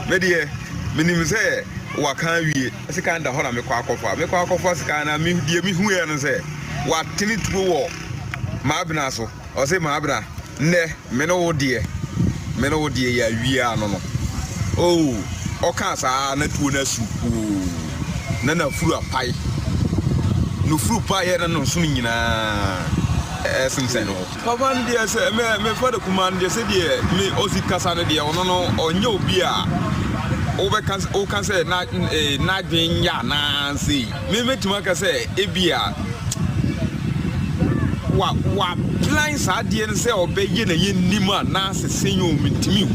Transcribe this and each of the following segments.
Media, minim say, what can we? As a kind of honor, me quack scan, me, dear me, who and say, what tinny to war? Mabnaso, or say Mabra, ne, meno dear, we are no. Oh, Okasa, Netuna soup, Nana full of pie. No fruit pie, and no swimming. Asem Seno. Kavan dear, sir, me father command, they said, me Osi Casana, dear, or no beer. Over can say, not being ya, Nancy. Me to make say, Ebia. What plans are dear and say, obey yen a yen Nima, Nancy, senior, to me.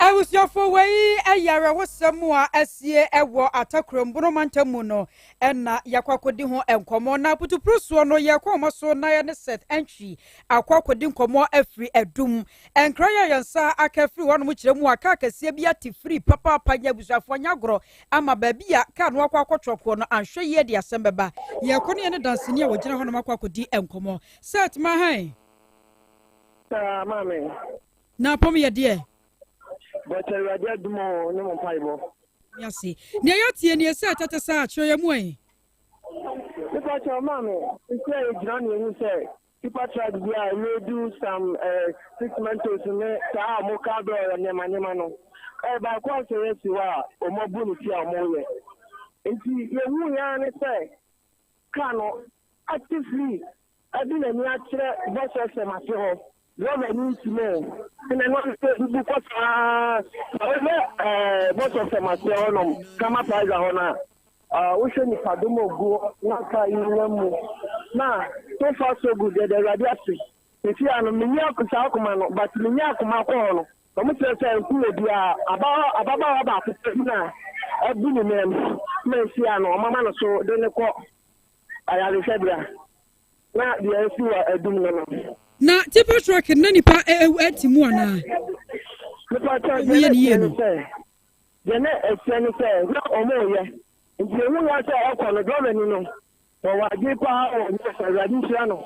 I was your for way a yara was somewhere as ye a war attackrum bromantamuno and Yakwakodiho and Comona put to Prusuano Yakoma so nine set entry a quackodin como every a doom and cry and sa a carefree one which the Muakaka Sebiati free papa Payabusha for Yagro and my baby can walk quatrocono and show ye the Asem Beba Yakoni and dancing here with General Makwakodi and Como. Set my high. Mammy. Now, Pommy, dear. But I did more no Bible. Yes, near your tea and your set at a search, show your way. Because your mammy, it's very Johnny who said, people try to do some 6 months to make Mokado and Yamanimano. By quite a yes, you are, or mobility or more. And see, you say, Colonel, actively, I didn't natural versus a matter. What I need to know, and I want to say, because most of them are saying, come up as a honor. We should have done go, not try you. Now, so far so good, the radiation. If you are a miniac, but miniac, Macron, I'm going to say, who would be about now. I've been in them, Messiano, Mamma, so then the court. I have said that. Now, the issue are doing. Na tipo truck nani pa etimu ana we ye ni the next say na omo ye nti ewu ya say akọ no government no o wa gi pa o radisha no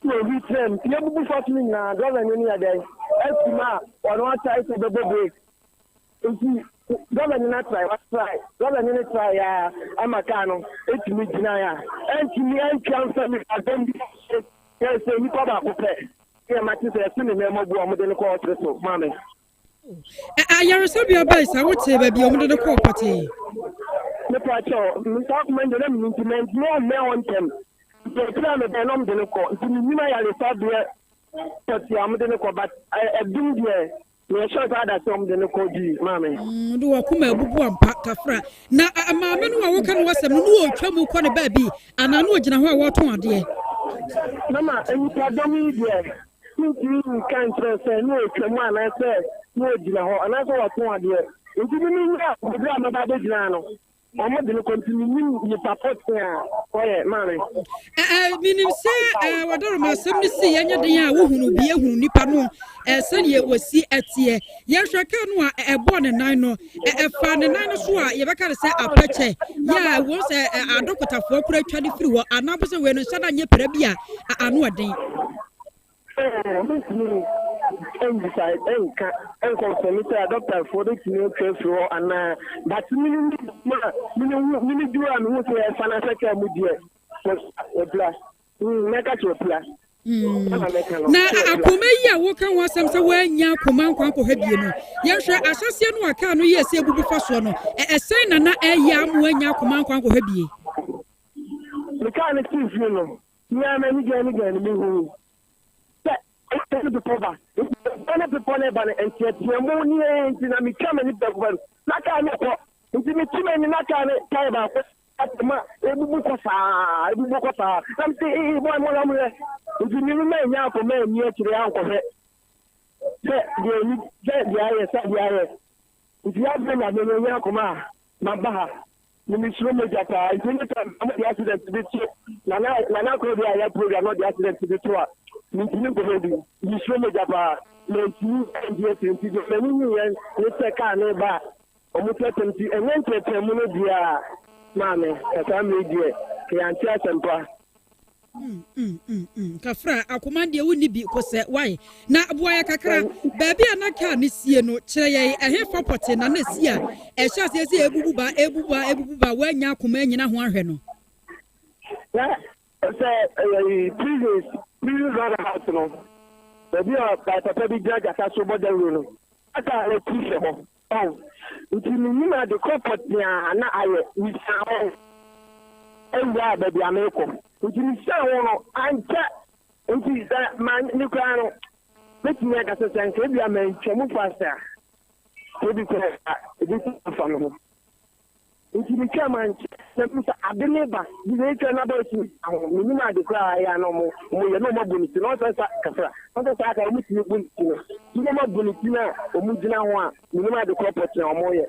no we train ti ebubu fortune na government ni ya dey estima ono ata ise bebe break nti government na government ni try ya amaka no etimi gina ya entimi encounter me adem yes, you come back. Yeah, my sister, send me more bomb than the call to mammy. I am your base. I would say, baby, under the property. The patrol, Mr. Mandem, implement no mail on them. The plan of the nom de the court. You may have there, but the Amadenico, but I do there. You are sure that some de the code, mammy. Do a kuma bubu pakafra. Now, a mamma who can was a new trouble corner baby, and I know General what one dear. Mama, and you can do me there. You can't say no, come on, I said, no, and I saw what one dear. If you mean that, the drama about the Grano. I'm not going to continue with support here. Oh, mammy. Meaning, say, what don't my son see any day who be a who nipano, as Sunny was see at here. Yes, I can a born and I know a fan and I know you can't say a patch. Yeah, I was a doctor for Pray 23, and I was a winner, son, and your Prebia, I know a day. Inside, and confirm a doctor for the new floor, and but mini do and who say financial care with you. A plus, make it a plus. Na akoma yi a wo kan wasam se wanya koma nkwan ko habie no ye hwe asase no aka no ye se bubu faso no sen na eya mu wanya koma nkwan ko habie the kind of things you know ya na ni gani me hu the people ba people ba en tie mo ni en ti na mi kama ni bagwan na ka na ko nti mi time ni na ka ne tai ba ko atma ebubu ko sa am say boy mo na mo nti ni me nya ko me ni akire an ko he the aye nti ya be na me nya ko ma ba ha ni mi suro me jata nti ni time am the accident bi ti na Krobea ya program no the accident bi to a nti ni ko be ni suro me jata le nti nti do ni yen ni se ka ne ba o mo tetem ti enyen tetem mu no dia mame esa me die ke anti asempa Kafra akomande woni bi kose why na aboa kakra baabi anaka ne sie no kire ye ehefa pote na na sie a ehya se ebububa wanya akoma nyina ho ahwe no Yeah, previous rather house no. Baabi a papa bi judge aka so border no. Aka le tise ho. Oh. Ntimi na de corporate na aye we say ewa baabi ameko. Ntimi say no anja nti man ni kwa no. Betimi aka so say nke bia man twemu pastor. Ebi ko ebi fa no. Ntimi chairman na msa adeneba bize twa na ba si minimum adekra ya no mo ye no mabuniti no so sa kafra no so sa ka mu ti buniti no ni mabuniti na o mu gina ho a minimum adekra poti na mo ye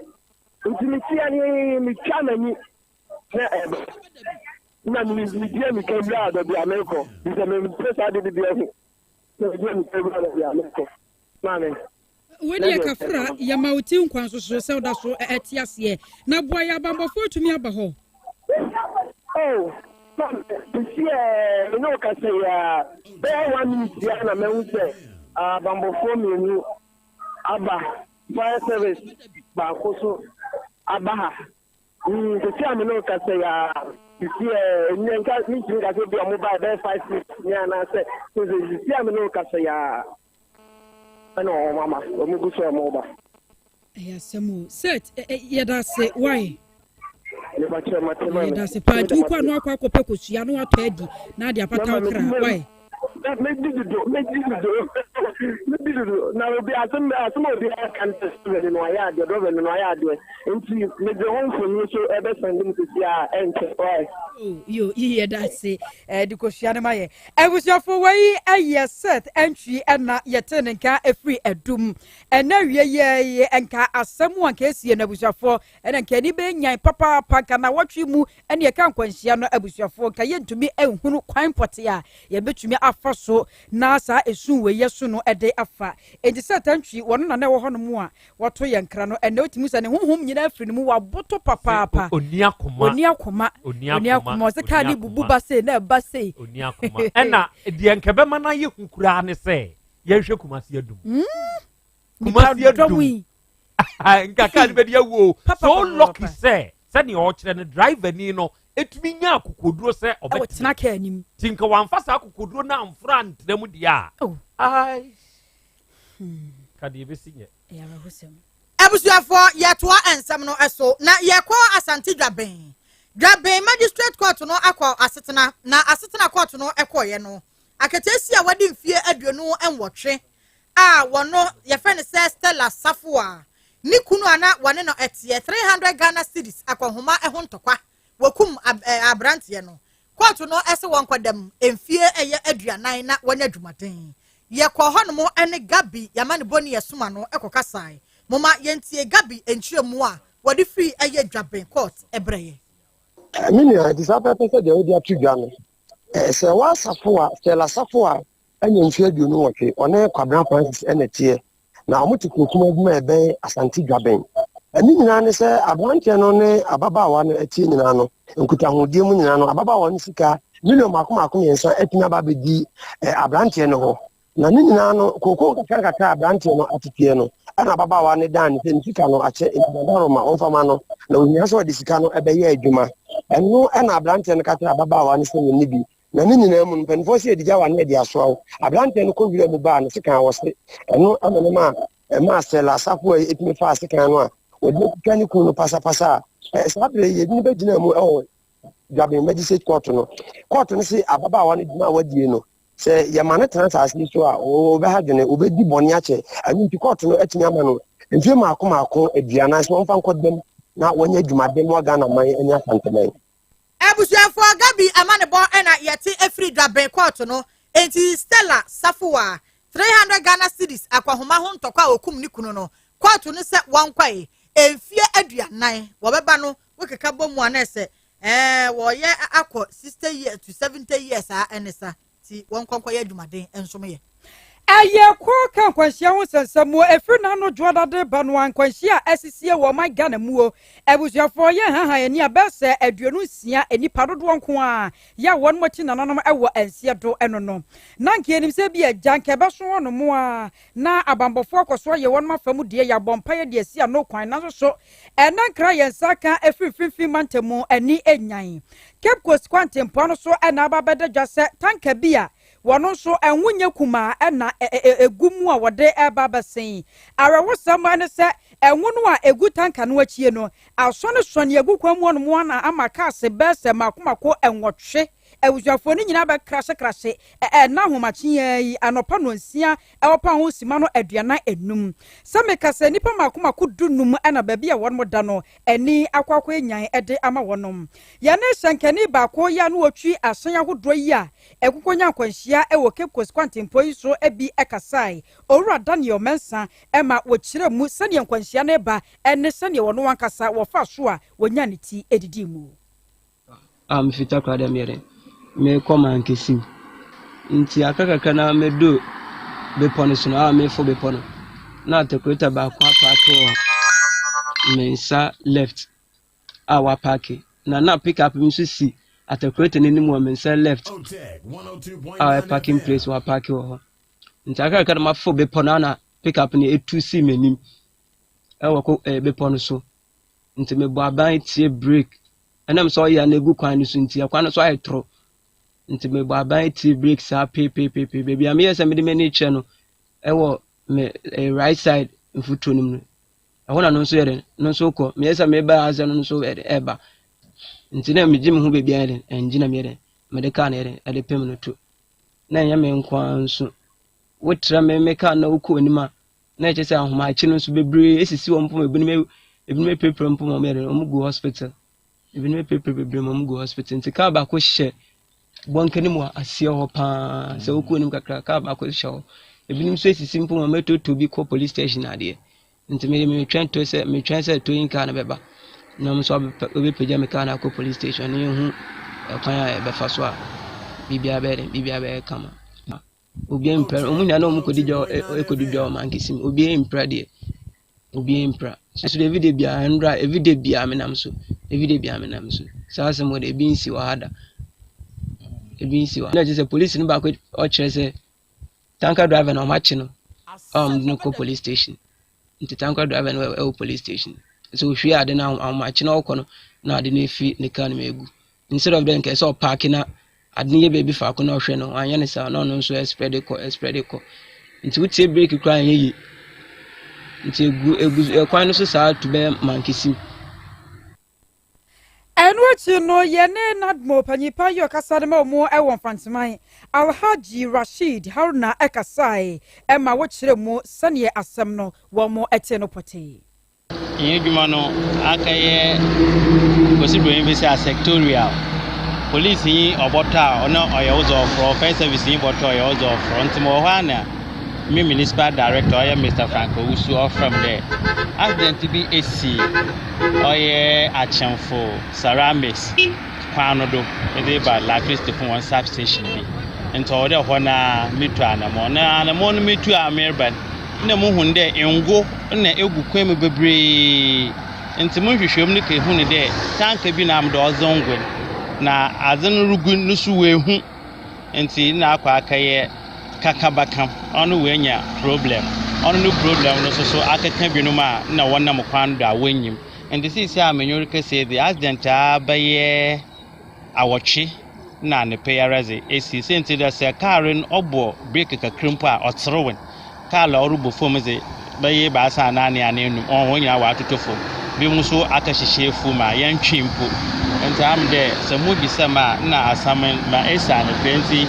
ntimi tia ni mi chairman na mi dia mi kebla da bi America bize me presa de bi ahu na dia mi kebla da bi America mame Wedi kafra ya mauti nkwanso so se oda so etiase na boa ya bambofo atumi aba ho oh you know ka say be 1 minute ya na me unse bambofo mi aba fire service ba ko so aba ha to see am no ka say nyenka mi tinga so bi o ba 5 minutes ya na say so see am no ka say no mama o mu guso mo ba Asem set yeda se why le ba che matema yeda se pa tu kwa no akwa kopekosua no ato adi na dia pata okra why that make this do na obi asem obi kan test no ya de do no ya de nti me de hon for ni so ebe sending to see ente why oh yo yeda se di kosua ne maye ebusuafo wai aye set entry na yete nka efri adum na wieye enka asemu anka esie na ebusuafo nka ni be nyan papa paka na watwe mu ene ka nkwanhia no ebusuafo ka yentumi ehunu kwan pote a ye betumi afa so na sa esun we yeso no ede afa enti set entry wono na wo hono mu a woto ye nkra no ene otimi sa ne honhom nyina afri no mu waboto papa oni akoma mo se ka ni bubu ba se na ba se oni akoma ena de nkebe ma na ye hunkura ne se ye hwe kumasi adum kumasi adum nka ka be dia wo so lucky say ni o kire ne driver ni no etumi nya akokoduro se obetina ka anim tinka wanfasa akokoduro na amfra ntrem dia ai ka de be sinye ya ba hosem abusuafo yetoa ensem no eso na yekọ Asante Dwaben magistrate court no akọ asetena na asetena court no ekoye no akatesi a wadi mfie aduonu enwotwe a wono ye fe ne se Stella Safua ni kunu ana wane no etie 300 Ghana cedis akohoma ehontokwa wakum abrante no court no ese won kwadam emfie eye aduanan na wanya dwumaden ye kọ ho no mo ene Gabi yamane boni yesuma no ekokasai mama yentie Gabi enchiemu a wadi free eye Dwaben court ebreye Minia disappointed said the audio trigger. Se wa Safua, Stella Safua, and you feel you know okay, on a quadrant Francis and a tear. Now, what to come be Asante Dwaben. And Minia say, I want you on a Baba one a teen in Ano, and could have Dimunano, Ababa one sika, Mino Makumakum and San Etina Babi, a brantiano. Naninano, Coco Kaka brantiano at piano, and Ababa one dan, then Ticano at Roma, Ofamano, no, he has what this cano a Juma. And no an abrante and Catra Baba one is in Nibi. Nanin and Fosse the Jawa Nedia Swell, Abrante and Convilla Buban, second was and no Amanama, a master La Sapua, it me fast a canoa, with no canicuno passa. Saturday, you didn't be oh, Gabbing Magistrate Quartono. Quarton say Ababa one is now what you know. Say Yamana Transas Nisua, or Bahadene, Ubedi Boniace, I mean to Quartono et Yamano, and Jima Kumako, a Diana, one found them. Na wonye dwumaden wa Ghana man enya santemen abusuafo Gabi amanebo ena yete efri Dwaben court no enti Stella Safua 300 Ghana cedis akwahoma ho ntokwa okum ni kunu no court no se wankwae emfie aduanan wo beba no wekeka bomu anese wo ye akọ 60 years to 70 years a enesa ti wonkwankwa ye dwumaden ensom ye Aye ko kan kwanhia ho sensamu efiri na no joda de banwan kwanhia asisie wo my Ghana muo ebusuafo ye haha ani abese aduonu sia enipa dodo nko a ya won mo chi nananom ewo ansie do eno no na nke enim se bia janke beso no mo a na abambofo akoso ye won mafamu de ya bompa ye de sia no kwan na so ena nkra ye nsaka efiri finfin mantemu ani enyan Cape Coast kwantempo no so ena ababede dwase tanka bia wono so enwunye kuma na egumu a wode eba basen arewo sama ne se enwunu a egu tanka no achie no asone sone egu kwamu no mo na amaka se bese makomako enwotwe ewusuafo ni nyina be krashe na homachi yi anopa no nsia ewopa ho sima no aduana enum sameka se nipa makomako dunum na baabi a wonmo da no eni akwakwo enyan ede ama wonom ya ne shankani ba ko ya no otwi asan ahodo yi a ekukonya kwanhia ewo Cape Coast kwantempo yi so ebi ekasai owura Daniel Mensa ema wo kire mu sane kwanhia ne ba ene sane wono wankasa wo fa so a wonya ne ti edidi mu fita kwa da mere me koma nkesi nti akaka na medo be pono so na me fo be pono na atekweta ba kwa pato mensa left our parking na pick up nso si atekweta nenim wa mensa left our parking place wa park ho nti akaka na mafo be pono na pick up ne etu si menim ewo ko be pono so nti me bo aban tie break enam so ya na egu kwan so nti akwan so ayetro nti me bo aban tie break sa pe baby am yes me de mani che no ewo me right side mfuto nim no ehona no so yere no so ko me yes me ba aza no so eba nti na me jim ho baby yere enjina me yere me de ka na yere ade pem no to na nya me nkwan so wotra me ka na uko onima na eche se ahoma achi no so bebre esisi wo mpom ebinime paper mpom mo yere omugu hospital ebinime paper bebre mo omugu hospital nti ka ba ko hye bonkani mu asie ho pa se uko onim kakra ka ba ko hye ho ebinim so esisi mpom mo metoto bi ko police station ade nti me try to to yin ka na beba na mo so obi peja me ka na ko police station ni hu kwan ya be fa so a bibia be kama obi empra omunya na omukodijo ekodijo mankisim obi empra de obi empra so everyday bia ndra everyday bia menam so sa asem de bi nsi wa hada na je police ni ba ko o kire se tanker driver na o machi no no ko police station nti tanker driver no police station so hwe ade na o machi na o ko no na ade na fi ne kan megu instead of them ke so park na ade ye baby fa ko na o hwe no anya ne sa no so spread ko nti wutie break kra anya yi nti egu kwan no so sa to be mankisi Enwachi no yene nadmo panyipa yo kasade ma omo ewo mfantiman Alhaji Rashid Haruna ekasai ema wo kire mu sane asem no wo mo ete no pote Yedwuma no akaye kosibro bi se sectorial police yi obota ono oyewozo for first service yi boto oyewozo front mo hwana me municipal director oye Mr. Franco Usu from there accident bi AC oye achenfo ceramics kwanodo ede ba la Christ for one substation bi ento ode ho na metu anamo na anamo no metu amerban na mo hunde engo na egu kwem bebre enti mo hwehwem ne ke hunu de tanka bi na amdo ozongwen na azen rugu nusu wehu enti na akwa akaye kakabakam onu wenya problem onu no problem no so akaka bi no ma na wona mo kwan do awanyim enti sisi a menyorika say the accident abaye awotwe na ne payaraze esi senti da se karin obo break kakrimpo a otrowen kala orubo fom ze baye ba sa na ne anenu onwonya wa atotofo bi mu so akahihye fuma yantwimpo enti am de se mu bi sama na asamen ma esa ne penti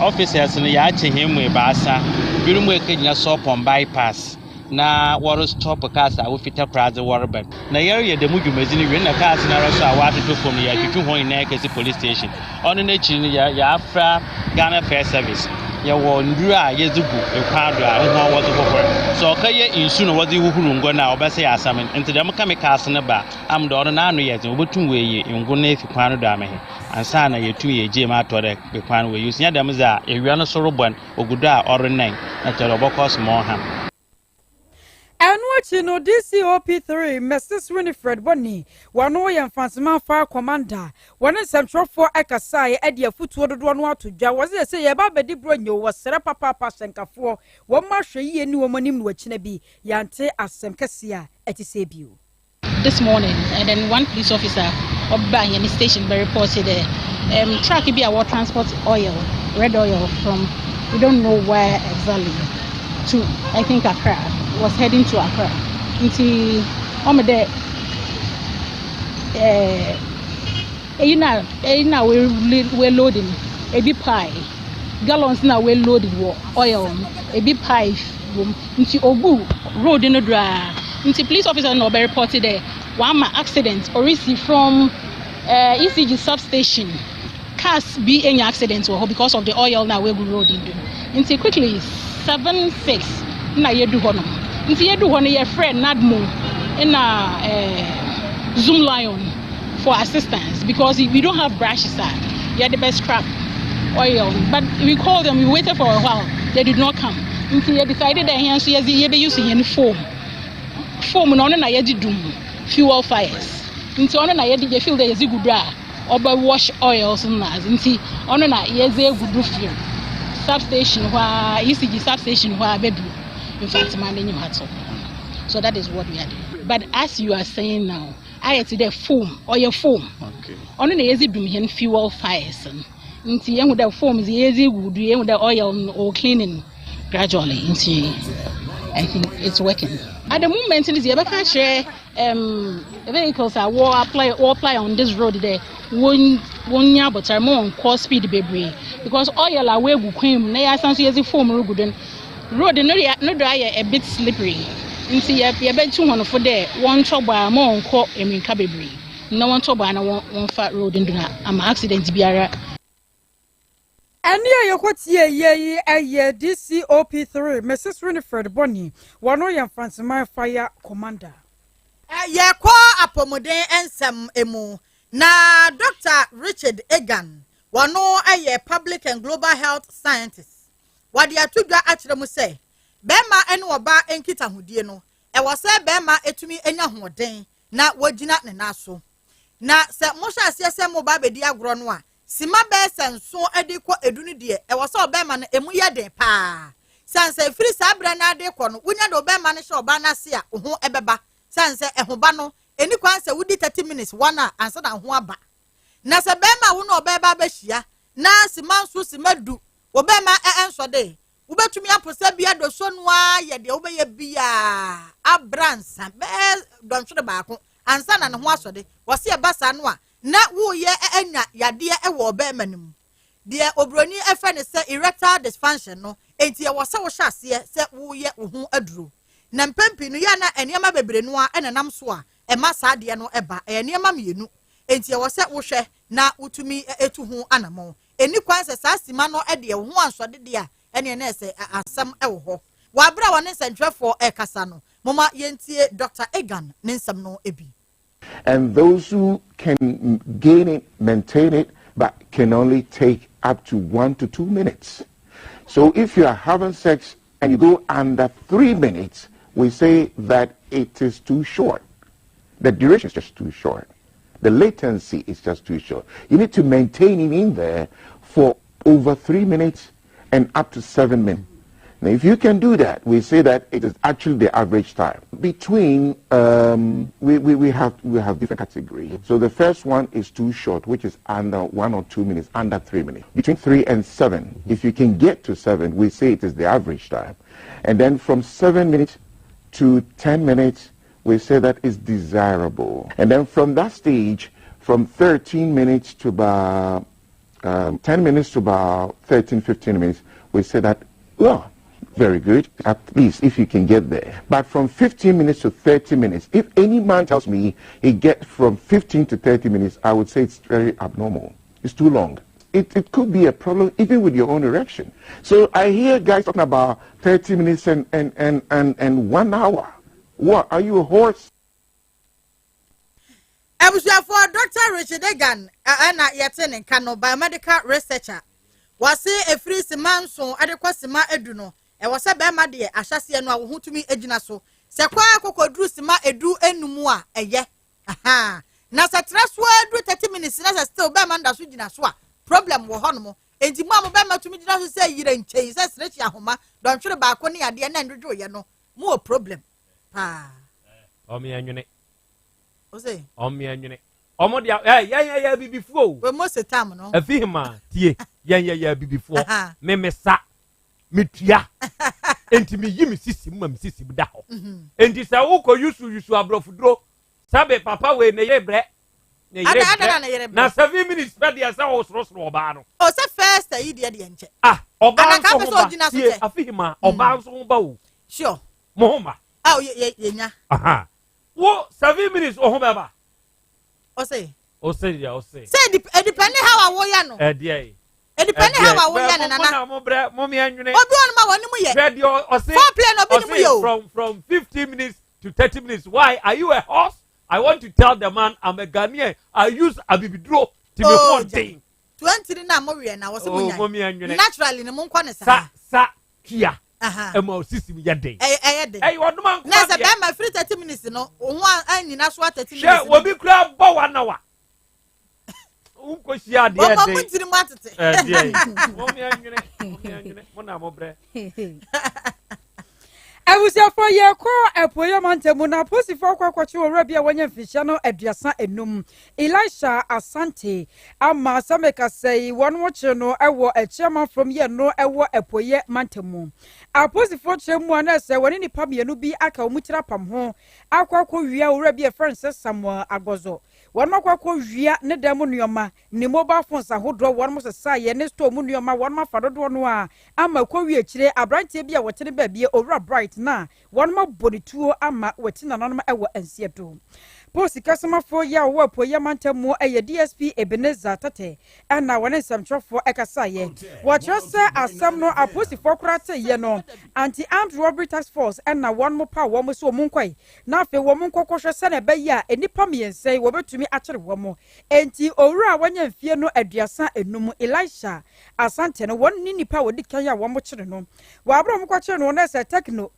officers no ya chehemu ba sa bi mu ekenya stop on bypass na woro stop cars a wo fita praze worban na yare de mu dwumazini wi na cars na roso a wa atotofo ya twitwu ho ina ekesi police station ono na chi ya afra Ghana Fair Service yɛwɔ nduru a yɛdze gu ekwa do a ho wɔdze hohor so ɔkɛyɛ insu no wɔdze huhuru ngo na ɔbɛsɛ yɛ asam nti dɛm chemicals ne ba am do ɔno na ano yɛ dze obotum wɔ yɛ ngo na efi kwa no do amehe ansa na yɛtum yɛ gye ma atɔ dɛ ekwa no wɔ yɛ usia dɛm za ewia no so robɔn ogudo a ɔrenan na kyerɛ ɔbɔkɔ small ham. Anwachi no DCOP3 Mrs. Winifred Bonny wano ye mfansema fa commander wane semtrofo ekasai e de afutuo dodo no atodwa woze se ye ba bedi bronyo wo sere papa senkafo wo ma hwe ye ni wo manim no akina bi yante asem kese a etise bio. This morning and then one police officer oba in the station be reported truck be our transport oil, red oil from we don't know where exactly to I think Accra. Was heading to Accra. Until there, we're loading a big pie. Gallons now we're loaded with oil, a big pie. Into Ogu road in the dry. Into police officer no be reported there. One accident or receive from ECG substation. Cars be any accidents because of the oil now we're road into. Into quickly 7-6 na yedu hono. Nti yedu hono ye friend Nadmo in a Zoom Lion for assistance because we don't have brushes are the best scrap oil but we called them, we waited for a while, they did not come. Nti ye decided that here so ye be using any foam no na ye di dum fuel fires. Nti ono na ye di feel there is good bra oba wash oils na nti ono na ye ze good fuel substation where ECG substation where baby. In fact, so that is what we are doing. But as you are saying now, I had the foam or your foam. Okay. Only the easy doing fuel fires. Into young with the foam is easy would be with the oil or cleaning gradually. Into I think it's working. At the moment, in the other share vehicles are war apply on this road there. One year, but are more on course speed baby because oil are way with cream. They are some easy foam good. Road no dry a bit slippery. Nti ye be tu hono for there one choba mo nko eminka bebre. No one choba na one fat road nduna am accident biara. Eni ayokotie ye DCOP3 Mrs. Winifred Bonny wano ye Fransman fire commander. Ye kwa apomoden ensem emu na Dr. Richard Egan wano aye public and global health scientist. Wadi atudwa akyere mu se bema ene oba enkita hodie no e wo se bema etumi enya hoden na wagina ne naso na se mo hwa ase se mo ba bedi agro no a sima be senso edi kɔ edunu die e wo se obema no emu ye den pa sanse firi sabra na ade kɔ no wunya de obema no hye oba na se a ho ebeba sanse ehoba no eni kwan se wudi 30 minutes wana ansa na ho aba na se bema wo no obeba ba hia na sima nso simadu obema enso de ubetumi aposa bia do so noa ye de obeye bia abransa be donhwere baako ansa na ne ho asode wo se basa no a na wo ye enya yade e wo obema nim de obroni efe ne se erectile dysfunction no enti ye wo se wo hya ase se wo ye wo ho aduro na mpempi no ya na enema bebre no a enenam so a ema saa de no eba enema mienu enti ye wo se wo hwe na utumi etu ho anamo eni kwan se saa sima no de ho ansode de a ene na se asam e wo ho wa bra woni sentwefo e kasa no mama yentie Dr. Egan ne nsam no ebi. And those who can gain it, maintain it, but can only take up to 1 to 2 minutes. So if you are having sex and you go under 3 minutes, we say that it is too short. The duration is just too short. The latency is just too short. You need to maintain it in there for over 3 minutes and up to 7 minutes. Now, if you can do that, we say that it is actually the average time. Between, we have different categories. So the first one is too short, which is under 1 or 2 minutes, under 3 minutes. Between 3 and 7, if you can get to 7, we say it is the average time. And then from 7 minutes to 10 minutes, we say that is desirable. And then from that stage, from 13 minutes to about 10 minutes to about 13, 15 minutes, we say that, well, very good, at least if you can get there. But from 15 minutes to 30 minutes, if any man tells me he gets from 15 to 30 minutes, I would say it's very abnormal. It's too long. it could be a problem even with your own erection. So I hear guys talking about 30 minutes and 1 hour. What, are you a horse? I was for Dr. Richard Egan, Anna Yaten, Kano, biomedical researcher. Was a free man so adequate sima eduno. E was a bema de ashasi no who to me ejina so. Se kwa kokodru sima edu enumu a eye. Aha. Na se traswa edu 30 minutes na se still bema nda so jina so a problem wo hono mo. Enti mo bema to me jina so say yire nchen se stretch ahoma don twere ba ko ne ade na ndodwo ye no. Mo problem. Pa. O me anwene. O say O me anwene. Omo dia ya bibifuo. We mo se tam no. Afihima tie ya bibifuo. Me mesa. Metua. Enti me yimi sisim ma me sisim da ho. Enti sa wo ko yusu abrofudro. Sabe papa we ne yebre. Ne yebre. Na 7 minutes pe dia sa wo soro oba no. O se first yi de nche. Oba nso ho ba. Tie afihima oba nso ho ba wo. Sure. Mohoma. Ye nya. Wo 7 minutes o ho ba ba. O say. Say depending how I ya no. Dear. Depending how I ya na na. Mommy anwene. Obi on ma woni mu ye. Radio o say. From 15 minutes to 30 minutes. Why are you a horse? I want to tell the man I'm a Ghanaian. I use abibidro to me one thing. 20 na mo we na wo se mo nya. Mommy anwene. Naturally no mo nkwa ne sa. Sa kia. Emo system ya dey. Hey, what man? Na se be ma free 30 minutes no. Wo anyina so 30 minutes. She wo bi kura bo 1 hour. Unko shia de dey. Mo ntiri mo atete. Mommy anwene. Mo na mo bre. Awusiafo ye ko epoyo mantemu na posifo kwakwachi owura bia wanya mfihia no aduasa enum Elisha Asante ama sameka sei won woche no ewo echiama from ye no ewo epoye mantemu aposifo chemu ana se woni nipa mienu bi aka omutira pam ho akwakwo wia owura bia Francis Samuel Agozo won makwakwo wia ne demo nuoma ne mobile phones ahodo won mo sesa ye ne store mu nuoma won mafadodo no a ama kwa wi akire abrantie bia wote ne ba bia owura bright na won ma bonituo ama wati na nanom ewo ansieto posi kasamafo ya wo apoya mantemu eye DSP Ebenezer Tate ana wone samtrofo ekasaye wo kyerese asam no aposifo korate ye no anti armed robbery task force ana won mo pa wo mo so mo nkwai na afi wo mo nkokwohwe se na be ya enipa miensei wo betumi akere wo mo enti owura wanya mfie no aduasa enum Elisha Asante no won ni nipa wodi kan ya wo mo kere no wo abro mo kwakere no na se techno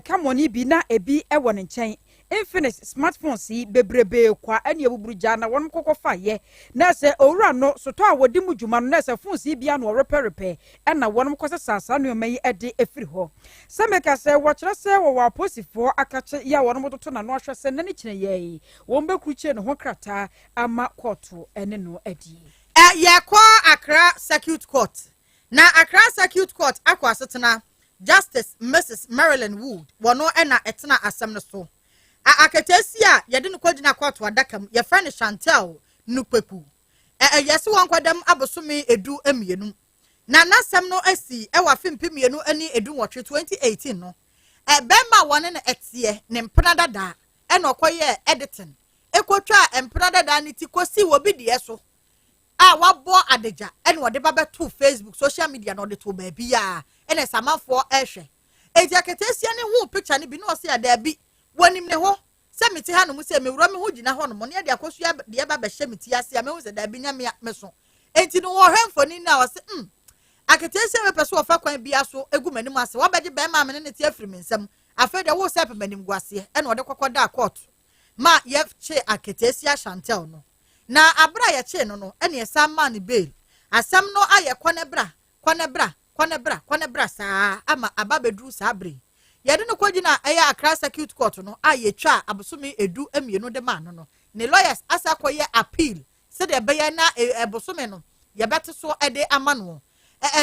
kamoni bi na ebi ewo ne nchen Infinite smartphone si bebrebe kwa ani ebuburuja na won kokofa ye na se owura no soto a wodi mudwuma no na se phone si bia no repair na won kosa sasa no mayi ede efiri ho sameka se wo kire se wo aposifo akache ya won mototo na no ahwe se na ne kine ye won bekuche no ho krata ama court ene no adi ye kwa Accra Circuit Court na Accra Circuit Court akwa setena Justice Mrs. Marilyn Wood wono na etena asem no so akatesia yede no kwagina kwato adakam ye friend Chantel Nukweku yesi won kwadam abosome edu emienu na nasem no asi ewa fimpim yenu ani edu wotwe 2018 no bema wone na etie ne mpena dada na okoye editing ekotwa mpena dada ni ti kosi wo bi de so wabo adeja na wode baba to Facebook social media no de to ba bia na samafo ehwe eti akatesia ne hu picture ni bi no se ada bi wonim ne ho se meti ha no mu se mewura me ho gina ho no mo ne de akosu de ba hye meti ase me hu se da bi nya me so enti no wo hwemfo ni na wo se akatesi me peso ofa kwan bia so egu manim ase wo beje be ma me ne tie afiri me nsam afa de wo se pe manim guase na wo de kokoda court ma ye che akatesi Chantel no na abra ye che no ene esa ma ne bail asam no aye kwane bra saa ama ababedru saa bre yede no kwagina aya Accra Circuit Court no aye twa abosome edu emienu de ma no ne lawyers asa koye appeal se de be ya na ebosome no ye bete so ede amano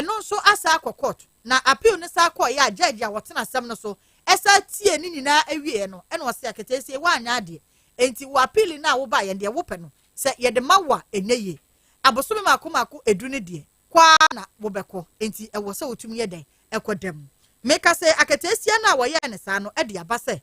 no so asa court na appeal ne sa koye a judge a wotena asem no so esa tie ni nyina awie no ene wo se aketesi wa anya ade enti wo appeal na wo ba ye de wo pe no se ye de mawa eneye abosome makomako edu ne de kwa na wo beko enti ewo se wotumi ye den ekodem meka se akatesia na wo ye ne sa no e de abase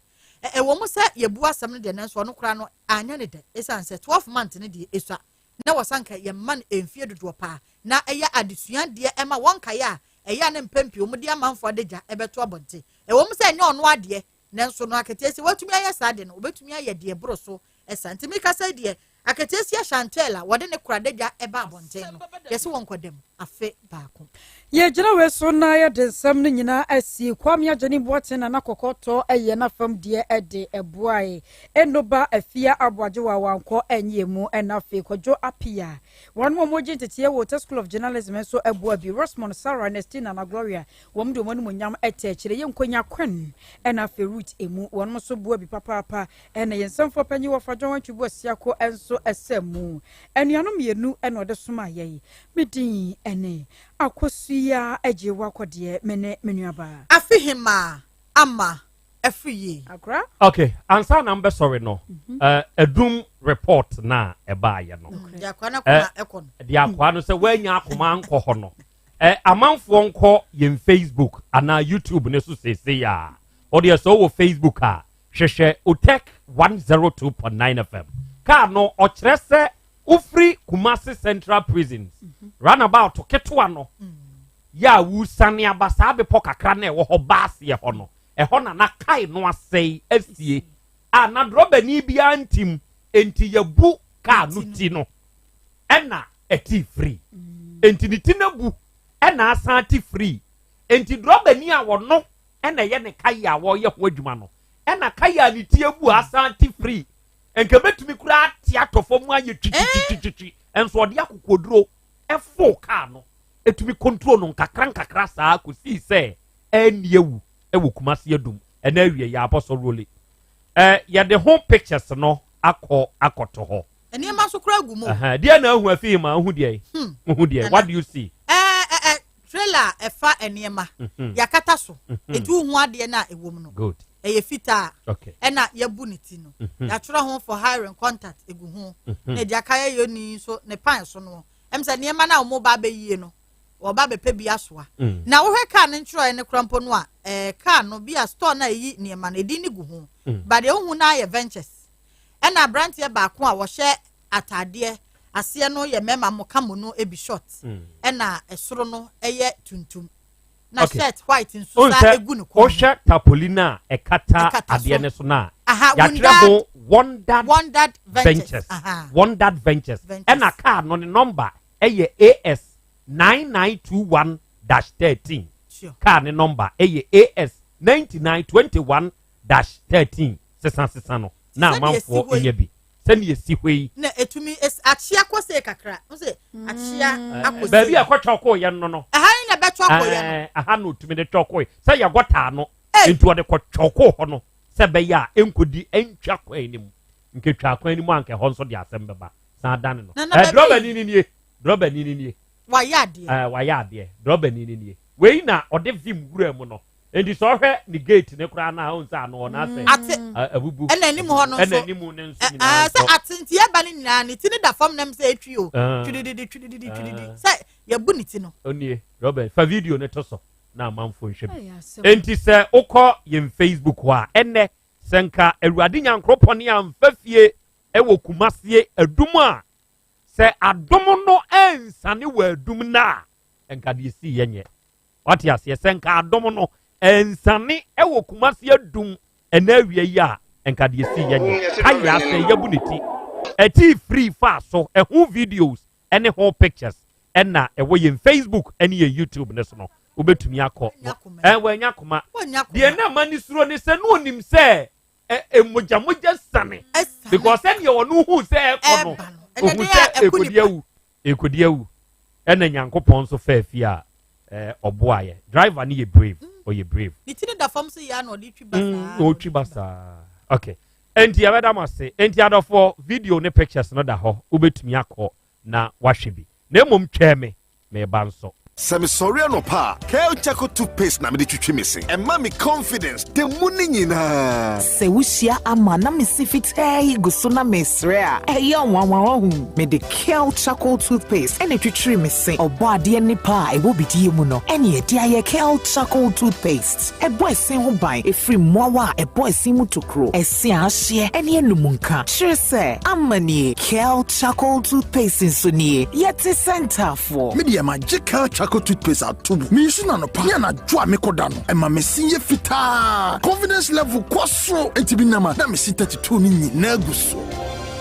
ewo mu se ye bu asem ne de ne so no kra no anya ne de esan se 12 months ne de esua na wasanka ye man emfie dodo pa na eya adesua de ema wonka ya eya ne mpempi omu de amanfo de ja ebeto abonte ewo mu se nya ono ade nanso no aketesi watumi aye sade no obetumi aye de bro so esantimi kasa de aketesi ya Chantela wode ne kuradagya eba abonte no yesi wonkodem afe baako ye jira we so na ya de nsam no nyina asi kwame ageni boate na nakokoto eye na fam de ede eboae enoba afia aboaje wa wanko enye mu enafe kwadwo apia one mo moji ntetie wo School of Journalism so eboa bi Rosmond Sarah Ernestina na Gloria wom de monu monyam ete kire ye nkonya kwen enafe root emu one mo so boa bi papa ene ye nsamfo panyi wo fadwo wantwu asiako enso esemu enuanom yenu eno de soma ye medin ene akosuya eje wakode mene menuaba afihima ama afiye akra okay ansa na mbe sorry no edum report na eba ye no ya kwana kuna ekon dia kwa no se wanya akoma anko ho no amanfo nko ye Facebook ana YouTube ne so sese ya odi so wo Facebook a hwehwe otek 102.9 FM ka no o kire se ufri Kumasi Central Prisons runabout ketwa no ya wusane abasa be pokakra na ewo ho baase ye ho no eho na kai no asei asie na drobani bia antim enti yabu ka no ti no ena eti free enti ni ti na bu ena asan ti free enti drobani a wo no ena ye ne kai a wo ye ho adwuma no ena kai a ni ti abu asan ti free enke betumi kura ati atofo mu aye twitwitwitwi enso ode akokoduro efo ka no etumi control no nkakra saa kosi se eniewu ewu Kumasi adum ena awie ya apostle role ya the home pictures no akoto ho eni ma so kura gumo dia na ahu afi ma ahu dia what do you see trailer efa eniema yakata so etu hu ade na ewom no good eye fita okay ena yabu ne ti no ya twerɛ ho for hiring contact egu ho na dia kaya yoni so ne pan so no emsa niema na omo ba be yie no wo ba be pe bia soa na wo hwe ka ne ntwerɛ ne krampo no a ka no bia store na yi niema na edi ne gu ho ba de ohu na ye ventures ena brand ye ba ko a wo hye atade ase no ye mema mo kamo no ebi short ena esoro no eye tuntum na shirt white nso sa egu ne ko hye tapolina ekata ade ne so na ya trebo wondered ventures ena car no ne number eye AS 9921-13 car ne number eye AS 9921-13 sesa no na manfo enye bi sani esi hwei na etumi achia kwose kakra nse achia akosi ba bi akotwoko ye no aha ni na betwoko ye no aha no tumi de twoko se ya gota no entu ode kwotwoko ho no se be ya enkodi entwa kwan ni mu nketwa kwan ni mu anke ho nso de Asem Beba san dan no droba ni nie wa yade droba ni nie wei na ode vim gura mu no endi so hwe ni gate ne kura na ho nsa no na se abubu ena ni mu ho no so ena ni mu ne nso ni se atenti e ba ni nyina ni ti ni da fam nam se etwi o twididi se ya bu ni ti no onie Robert fa video ne to so na manfo nhwe enti se ukọ ye Facebook wa enne senka awurade nyankropone amfafie ewo Kumasi adum a se adom no ensane wa adum na enka de si yenye wati ase senka adom no ensane ewo Kumasi adum ena awie yi a enka de si yenye aya se yabuniti eti free fa so ehu videos ene ho pictures ena ewo ye Facebook ene ye YouTube ne so no obetumi akọ wanya koma de na mani suro ne se no nim se moja sane because any onu hu se ekọ no ohu se ekodiawu ena nyankopon so fa fi a oboaye driver ni ye brave or ye brave bitini da fam se ya no de twi basa o twi basa okay enti ya beda mase enti adofo video ne pictures no da ho obetumi akọ na wahwe bi na emom tweme me ba nso Semi sorry no pa. Kel Chaco toothpaste na me de twitwi me se. And mommy confidence. The money nyina. Se wushia ama na me si fit go so na me sre a. Eya wanwa me de Kel Chaco toothpaste. Ene twitwi me se. Obo ade ni pa e wo bidie mu no. Ene e dia ye Kel Chaco toothpaste. E boy sen ho ban e free mowa e boy sin mu tokro. E se ahye ene enumunka. Sure se amani Kel Chaco toothpaste so ni yeti center for. Media magical Chaco toothpaste at tubu. Me use na no pa na dwa me koda no. E ma me sin ye fita. Confidence level kwaso entibi nama na me sin 32 ni na guso.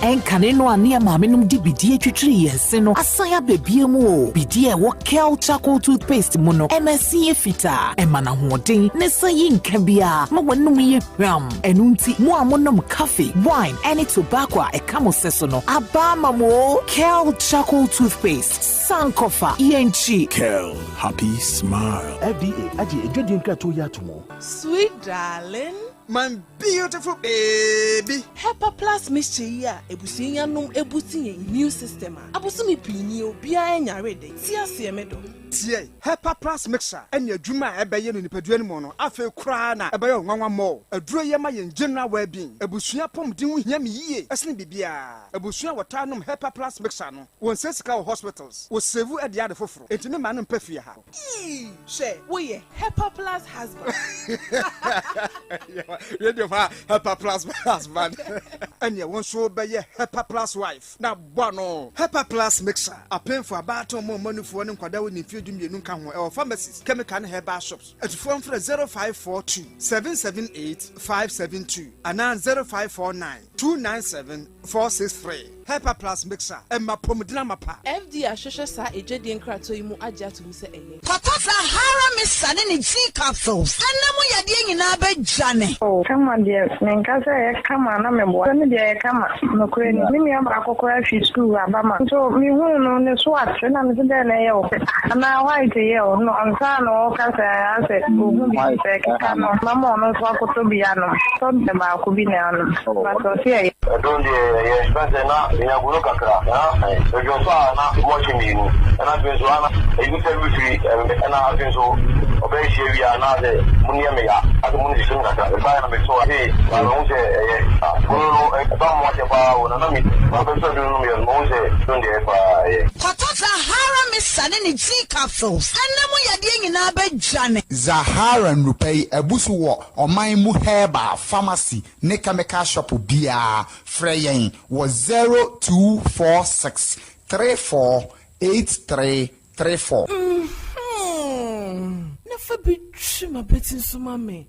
Enkane no ane ama menum di bidie twitwiri yense no asanya bebie mu o bidie wo Kel Chaco toothpaste mu no MSC ye fita emana hoden ne sayi nka bia ma wanum ye hwam enunti mu amonom cafe wine any tobacco e kamo seso no abama mo Kel Chaco toothpaste sankofa yenchi Kel happy smile FDA aje edwedi nka to ya to mo. Sweet darling, my beautiful baby. Hepa Plus mixture ya ebusinya num ebusinye immune system a. Abusumi pini obia enya rede. Ti ase me do. Tie Hepa Plus mixture enya adwuma ebeye no nipadua no no afa kura na ebeye nwanwa mo. Aduro ye ma ye general well-being. Ebusua pomden hu hia me yie. Esne bibia. Ebusua wota num Hepa Plus mixture no. Won sesika hospitals. Wo save e dia de foforo. Enti me ma no mpafie ha. She wo ye Hepa Plus husband. Radio Hepa Plus husband. And you want so be Hepa Plus wife. Na bono. Hepa Plus mixer. A pen for about more money for one kwada we need feeding you nunca or pharmacies, chemical herbal shops. At phone for 0542 778 572 and 0549 297 463. Hepa Plus mixer. And my pomodina mapa. FD Ashosha sa ejedi enkrato imu aja to mise eye. Papa Sahara mixer ni tea capsules. Anamu yadi nyina be jane. Oh, come on dear. Menkasa come on na mebo. Me dear come no kweni. Ni mi aba akokora fi school abama. So mi hu no ne swat na me de na ye o. Na white ye o no ansa no kasa ase ohu bi se ka no. Mama no so akoto bia no. So de ba ko bi na no. Ba so se don't ye expense na ina gulu kakra na e jo so na watching you na be so na e bi tell me free na atin so obey shevia na de munia me ya atu muni sun kakra e ba na me so he ba no se no e ba mo te ba na mi ba be so no me mo se don't ye ba Papa Sahara mixer ni tea capsules anamu yadi nyina be jane. Zahara Nrupai ebusu wo oman mu herbal pharmacy ne chemical shop bia freyen was 0246 348334. Never be my betting so mame.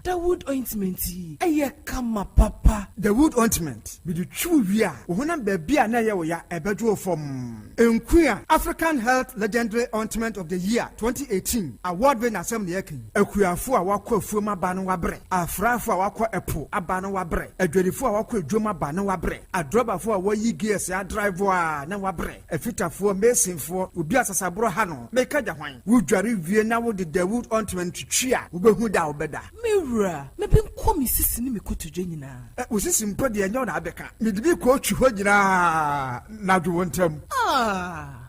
The wood ointment. Eye kama papa. The wood ointment. Be the true via. Wona baby na ye wo ya ebedu from. Enkuya African Health Legendary Ointment of the Year 2018. Award winner Asem Yekin. Ekuyafo a wakọ afuoma ba no wabre. Afrafo a wakọ epo aba no wabre. Adwerifo a wakọ adwoma ba no wabre. Adrobafo a wayi gears ya drive a na wabre. Efitafo mesinfo obi asasabro ha no. Meka ja hwan. Wudware wie na wo de the wood ointment twia. Wobehu da obeda. Mewura, mebe nko mi sisi ni mekotodwe nyina. Usisi mpo de enyo na abeka. Midibi ko twi ho nyina na dwo ntam.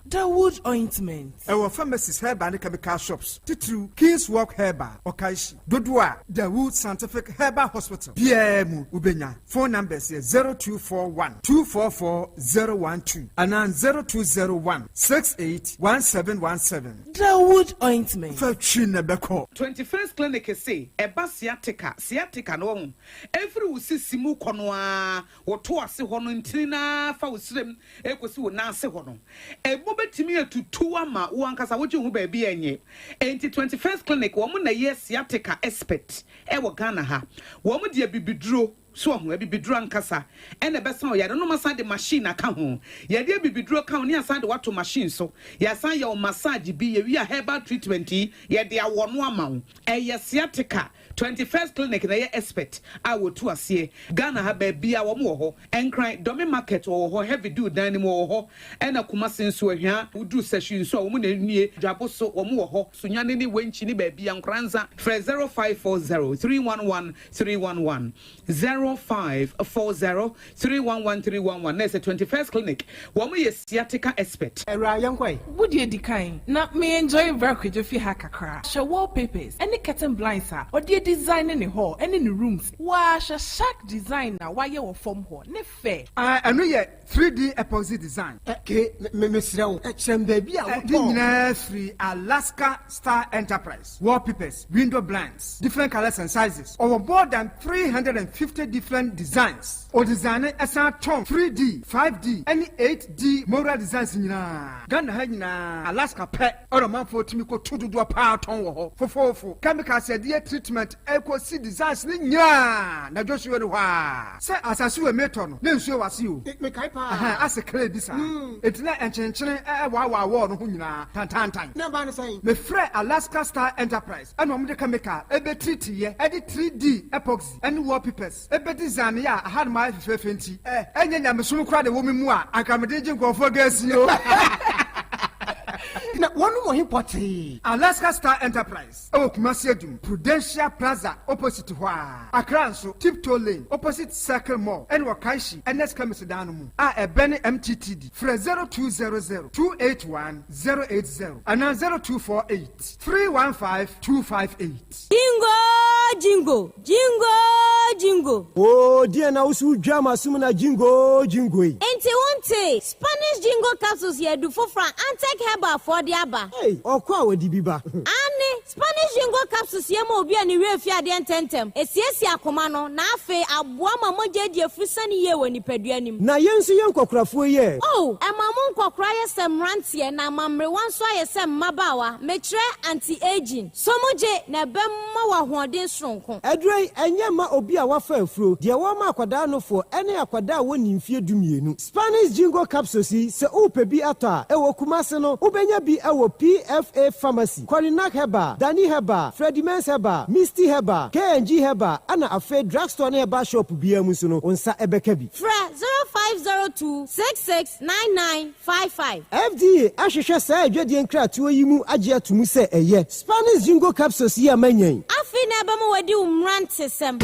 The wood ointment. Our pharmacies, herbal and chemical shops. Titru King's Walk Herbal, Okaishi. Dodua, The Wood Scientific Herbal Hospital. PM Ubenya. Phone numbers here 0241 244 012 and 0201 681717. The wood ointment. For Chinabeko. 21st clinic say eba sciatica no. Every usisimu konoa woto ase hono ntina fa usrem ekosi wo na ase hono. Betimi atutu ama wankasa woje hu ba bi enye enti 21st clinic wo mu na ye sciatica expert e wo Ghana ha wo mu de bibiduro so ho bibiduro ankasa ene besan o ya no masa de machine aka ho ya de bibiduro ka ho ni asan de wato machine so ya san ya o massage bi ye wi a herbal treatment ye de awono ama ho e ye sciatica 21st clinic na ye expert a wo to ase Ghana ha ba bia wo mo ho enkran domi market wo ho heavy do dan ni mo ho ena kuma senso ahia udu session so wo mo na nie dwabo so wo mo ho sunyane ni wenchi ni ba bia nkranza fre 0540 311 311 0540 311 311 na 21st clinic wo mo ye sciatica expert era yankwai budi edikan na me enjoy very quick fi ha kakra show wallpapers any curtain blinds or the design in the hall and in the rooms wa shark design na wa ye wo form ho ne fair anu ye 3D epoxy design ke me srew chem baby a wo free Alaska Star Enterprise wallpapers window blinds different colors and sizes over more than 350 different designs or design esa tom 3D 5D any 8D moral designs nyina Ghana ha nyina Alaska pet or man for timi ko tududu pa ton wo ho fofofo chemical said treatment equal see designs ni nya na Joshua no ha say asase we meto no na nsuo wase o me kai pa ase clay bisa etina enchenchene wa no ho nyina tantantan na ba ne sai me frɛ Alaska Star Enterprise and mo de chemical ebe treat ye e de 3D epoxy and wallpapers ebe design ya had my fefenti enya nyamesum kra de wo mu a akamede je nkofo gasi o na one more important Alaska Star Enterprise Kumasi Adum Prudential Plaza opposite Hwa Accra nso Tiptoe Lane opposite Circle Mall and Wakaishi NS Chemist Danum Ebene MTTD Fre 0200 281 080 and 0248 315 258 Jingo oh dear na usu drama sumuna jingo enti wonte Spanish jingo capsules ye du for Frank Antec Herbal for the aba hey okwa wadi biba ani Spanish jingo capsules ye ma obi ani we fia de ntentem esiesi akoma no na afe aboa ma moje de afusani ye woni padua nim na yensu yenkokrafo ye oh emamu nkokra ye semrantie na mamre wanso ye sem mabawa mekre anti aging somoje na bemma wa hoden sonko edrei enye ma obi a wafa afuro de wo ma akwada no fo ene akwada woni mfie dumienu Spanish jingo capsules se upebi ata ewo kumase no ubenya bi ewo PFA pharmacy Corinac Herbal Dani Herbal Freddy Mens Herbal Misty Herbal KNG Herbal ana afa drugstore na Herbal shop bia mu so no onsa ebeka bi fra 0502 669955 FDA ahwehwe sa adwade nkratoa yi mu age atumu se eye Spanish jingo capsules yi amanyan afi na ba mo wadi umrantesem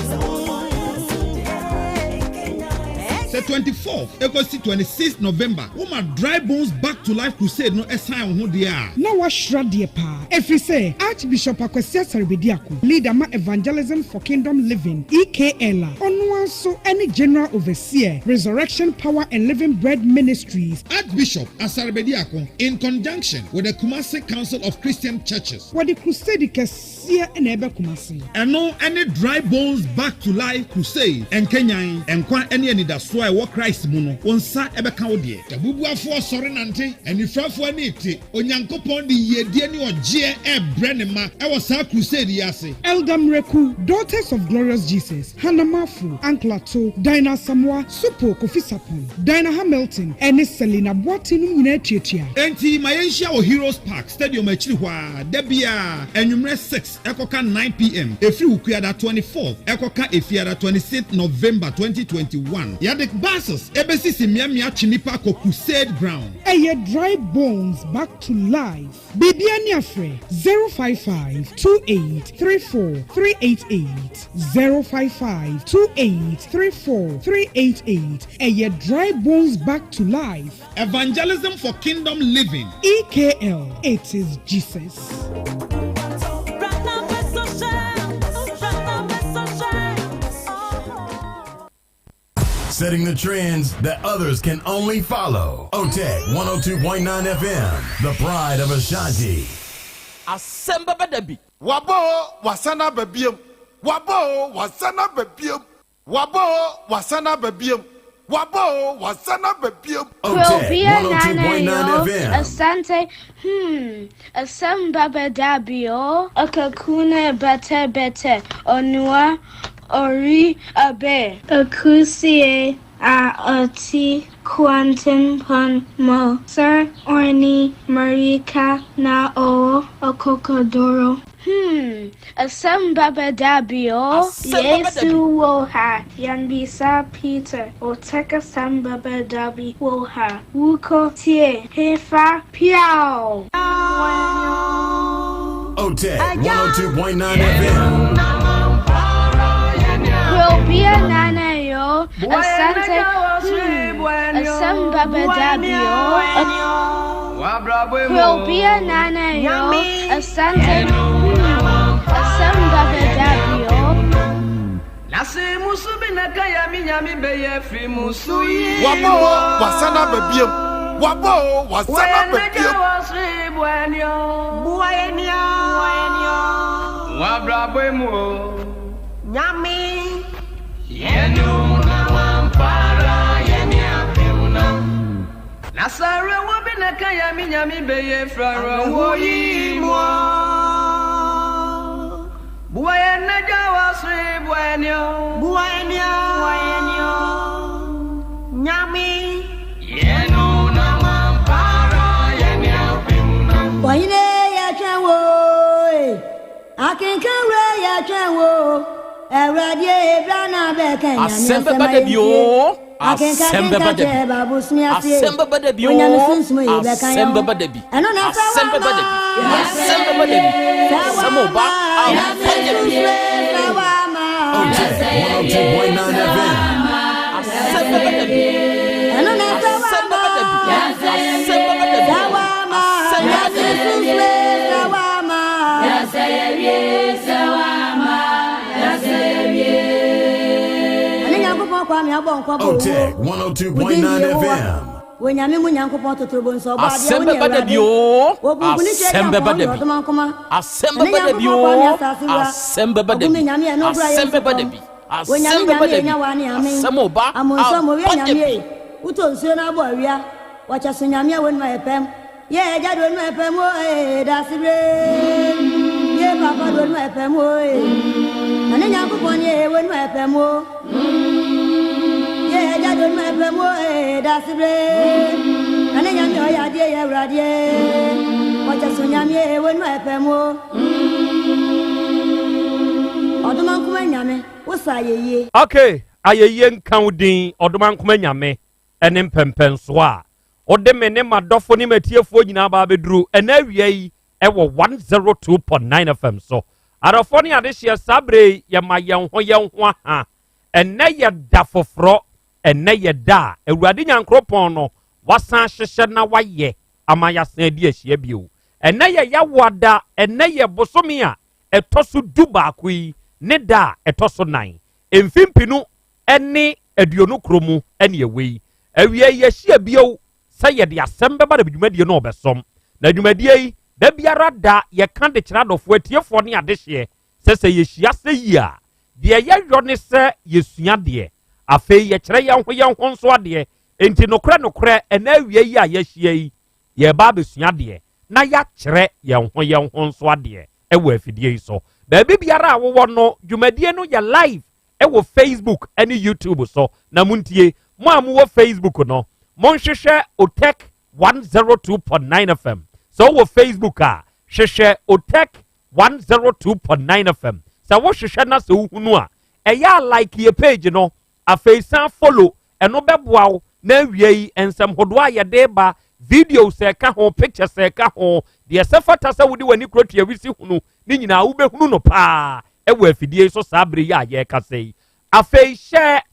Say 24th, August 26th November. Woman Dry Bones Back to Life Crusade no esan ho de a. Na wa shrade pa. Every say Archbishop Akwesi Saribediako, leader ma Evangelism for Kingdom Living, EKL. Onwa so any general overseer, Resurrection Power and Living Bread Ministries. Archbishop Asaribediako in conjunction with the Kumasi Council of Christian Churches. What the crusade kesia and ebe Kumasi. And no any Dry Bones Back to Life Crusade and Kenyan and kwa any that's why what Christ muno onsa ebeka odie tabubuafo sori nante anifrafo aniti onyankopon de yedie ni ogie ebrenema e was a crusade yase Elder Mreku, Daughters of Glorious Jesus, Hannah Mafu, Anklato, Dinah Samoa, Supo Kofisapon, Dinah Hamilton, and Selina Boatinu Munetiatia. Enti Mayensia o Heroes Park Stadium Echihwa Debia Enumere 6 Ekoka 9 p.m. Efri Ukuada 24th Ekoka Efiada 26th November 2021 Yade Basos ebesi simiamia chinipa ko crusade ground. Eye Dry Bones Back to Life. Bibiani Afre 055 2834 388 055 2834 388. Eye Dry Bones Back to Life. Evangelism for Kingdom Living. EKL. It is Jesus. Setting the trends that others can only follow. OTEC 102.9 FM, the pride of Ashanti. Asem Beba Dabi. Wabo wasana babiem. Wabo wasana babiem. Wabo wasana babiem. Wabo wasana babiem. Krobea 102.9 FM. Asante. Asem Beba Dabi. Akakune bete. Onua. Ori abe akusie a oti quantum pon mo sir orni marika na o okokodoro Asem Beba Dabi, Yesu will ha, Yan Bisa Peter, or take Asem Beba Dabi will ha, Wuko Tie, Hefa Piao. OTEC 102.9 FM. Krobea Nana yo, Asante, Asem Beba Dabi Krobea Nana yo, Asante, Asem Beba Dabi Nase musu binaka ya minyami beye free musu Wabo wasana bebiem. Wabo wasana bebiem. Buenyo Wabrabwemo Nyami Yenu na wampara yeni apimna Nasare wabinaka ya minyami beye frara woyimwa Buena jawasri buenyo Nyami Yenu na wampara yeni apimna Wayne ya chawo Akinkanwe ya chawo Eradie brana beken ya Asem Beba Dabi o. Asem Beba Dabi. Asem Beba Dabi o. Asem Beba Dabi. Asem Beba Dabi. Asem Beba Dabi. Samoba. OTEC 102.9 FM. Asem Beba Dabi. Asem Beba Dabi. Asem Beba Dabi. OTEC 102.9 FM. When you mean Yankopon to Trubon, Asem Beba Dabi o. Asem Beba Dabi. Asem Beba Dabi o. Asem Beba Dabi. Asem Beba Dabi. Asem Beba Dabi. Samoba. Uton Sona Boria. Watch us in Yamia when my pem. Yeah, Jad when my pem, that's it. Yeah, Papa when my pem, and then Yankopon, yeah, when my pem. Yeah, Jad when my pem, that's it. And then Yamia, dear, Radia. Watch us in Yamia when my pem. Odoman Kumanyame, what's I? Okay, I yen counting Odoman Kumanyame and Impempen Swa. Ode me ne madofo ni metiefo nyina ba bedru ena wiei ewo 102.9 FM so arafo ni ade hye sabre ye mayenho ha ena ye da foforo ena ye da awurade nyankropon no wasan hyehye na waye amayasan adi ahye bio ena ye yawada ena ye bosomi a etoso du baako yi ne da etoso 9 emfimpinu ene aduonu kromu ene ewei awie ye hye bio say the Asem Beba Dabi dwumadie no obesom na dwumadie yi da biara da ye kan de kira dofo atiefo ne adehye se ye hia se yi a de ye yo ne se yesua de afei ye kire ye ho nso ade enti nokre ena awie yi a ye hia yi ye ba besua de na ya kire ye ho nso ade e wo afidie yi so da biara a wo no dwumadie no ye live e wo Facebook ene YouTube so na muntie mo amu Facebook no Monsheshe OTEC 102.9 FM. So wo Facebook a sheshe OTEC 102.9 FM. So wo sheshe na se hunu a eya like ye page no afeisan follow eno beboa wo na wiei ensem hodo a ye de ba video se ka ho picture se ka ho de se fata se wodi wani krotua wisi hunu ni nyina wo behunu no pa e wo afidie so sabre ya ye ka sei afei share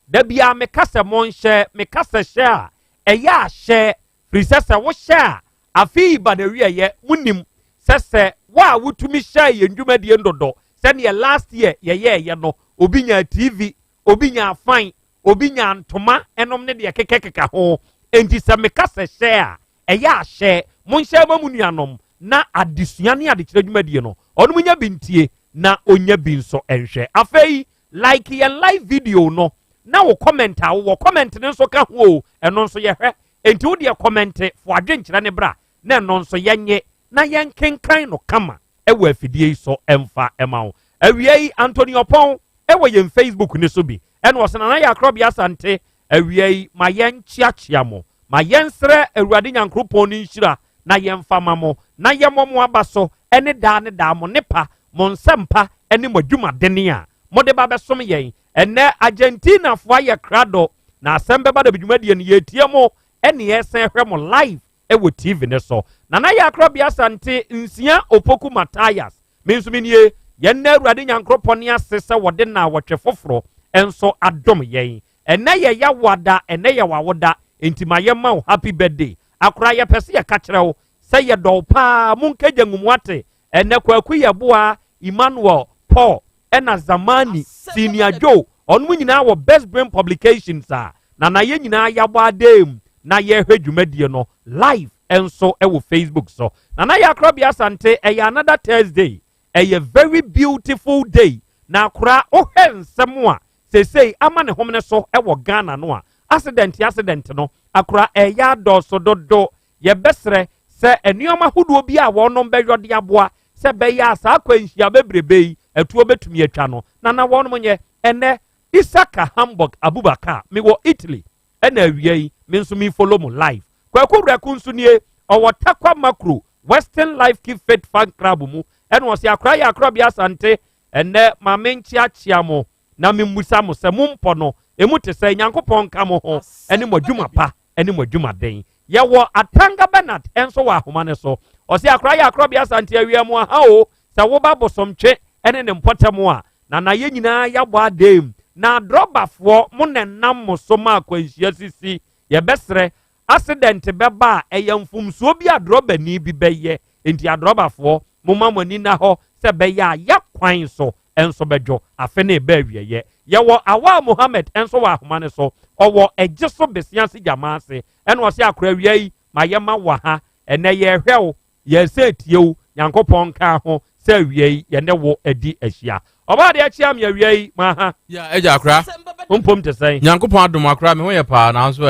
da bia me kasa monhye me kasa share eya share prisesa wo share afi ba da wie ye munim sese wa wutumi share ye ndwumadie ndodo se ne last year ye no obinya TV obinya fine obinya ntoma enom ne de kekekeka ho enti se me kasa share eya share monhye mamunuanom na adesua ne adekira dwumadie no onu munya bintie na onya binso enhwe afei like ye live video no na wo comment a wo comment ne nso ka ho eno nso ye hwe enti wo de comment fo adwenkyira ne bra na eno nso yenye na yenkenkan no kama e wo afidie so emfa ema wo awiei Anthony Opon e wo yen Facebook ne so bi eno osena na ya Krobea Asante awiei ma yenchiachia mo ma yensre awurade nyankropon ni nhira na yemfa mamo na yemomo abaso ene da ne da mo nepa mo nsempa ene mo dwumadene a mo de ba besom yen ene Argentina fo aye krado na Asem Beba Dabi dwumadie ne yetie mo ene yesen hwe mo live ewo TV ne so na ya Krobea Asante nsia opoku Matthias mensumenie yen na Awurade Nyankropon ne asese wode na wotwe foforo enso adom yen ene ye ya wada ene ye wawoda entima ye ma happy birthday akora ye pese ye ka kire wo se ye dol pa munkeje ngumwate ene kwaku ye boa Emmanuel Paul ena Zamani Senior Joe onu nyina wo Best Brain Publications na ye nyina ya gba dem na ye hwedwumadie no live enso ewo Facebook so na ya Krobea Asante another Thursday very beautiful day na akora ohensem a sesei ama ne homne so ewo Ghana no a accident no akora ya doso dodo ye besre se enuoma hodo bi a wonom beyode aboa se beya asa akwanhia bebrebe atuo betumi atwa no na wonom nye ene Isaka Hamburg Abubakar me wo Italy ena awie me nso me follow mo live kwaku reku nso nie owotakwa macro Western Life Keep Fit Fan Club mu ena wo se akora ya Krobea Asante ene ma menchiachia mo na memmusa mo se mumpo no emu te se Nyankopon ka mo ho ene mo dwuma pa ene mo dwuma den ye wo Atanga Bernard enso wa ahoma ne so o se akora ya Krobea Asante awie mo ha o se wo ba bosomtwe ene ne mpotamo a na ye nyina ya bo adem na drobafo mo nenam mo so ma akwanhia sisi ye besre accident beba eyamfumsuo bi adrobani bi beye enti adrobafo mo mamani na ho se beya ya kwan so enso bedwo afe na eba awieye ye wo Awa Muhammad enso wa ahoma ne so owo egiso besianse jamaase ene wo se akora wiei ma ye ma wa ha ene ye hwew ye se tiew Nyankopon ka ho se wiei ye ne wo edi ahia oba de achia me wiei ma ha ya eja akora mpom te sei Nyankopon adom akora me ho ye pa na so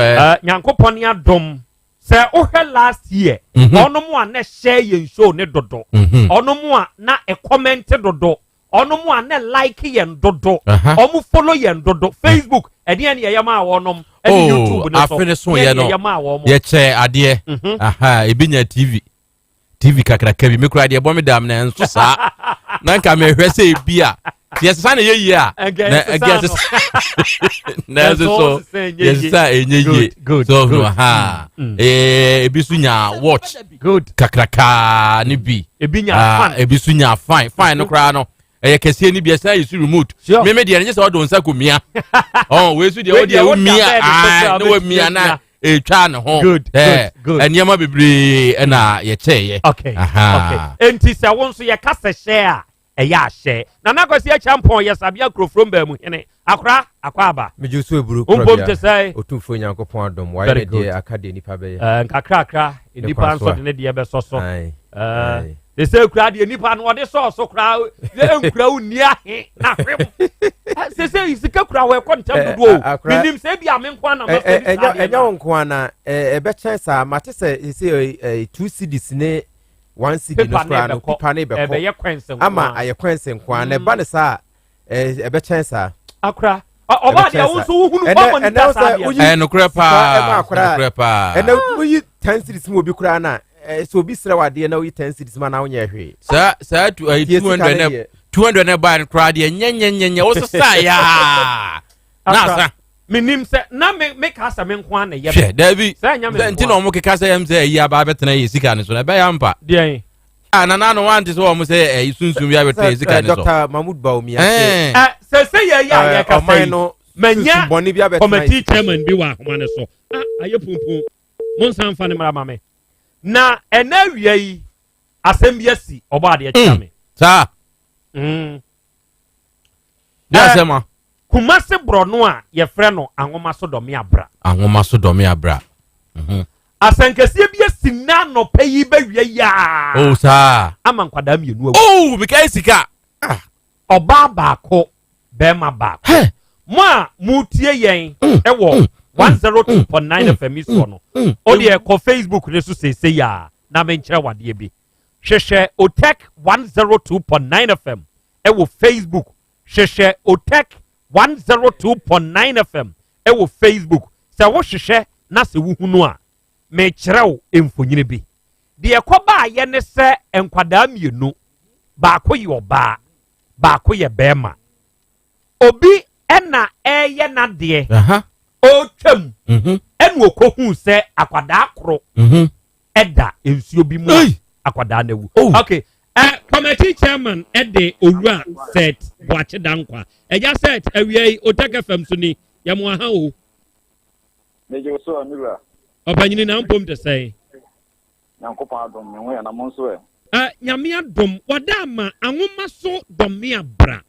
Nyankopon ya dom se ohe last year ono mo na share yen show ne dodo ono mo na e comment dodo ono mo na like yen dodo omo follow yen dodo Facebook ede ene ye ma wonom ene YouTube ne so afene so ye no ye che ade ebinya TV kakra kabi me kura de bo me dam na enso sa na nka me hwese ebia yes sa na ye yi a na against na so yes sa enye so no ebisu nya watch good kakraka ni bi ebinya ebisu nya fine no kura no kese ni bi sa yisu remote me de enye so do nsa ko mia we su de o de mia no we mia na twa ne ho good eniema bebre na ye cheye okay enti se won so ye kasa share ya share na nakwasi a champion ye sabia krofrom ba mu hene akwa aba meju so eburu Krobea te say otufo Nyankopon adom wa ye de akade nipa be nkakra nipa nso de ne de be soso they say kra de nipa no de so kra enkura uni ahe na hwem say isika kra we kontam do minim say bia me nkwa na ma enya nkwa na ebe chen sa mate say say 2 cedis ne 1 cedi no kra no pipa ne be ko ama aye kwense nkwa na ba ne sa ebe chen sa akra oba de wo so hunu kwa mo nta sa no kra pa ena uyi 10 cedis mo bi kra na so bi sra wade na uyi 10 cedis ma na wonye hwe sa 200 ne ba kra de nyenyenyenye wo so sa ya na sa minim se na me kasa me nkwa na ye be Dabi nti no mo keka se yam se ya ba betena ye sika ne so na be ya mpa de na no want so mo se sunsun ya betena ye sika ne so Dr. Mahmoud Baumia se ya kasa no manya boni bia betena committee chairman bi wa ahoma ne so aye pumpum mon san fa ne mara mame na ena wiei asem bi asi oba de chiame sa ya sema Kumase brono a ye frɛ no anwoma so dɔme abra asankɛseɛ bi asina no pɛyi bɛwie ya sa ama nkwada mienu awu mekai sika ɔbaa baako bɛrima baako mo a mutie yɛn ɛwɔ 102.9 FM so no odi ɛkɔ Facebook ne so sese ya na menkyerɛ wadeɛ bi hwehwɛ Otek 102.9 FM ɛwɔ Facebook hwehwɛ Otek 102.9 FM ewo Facebook se wo hwehwe na se wo hunu a me kyerɛw emfonyine bi deɛ kɔba yɛ ne sɛ nkwadaa mmienu baako yɛ ɔbaa baako yɛ bɛrima obi ɛna ɛyɛ nadeɛ ɔtwam ɛna okohu sɛ akwadaa koro ɛda nsuo bi mu akwadaa na ewu okay committee chairman ɛde owura set boakye dankwa ɛgya set awia yi otaka fam so ni yɛmo aha o meje so anura ɔpanyini na mpom te sɛ nyankopɔn adom me ho ya na mo nso nyame adom wada ama anwoma so dɔme abra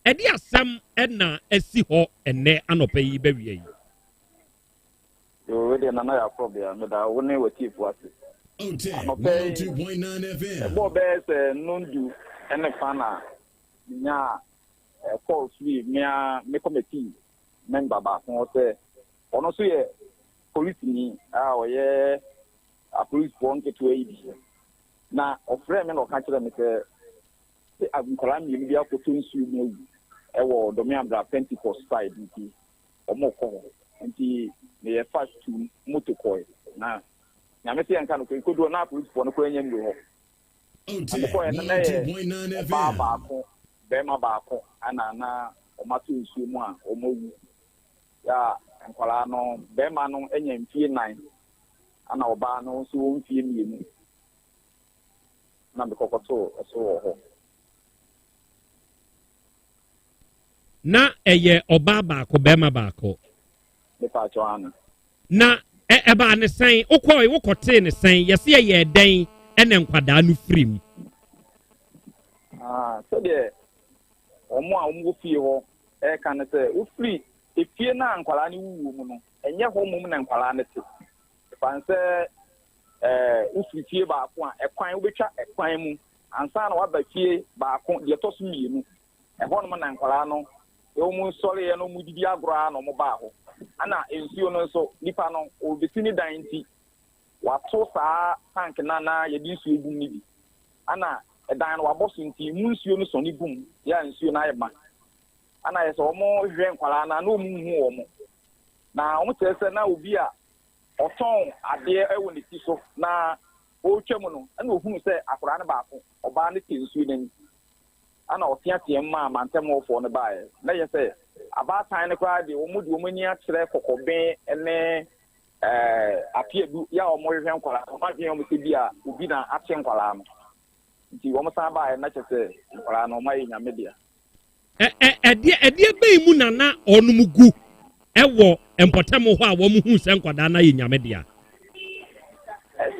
ɛde asɛm ɛna asi hɔ ɛnɛ anɔpa yi bɛwia yi yo de na na ya Krobea me da wo ne watifu ase OTEC 102.9 FM. Bo be se nundu ene fana nya call free me committee member ba kon se ono so ye police ni o ye a police bon ke to yi na ofre me no ka kire me se agunkola mi bi akoto nsu mu e wo do me abra Pentecost side nti omo ko nti me ye fast to motokoi na nyame se yanka no kodo na police for no kwanya mi ho baako bema baako ana na omato nsuo mu a omowu ya nkwala no bema no enya mfie 9 ana oba no so mfie mienu na bekokoto so ho na eye oba baako bema baako mepa choana na eba ne sen wokote ne sen yesi ye den ene nkwadaa no firim so de omo a omo fie ho e kan ne se wo free efie na nkwala ne wuwu mu no enye ho mum na nkwala ne te fan se wo free fie baako a ekwan wo betwa ekwan mu ansa na waba fie baako de to so mienu e ho no na nkwala no e wo mu sori ye no mu didi agro no mo ba ho ana ensuo no so nipa no obesini dan nti wato saa tank na ye di nsuo gum ni bi ana edan no waboso nti mu nsuo no so ni gum ya nsuo na ye ma ana ye so omo hwe nkwala na no mu hu omo na omo tese na obi a oton ade ewo ne ti so na o twam no ana ohunu se akora ne baako oba ne ti nsuo ni ana otiatie ma mantem ofo ne baaye na ye se abatan ne kwa de omo de omani akyere kokoben ene apiedu ya omo hwe nkwala omo hwe omo se bia obi na ache nkwala no nti omo san baaye na kyese nkwala no omo nyame dia ɛdeɛ bɛyi mu nana ɔnom gu ɛwɔ mpɔtam hɔ a wɔn hu sɛ nkwadaa na yɛ nyame dea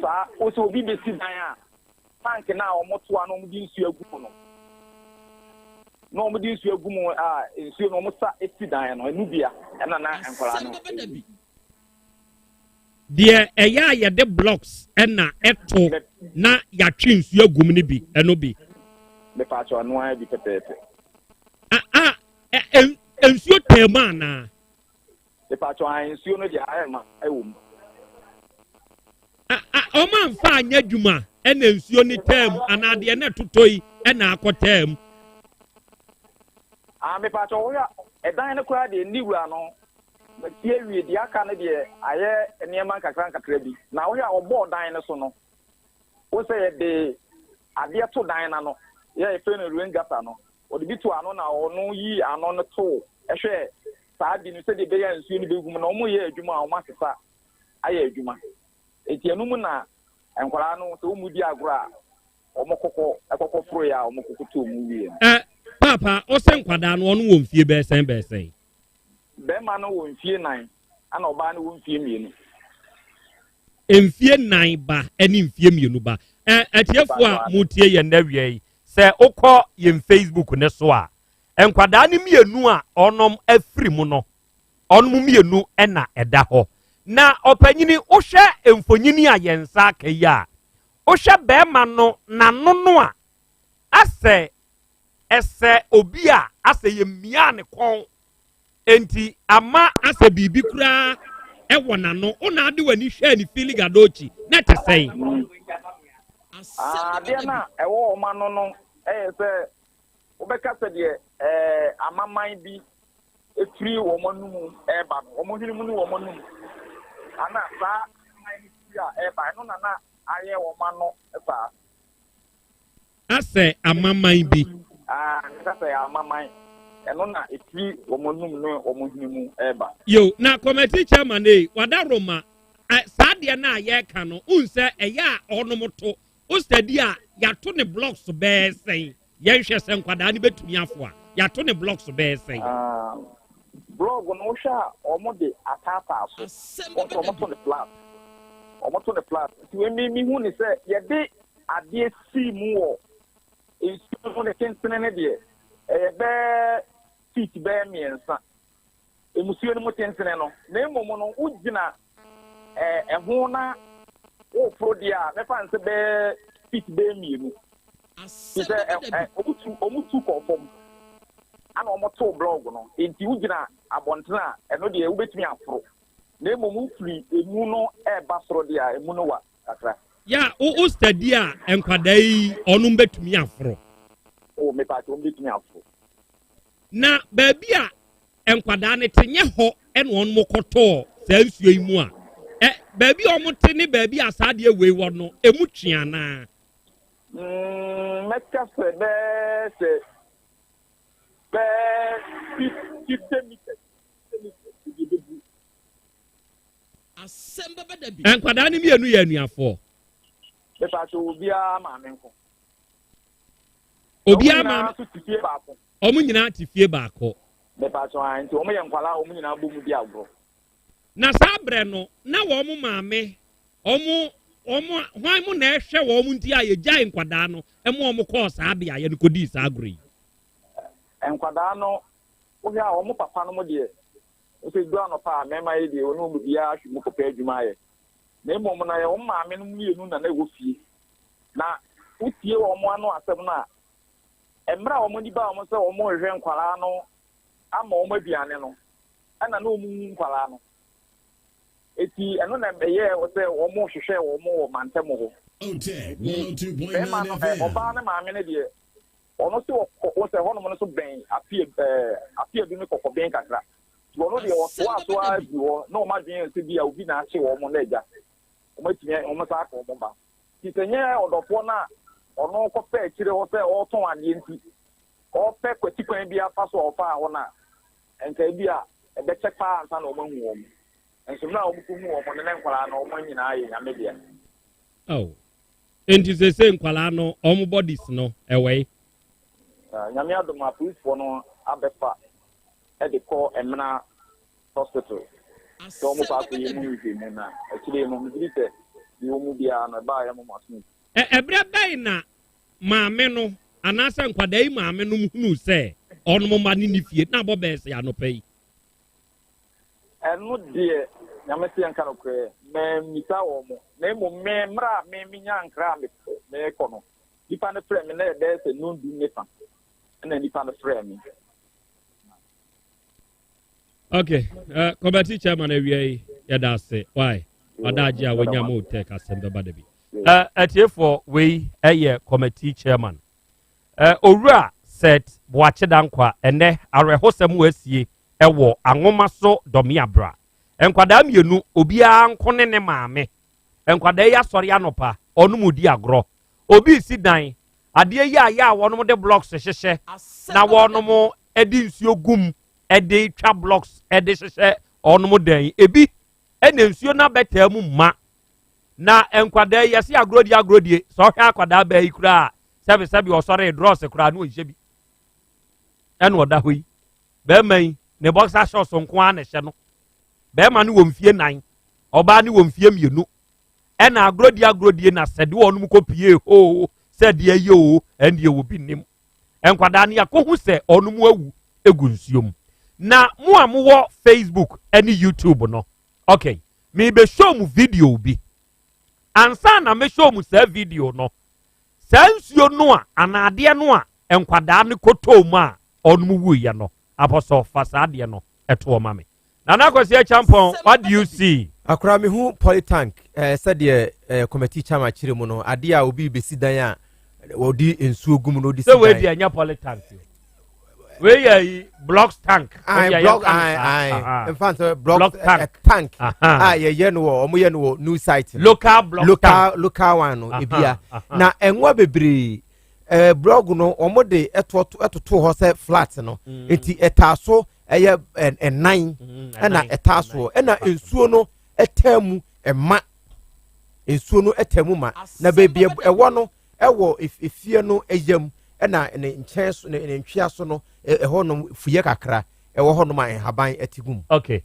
saa o so obi besi dan a tank na omo to ano omo di nsuo agu no no omo di nsuo agu mu a nsuo no omo sa esi dan no enu bia ɛna na nkwala no deɛ ɛyɛ a yɛde blocks ɛna ɛto na yɛatwe nsuo agu mu no bi ɛno bi mepa cho ano a bi pepepe nsuo tema ana mepa cho an nsuo no dia ayema ɛwɔ mu ɔma mfa anya adwuma ɛna nsuo ne tam ana deɛ na totoi ɛna akɔtam mepa cho wo ya ɛdan ne kora de niwura no tie wie dia aka ne de ayɛ nneɛma nkakra bi na wo ya ɔbɔ dan ne so no wo sɛ yɛ de adeɛ to dan na no yɛ efe no ruengata no odi bi to ano na ono yi ano no to ehwe saa bi no se de be ya nsuo no begum na omo ye adwuma a omo asesa aye adwuma etianu mu na enkwara no so omo di agora omo kokko fro ya omo kokko to omo wie papa o se nkwada no ono wo mfie bɛsɛn be ma no wo mfie 9 ana oba no wo mfie mienu mfie 9 ba ani mfie mienu ba atiefo a mutie ye ndawie yi sɛ okɔ yɛn Facebook ne so a nkwadaa ne mienu a ɔnom afiri mu no ɔnom mienu ɛna ɛda hɔ na ɔpanyini wohwɛ mfonyini a yɛn nsa aka yi a wohwɛ bɛrima no n'ano no a asɛ ɛsɛ obi a asɛ yɛ mmea ne kɔn enti ama asɛ biribi koraa ɛwɔ n'ano wona ade w'ani hwɛ ne fili gadochi na ɛte sɛn deɛ na ɛwɔ ɔma no sɛ wobɛka sɛ deɛ amaman bi efiri wɔn anum ɛba no wɔn hwene mu ne wɔn anum ana saa amaman bi a ɛba no na aye wo ma no sa ase amaman bi nka say amaman eno na efi wo mo num no wo mo hinimu eba yo na committee chairman wada roma saade na ye ka no unse eya onomoto o study a yato ne blocks be sen ye hwe se nkwada ne betumi afo a yato ne blocks be sen blog no sha omo de atata so omo to the flat ti we mi hu ni se ye de ade si mu wo e so ne tentene ne de be fit be miensa e musuo ne mo tentene no na emomo no ugina ho na o prodia me fan se be fit be mienu ti se omutu ko fom ana omoto blog no enti ugina abontena eno de u betumi afro na emomu free emu no eba soro dia emu no wa kakra ya o study a enkwadai onum betumi afro o me pa to betumi afro na baabi a enkwada ne tenye ho eno on mokoto saa nsuo imu a baabi omote ne baabi asade ewe wo no emu twiana meka se be 50 meters Asem Beba Dabi enkwada ne mienu ya anuafo be pa to obia ma menko obia ma omu nyina tifie baako be pa so anti omu ye nkwala omu nyina bomu di agro na sabre no na wo mu maame omu hwan mu na ehwe wo mu nti aye gya nkwada no emu omu course abia ye no kodi sa agro enkwada no wo ya omu papa no mu de o se do anopa mema ye de onu mu bia hwu ko pa adwuma ye na emu na ye wo maame no mu yenu na na wo fie na utie wo mu ano asem na emra wo mu di ba wo se wo mu hwe nkwala no ama wo maduane no ana na wo mu nkwala no eti eno na beye wo se wo mu hwehwe wo mu wo mantem ho OTEC 102.9 FM oba na maame ne de ono se wo se hono no so ben apie bi ne kokko ben kakra wo no de wo so abi wo na o ma dwen se bi a obi na ache wo mu na eja o ma tine o ma sa ka o ba ti tenye odofo na ono ko pe kire wo se o ton ade nti o pe kwati kwan bi afa so o fa wo na enka bi a e be check pa ansa na o ma hu wo mu enso na o mu wo mo ne nkwala na o ma nyina aye nyame de oh enti se nkwala no o mu bodies no ewe nyame adoma police no abefa e de call emna hospital so mo pa ko yemu mu na akire no mi se yo mu bia na ba ya mo maso ebre bai na maame no anasa nkwadai maame no hunu se onu mo ma ni fie na bo be se anopai enu de nyame se yanka no kre me mita wo mo na mo me mra me nya nkra me ko no dipa ne frame na de se no du nefa na dipa ne frame okay committee chairman awie ya da se why adaji a wonya mo take Asem Beba Dabi atiefo we eye committee chairman owura set boache dankwa ene arehosem wasie ewo anwoma so domiabra enkwada mienu obia nkone ne maame enkwada ya sori anopa onumudi agro obi si dan ade ya wonum de blocks hyehye na wonum edi nsuo gum edi twa blocks edi hyehye onum dan ebi ene nsuo na beta mu ma na enkwada yesi agrodie so hwa akwada ba ikura sebi osori dross kura no hye bi ene oda hoyi be man ne boxer shorts nko an hye no be man ni wo mfie 9 oba ni wo mfie mienu ena agrodie na sede wonum kopie ho sede ye o ende wo bi nim enkwada ne yakohu se onum awu egu nsuom na mo amwo Facebook ene YouTube no okay me be show mu video bi ansa na me show mu sa video no sansuo no a anade no a enkwada ne kotom a onum wu ye no apostle fasade no eto ma me na kwesi champon what do you see akra me hu polytank said the committee chairman chire mu no ade a obi besi dan a wodi ensuo gum no di so we di anya polytank where you blocks tank. Block in fact block tank. Yeah no new site. Local block local one no ebia. Na enwa bebre blog no omo de etoto ho se flat no. Enti etaso eye nine na etaso na ensuo no etemu ema ensuo no etemu ma na bebi ewo no ewo efie no eyam na ne nkyɛn so ne ntwia so no ɛhɔ no fuye kakra ɛwɔ hɔ no ma haban atigum. Okay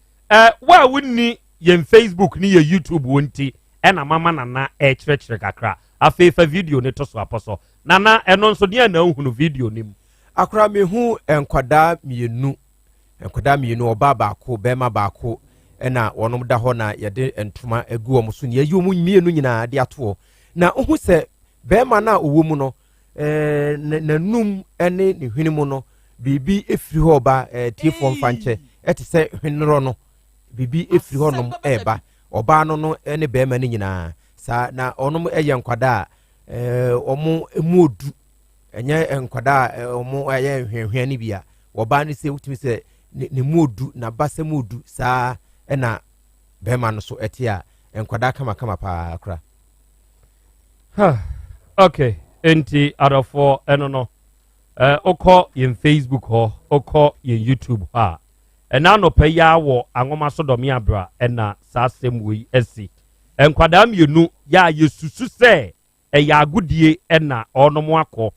wa wonni yɛn Facebook ni yɛ YouTube wonti ɛna mama nana ɛkyerɛkyerɛ kakra afefa video ne to so apɔso nana ɛno nso ne na ohunu video nim akra me hu enkwada mienu oba baako bema baako ɛna wɔnom da hɔ na yɛde ntoma egu wɔn so ne yɛyi wɔn mienu nyinaa de ato na ohu sɛ bema na owo mu no nanum ene ne hwene mu no bibi efiri hɔ ba tiefo mfanche ete sɛ hwenero no bibi efiri hɔ nom eba oba no ene bema ne nyinaa sa na onom eye nkwada omo emuodu enye nkwada omo eye hwehwe ne bia oba ne sɛ utimi sɛ ne muodu na basa muodu sa ena bema no so ete a nkwada kama pa akra. Okay enti adofo eno no okọ yin Facebook ho okọ yin YouTube ha ena no pa ya wo angoma so domi abra ena sasem we esi enkwada mienu ya yesusu se eya agudie ena onomo akọ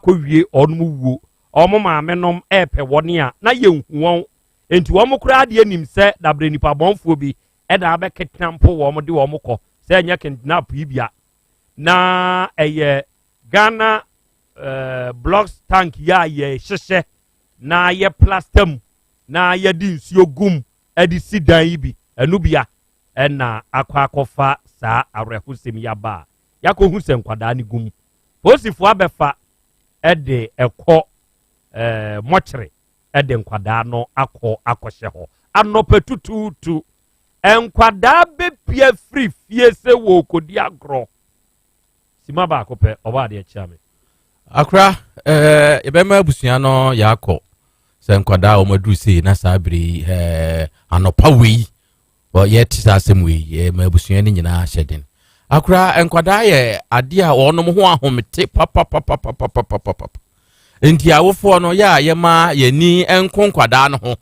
wie onomo wuo omo maamenom epe woni a na yenhuwon enti wo mokura de anim se dabre nipa bonfo bi eda abeketampo wo de wo mokọ se enya kidnap ibia na eye Ghana blocks tank ya ye hyehye na ye plastam na ye di nsuo gum edi sidan ibi enu bia na akwakofa saa arehusem ya ba yakohu se nkwada ne gum posifo abefa ede ekọ mochre ede nkwada no akọhye ho anopetututu enkwada bepia free fie se wo kodi agro sima ba akọpẹ ọba ade chiame akra ebema abusua no yakọ se nkwada o maduru se na sabiri anopa wei bo ye tisa asem wei ma abusua ni nyina hyeden akra nkwada ye ade a wonom ho ahomete papa enti awofo no ya ye ma ye ni enko nkwada no ho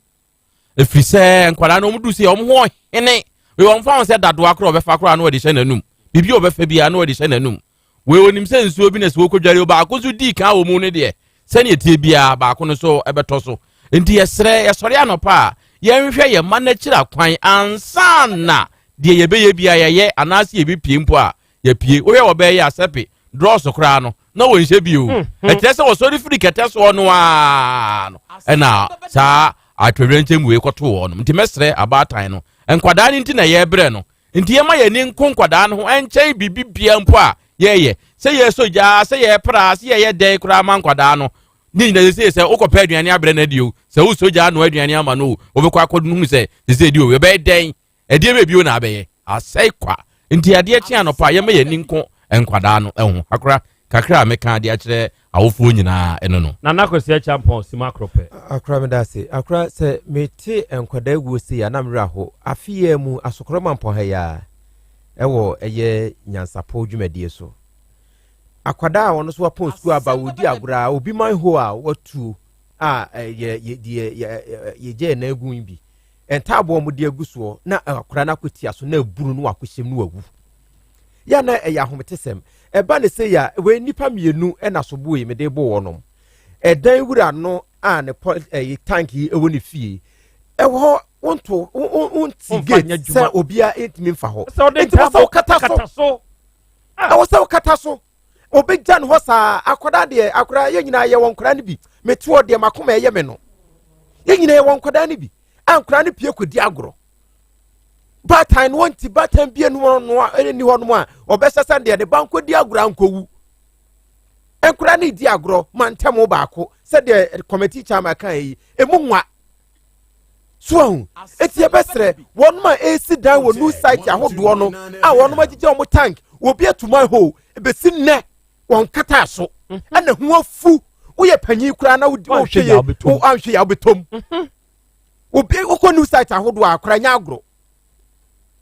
efiri se nkwada no muduru se om ho hene we won fa se dado akra obefa akra no de hye nanum bibi obefa bia no de hye nanum we onim se nsuo bi na se wokodware ba akoso di ka wo mu ne de se ne tie bia ba akono so ebeto so enti yesre yesore anopa ye nhwe ye ma na kira kwan ansana de ye beye bia ye anase ye bi pie mpo a ye pie wo ye wo be ye asepe draw so kra no na wo nhye bi o etie se wo so firi kete so no a no na sa atwedwenche mu we koto wo no enti mesre abatan no enkwada ni nti na ye bre no enti ye ma ye ni nkonkwada no ho enche bibi bia mpo a ye say ye soja say ye pra say ye dey kura man kwada no ni na say okopa aduane abre na dio say wo soja no aduane ama no obekwa akodu say dio we be den edie be bio na abe asai kwa nti ade chi anopa ye ma ye ninko enkwada no ehu akra kakra meka ade akire awofo nyina eno no na nakosi champion sima krope akra me da se akra se meti enkwada egu se ya na mra ho afie mu asokroma mpo ha ya ewo eye nyansapo dwumadie so akwada wono so wapon school aba wodi agura obi man ho a watu a ye je na egun bi entabo mo de aguso na akwada na kwatia so na aburu no wakohyem no wawu ya na eya hometesem eba ne se ya we nipa mienu na so bo me de bo wonom edan wura no a ne tank yi ewo ne fie ewo wonto gate se obia etimi mfa ho etimo kata so awo se kata so obegjan ho sa akoda de akora ye nyina ye wonkora ne bi metuo de makoma ye me no ye nyina ye wonkoda ne bi ankora ne pie kodi agoro batan wonti batan bie no ni ho no a obesesa de banko di agoro ankowu enkora ne di agoro mantemo baako se de committee chairman kan yi emunwa so etie besre wonma esi dan wo new site ahodo no a wonma gige o tank obi atuma ho ebesi nne won kata so ana hu afu woyɛ panyin kura na wodi wohwe ya anhwe ya obetom obi okɔ new site ahodo akora nya agro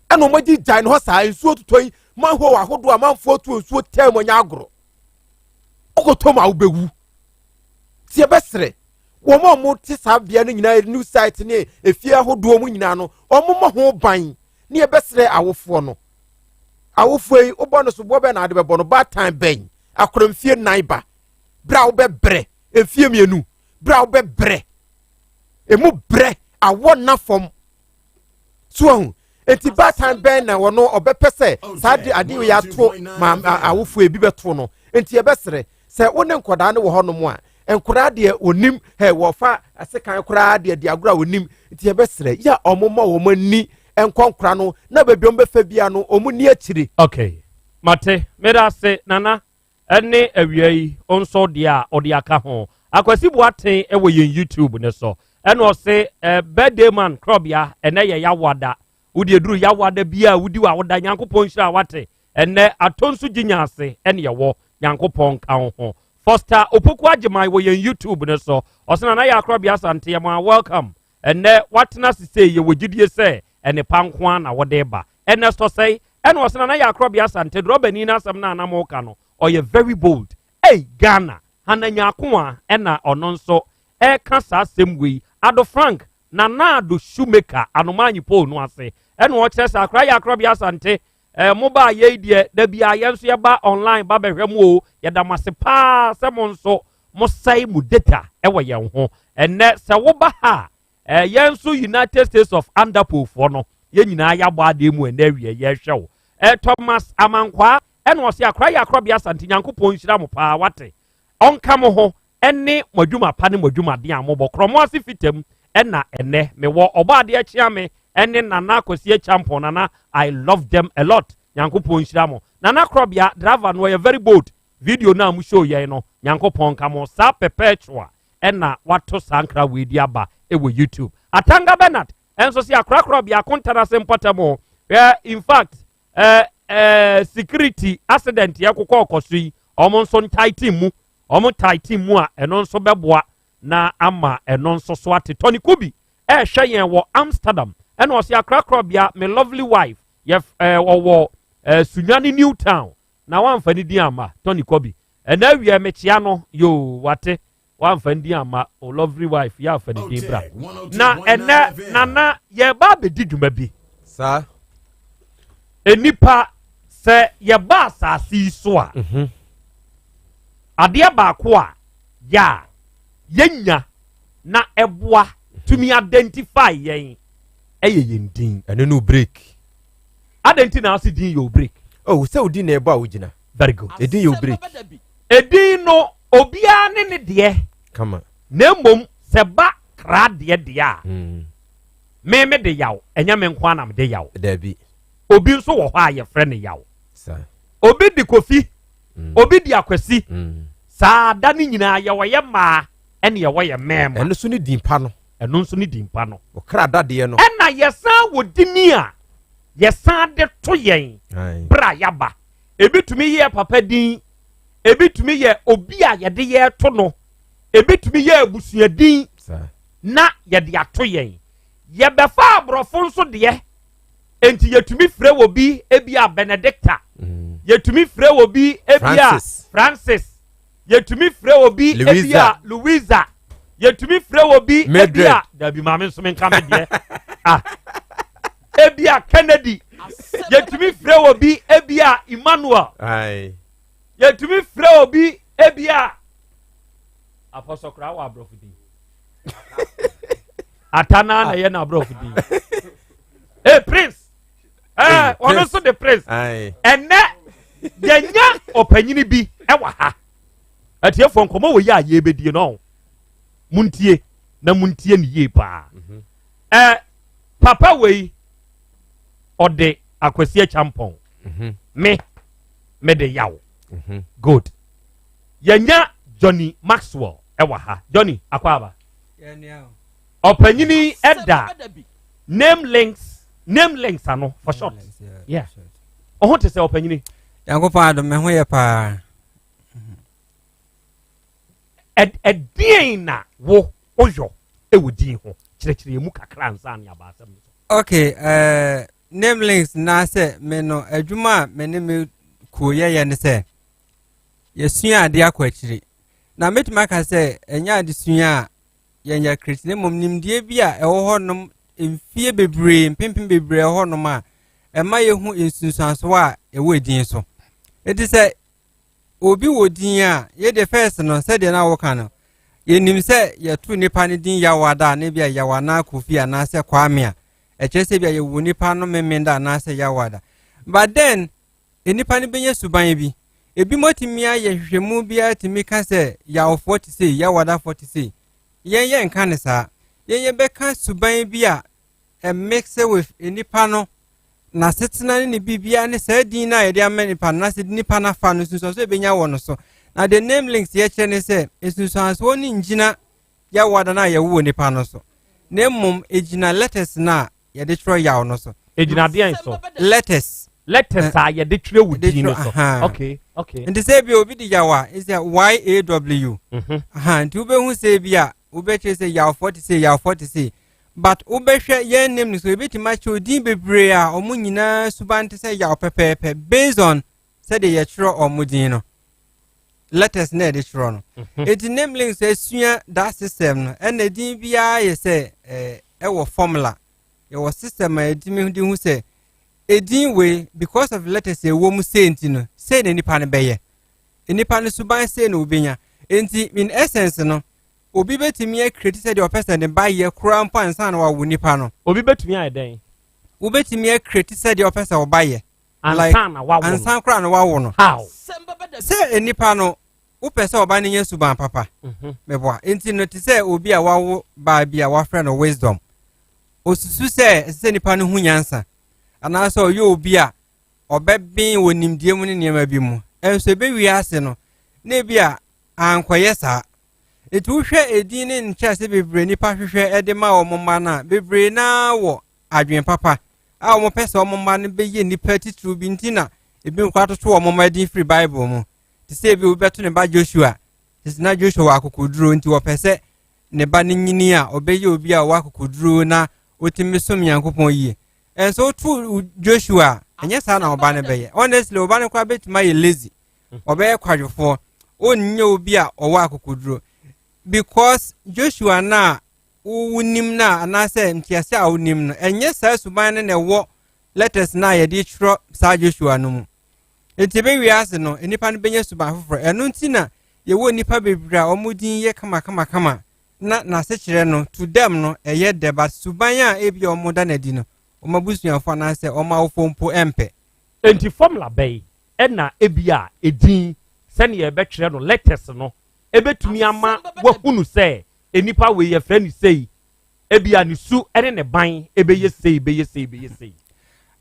ɛna mo di gyan ho saa nsuo tutoi man ho ahodo a manfo tu nsuo tem nya agro okotom a wobewu tie besre wo mo ti saa bia no nyina new site ne efie ahodo mu nyina no omo ho ban ne besre awofo no awofo yi obo no so bo be na ade bebo no bad time ben akora mfie nan ba bra wo be bre efie mienu bra wo be bre emu bre awo na fom so enti bad time ben na wo no obepese saa de ade ya to ma awofo ebi beto no enti ebesre se wo ne nkoda ne wo ho no mo a enkura de onim he wo fa asekan kura de agura onim enti ebesre ya omoma wo mani enkonkura no na bebiom befa bia no omu ni akiri. Okay mate meda se nana ene awiai onso dia odiaka ho akwasi boaten ewo yen YouTube ne so ene o se birthday man Krobea ene ye yawada wudi eduru yawada bia wudi wa woda Nyankopon hira wate ene atonsu ginyase ene ye wo Nyankopon ka ho Foster opoku agimai wo yen YouTube ne so osena na ya Krobea Asante ye ma welcome ene watena sise ye wogidie se ene pankwa na wode ba ene so sei ene osena na ya Krobea Asante drobani na asem na anamoka no oye very bold hey Ghana hananya akwa ena ono nso kasa asem Ado Frank na ado shoemaker anomanyi pole no ase ena o kyeresa akra ya Krobea Asante moba ye die da bia ye nso ye ba online ba behwem o ye da mase pa se mo nso mo sai mu data ewo ye ho enne se wo ba ha ye nso United States of Underpo for no ye nyina ya gba ade mu ena wie ye hwewo Thomas Amankwa ena o se akra ya Krobea Asante Nyankopon hira mo pa wate onka mo ho ene modwuma pa ne modwuma de amobɔ kromo ase fitem ena ene me wo oba de achia me ene nana akosie champion nana I love them a lot Nyankopon hira mo nana Krobea driver no ye very bold video na mu show ye no Nyankopon ka mo sa perpetua ena wato sankra we di aba ewo YouTube Atanga Bernard enso si akra Krobea kontara sempotamo in fact security accident ye kokɔ okosui omo nso ntaiti mu omo taiti mu a eno nso beboa na ama eno nso so ate Tony Kubi hwe yen wo Amsterdam eno o se akra Krobea my lovely wife ye wo Sunyani Newtown na wamfani di ama Tony Kubi ena wie mechia no yo wate wamfani di ama o lovely wife ya afani di bra na ena nana ye ba be didwuma bi sa enipa se ye ba asasi so a adeɛ baako a ya yenya na eboa to me identify yen yen din ene no break identity na ase din yo break oh se odi na ebo a wogina very good edin yo break edin no obia ne de kama na mom se ba kra de a me de yaw enya me nkwa na me de yaw dabi obi nso wo hɔ a ye frɛ ne yaw sa obi di kofi obi di akwasi saa da ni nyina ye wo ye ma ene ye wo ye mema eno so ni dimpa no eno nso ni dimpa no okra dade no ena ye san wo dini a ye san de to yen bra yaba ebitumi ye papa din ebitumi ye obi a ye de ye to no ebitumi ye abusua din na ye de ato yen ye befa abrofo nso de enti yetumi frɛ wo bi ebia Benedicta yetumi frɛ wo bi ebia Francis yetumi frɛ wo bi ebia Louisa yetumi frɛ wo bi ebia dabi maame nso menka me de ebia Kennedy yetumi frɛ wo bi ebia Emmanuel yetumi frɛ wo bi ebia Apostle kra wa abrofudi atana na ye na abrofudi Prince ono so the Prince ene yenya opanyini bi ewa ha atiefo nkomo wo ya ye bedie no muntie na muntie ni ye pa papa wei ode akwasi champon me de yaw good yenya Johnny Maxwell ewa ha Johnny akwaba opanyini eda name links ano for short yeah oh to say opanyini Yankopon adom me ho ye pa ɛdeɛn na wo ɔyɔ ɛwɔ din ho kyerɛkyerɛ mu kakra nsa ne abaasɛm no. Okay, namelings na sɛ me no adwuma a me ne me ko yɛyɛ ne sɛ yɛsua ade akɔ akyiri na metuma aka sɛ ɛnyɛ adesua a yɛnyɛ kristine mmom nimdeɛ bi a ɛwɔ hɔ nom mfie bebree mpempem bebree ɛwɔ hɔ nom a ɛma yɛhu nsunsuanso a ɛwɔ edin so ɛti sɛ obi wɔ din a yɛde first no sɛdeɛ na wɔka no yɛnim sɛ yɛto nipa ne din Yawada ne bia Yawana Kofi anaasɛ Kwame a ɛkyerɛ sɛ bia yɛwɔ nipa no memenda anaasɛ Yawada but then nipa ne bɛnyɛ suban bi ebi motimi ayɛ hwehwɛmu bia timi ka sɛ Yawfoɔ te sɛ Yawadafoɔ te sɛ yɛn nka ne saa yɛn bɛka suban bi a mix with nipa no na setena ne bibia ne saa din na yɛde ama nipa na sɛ nipa na fa no so ebenya wɔ no so na the name links yɛkyerɛ ne sɛ esunsuanso ne ngina Yawada na yɛwo nipa no so na mmom egina letters na yɛde twerɛ yaw no so egina deɛn so letters a yɛde twerɛ wo din no so okay nti sɛ bi obi di yawa is YAW nti wobɛhu sɛ bi a wobɛkyerɛ sɛ Yawfoɔ te sɛ Yawfoɔ te sɛ but wobɛhwɛ yɛn name no so ebɛtumi akyerɛ odin bebree a ɔmo nyinaa suban te sɛ yaw pɛpɛɛpɛ based on sɛdeɛ yɛtwerɛ ɔmo din no letters na yɛde twerɛ no eti name links asua that system no ɛna din biara yɛ sɛ ɛwɔ formula yɛwɔ system a yɛtumi de hu sɛ edin wei because of letters ɛwɔ mu sɛ nti no sɛ na nipa no bɛyɛ nipa no suban sɛ na obenya enti in essence no obi betumi akreti sɛ deɛ ɔpɛ sɛ ne ba yɛ kura mpo ansa na wawo nipa no obi betumi ayɛ dɛn wobetumi akreti sɛ deɛ ɔpɛ sɛ ɔba yɛ ansa na wawo ansa kura na wawo no how sɛ nipa no wopɛ sɛ ɔba ne nyɛ suban papa meboa enti no te sɛ obi a wawo ba bi a wafrɛ no wisdom osusu sɛ ɛsɛ nipa no hu nyansa anaasɛ ɔyɛ obi a ɔbɛben wɔ nimdeɛ mu ne nneɛma bi mu ɛnso ɛbɛwie ase no na bi a ankɔyɛ saa eti wohwɛ edin ne nkyɛse bebree nipa hwehwɛ ɛde ma wɔn mma na bebree na wɔ adwen papa a wɔn pɛ sɛ wɔn mma no bɛyɛ nipa titiri bi nti na ebi nkɔ atoto wɔn mma din firi bible mu te sɛ ebi wobɛto ne ba Joshua te sɛ na Joshua wɔ akokoduro nti wɔpɛ sɛ ne ba ne nyini a ɔbɛyɛ obi a wɔ akokoduro na otimi som Nyankopɔn yie ɛnso to Joshua ɛnyɛ saa na ɔba ne bɛyɛ honestly ɔba ne kɔ abɛtuma yɛ lazy ɔbɛyɛ kwadwofoɔ ɔnyɛ obi a ɔwɔ akokoduro because Joshua na unim na anase ntiase a unim no enye saa suban ne wo letters na ye de tro saa Joshua no mu enti be wiase no enipa no benye suban foforo eno nti na ye wo nipa bebira omudin ye kama na se kire no to them no eye deba suban a ebi omoda na di no omabusuafo na se omawofompo empe enti formula bay na ebi a edin se ne ye be kire no letters no ebetumi ama wahunu sɛ enipa we yɛ frɛ ne sei ebia ne su ɛne ne ban ebɛyɛ sei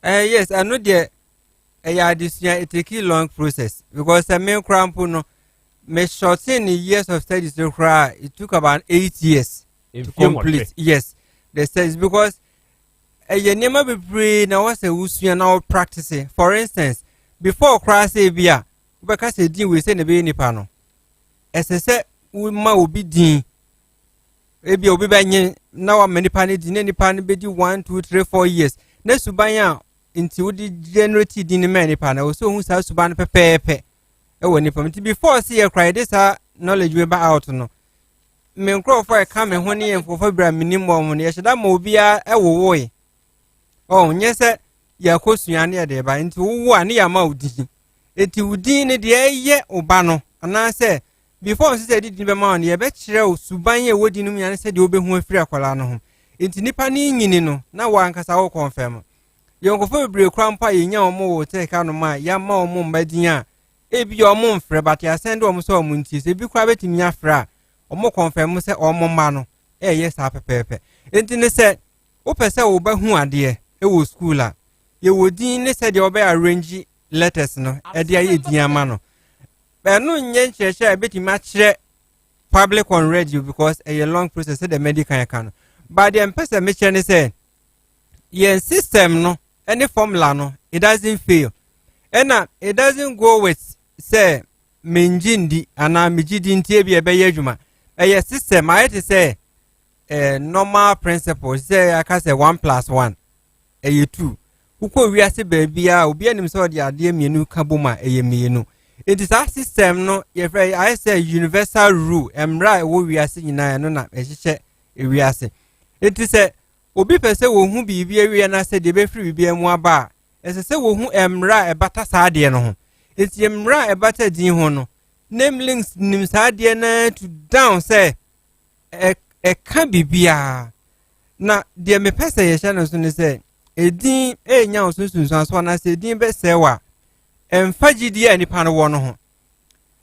yes ano de adesua it take long process because me krampo no me shorten years of studies to cry it took about 8 years to complete yes the studies because nema bebree na was a usua na practice for instance before cry say bia ubeka say din we say ne be nipa no ɛsɛ ma obi din ebi obi bɛnye na wa manipa ne din ne nipa ne bedi 1 2 3 4 years na suban a nti wodi generate din ne ma nipa na so hu sa suban pɛpɛɛpɛ ɛwɔ nipa nti before see you cry this knowledge we ba out no me nkrofo e ka me ho ne enfofo bra minim mo ne yɛhyɛ ma obi a ɛwowoe nyɛ sɛ yakosua ne de ba nti wo a ne ya ma odi enti udi ne de ɛyɛ oba no anaasɛ before say did be man ye be kire o suban ye wodi no nyane se de obehu afiri akwala no ho enti nipa ni nyini no na wa nkasa wo confirm yonkofo bebre krampa ye nya omo wo te ka no ma ya ma omo mbadin a ebi omo mfre but ya send omo so omo nti se bi kwa betimi afra omo confirm se omo ma no ye sa pepepe enti ne se wo pese wo ba hu ade e wo school a ye wodi ne se de obe arrange letters no e de aye din ama no no nyen church bit match public on radio because a long process the medical can but the person mention say your system no any formula no it doesn't fail and it doesn't go with say menjindi ana mijidi ntie bi ebe yadwuma a system I to say normal principle say I can say 1+1 a 2 uko we ase baby a obi anim so de ade mienu ka boma mienu it is a system no ye frɛ I say universal rule emra wo we ase nyina no na ehyehyɛ we ase it is a obi pese wo hu bibi awie na se de be free bibi amu aba ese se wo hu emra ebata saade no ho it emra ebata din ho no name links nim saade na to down say ka bibia na de me pese ye hye no so ne say edin enya osunsun so na se edin be sewa emfa gidi anipa no wo no ho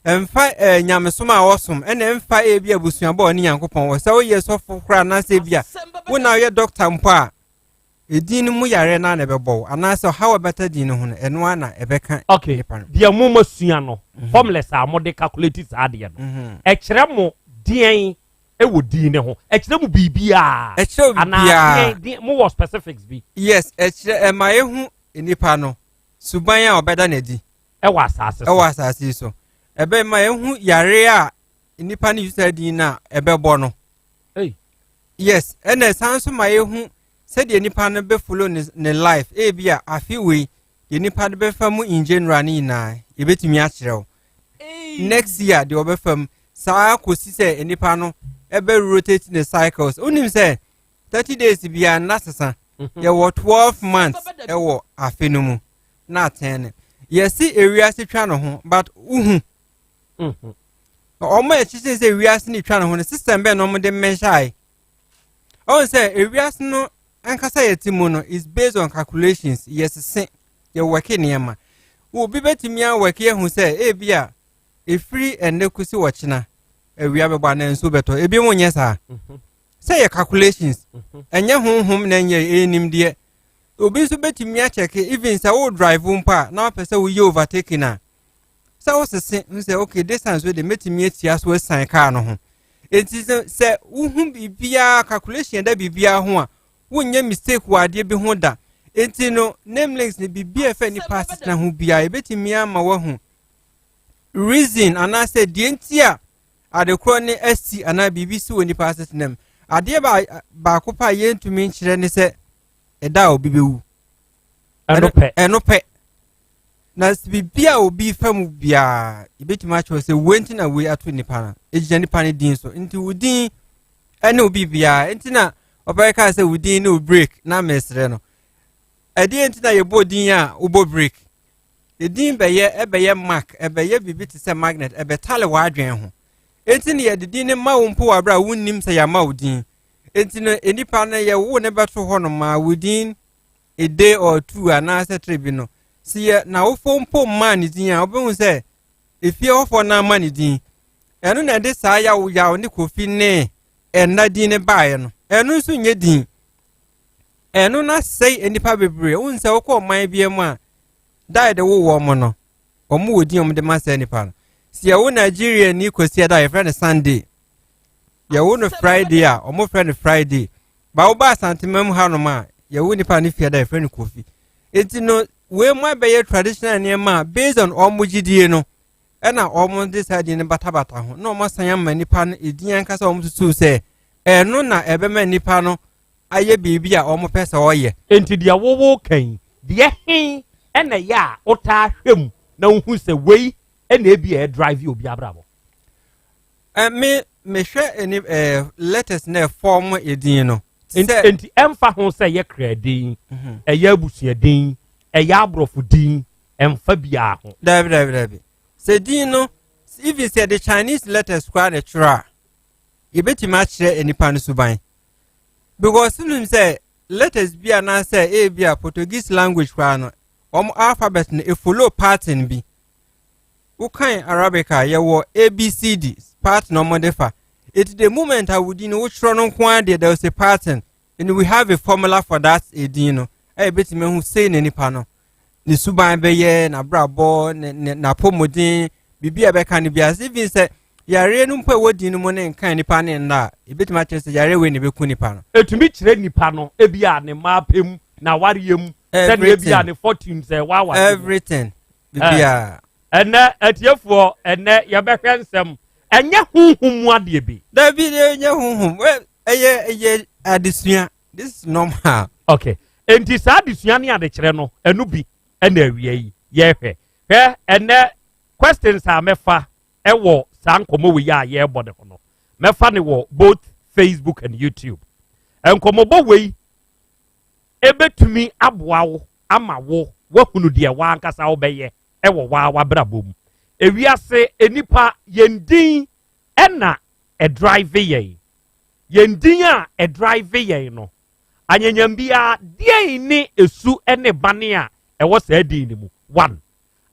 emfa nyamesoma awosum ene emfa ebi abusuaba oni yankopon wo se wo ye sofo kra na se bia wo na ye doctor mpo a edin mu yare na na bebo ana se how better din ho no eno ana ebeka okay dia mu masua no formless a mo de calculate sa de no e kire mo din ewo din ne ho e kire mu bibia ana din mo was specifics bi yes e kire ma ehu enipa no suban a obeda na di ewa asase so ebe ma ehu yare a enipa ni use din na ebebo no yes ene sanso ma ehu said the nipa no be follow ne life e bia afi we the nipa be fam in general ni na e betimi a kire next year the obe fam sa kosi se nipa no e be rotate the cycles onim say 30 days bia na sesa ye wo 12 months e wo afi no mu na 10 yes area se twa no ho but uhu o ma e chise se area se ni twa no ho ne system be no mo de menshai o say area se no ankasa yetimu no is based on calculations yes se ye working niema wo bi betimi a work ye hu say e bia e free ene kusi wochina ewia be gba na nso beto e bi mu nye sa say ye calculations enye honhom na nye enim de obi so betimi a check even say wo drive mpa na pese wo ye overtaking na say wo se say okay distance we de metimi atia so san car no ho enti say wo hu bibia calculation da bibia ho a wonye mistake wade bi ho da enti no nameless ni bibia fa ni pass na ho bia e betimi ama wa hu reason ana say die enti a ade kro ni st ana bibisi woni pass nam ade ba kopa yentumi nkyere ne say eda obi bewu enope na bibia obi fam bia e betimi a cho say wenti na we ato nipa na ejija nipa ne din so enti wudin ene obi bia enti na opereka say wudin no break na mesre no edi enti na ye bodin a ubo break edin beye mark ebeye bibi ti say magnet ebetale wa adwen ho enti ne ye dedin ne ma wo mpo wa bra wunnim say ya ma wudin enti no enipa na ye wo ne beto ho no ma wudin a day or two ana say tribunal see na wo fo mpo man din a obehu say efie ho fo na man din eno na de sa ya wo ya ne kofi ne enna din ne bae no enu nso nye din enu na sei enipa bebre unse wokọ man biam a dai de wo mo no omo wodi om de ma sei enipa no si ya wo Nigeria ni kosi da ye friend Sunday ya wo no Friday a omo friend Friday ba wo ba Asante mam ha no ma ya wo nipa ni fia da ye friend Kofi enti no we mo be ye traditional ne ma based on omo gidie no na omo decide ne batabata ho na omo san ya ma nipa no edin ankasa omo tutu say eno na ebema nipa no aye bibia omo pese oye enti dia wowo kan dia hen ena ya ota hwem na hu se wei ena ebi e drive obi abrabo me hwe eni letters na form edin no enti emfa ho se ye kredin eye abusuadin eye abrofudin emfa bia ho dabi se din no if you say the Chinese letters kwa na tra you bet match enipa no suban because you say letters be na say bia Portuguese language kwa no alphabet no e follow pattern bi ukan Arabica ye wo ABCD part no modifa it the moment I would know which run on there was a pattern and we have a formula for that edino e bet me hu say enipa no ni suban be ye na brabo na pomodin bibia be kan bia even say yare no mpa wodi no mo ne nkan nipa ne nda ebetima chese yare we ne be ku nipa no etumi kire nipa no ebia ne mapem na wariyem said ebia ne fortune say wawa everything bibia ene atiefo ene ye behwe nsem enye hunhum ade bi Dabi enye hunhum eye adesua this is normal. Okay enti saa adesua ne ade kire no enu bi na awie yi ye hwe ene questions a mefa ewo saa nkomo we ya ye bode ho no mefa ne wo both Facebook and YouTube enkomo bo we ebetumi aboa wo ama wo wahunu de wa ankasa wo beye ewo wa brabom ewiase enipa yendin ena e drive yendin a drive no anyanyambia die ni esu ene bane a ewo saa din ni mu one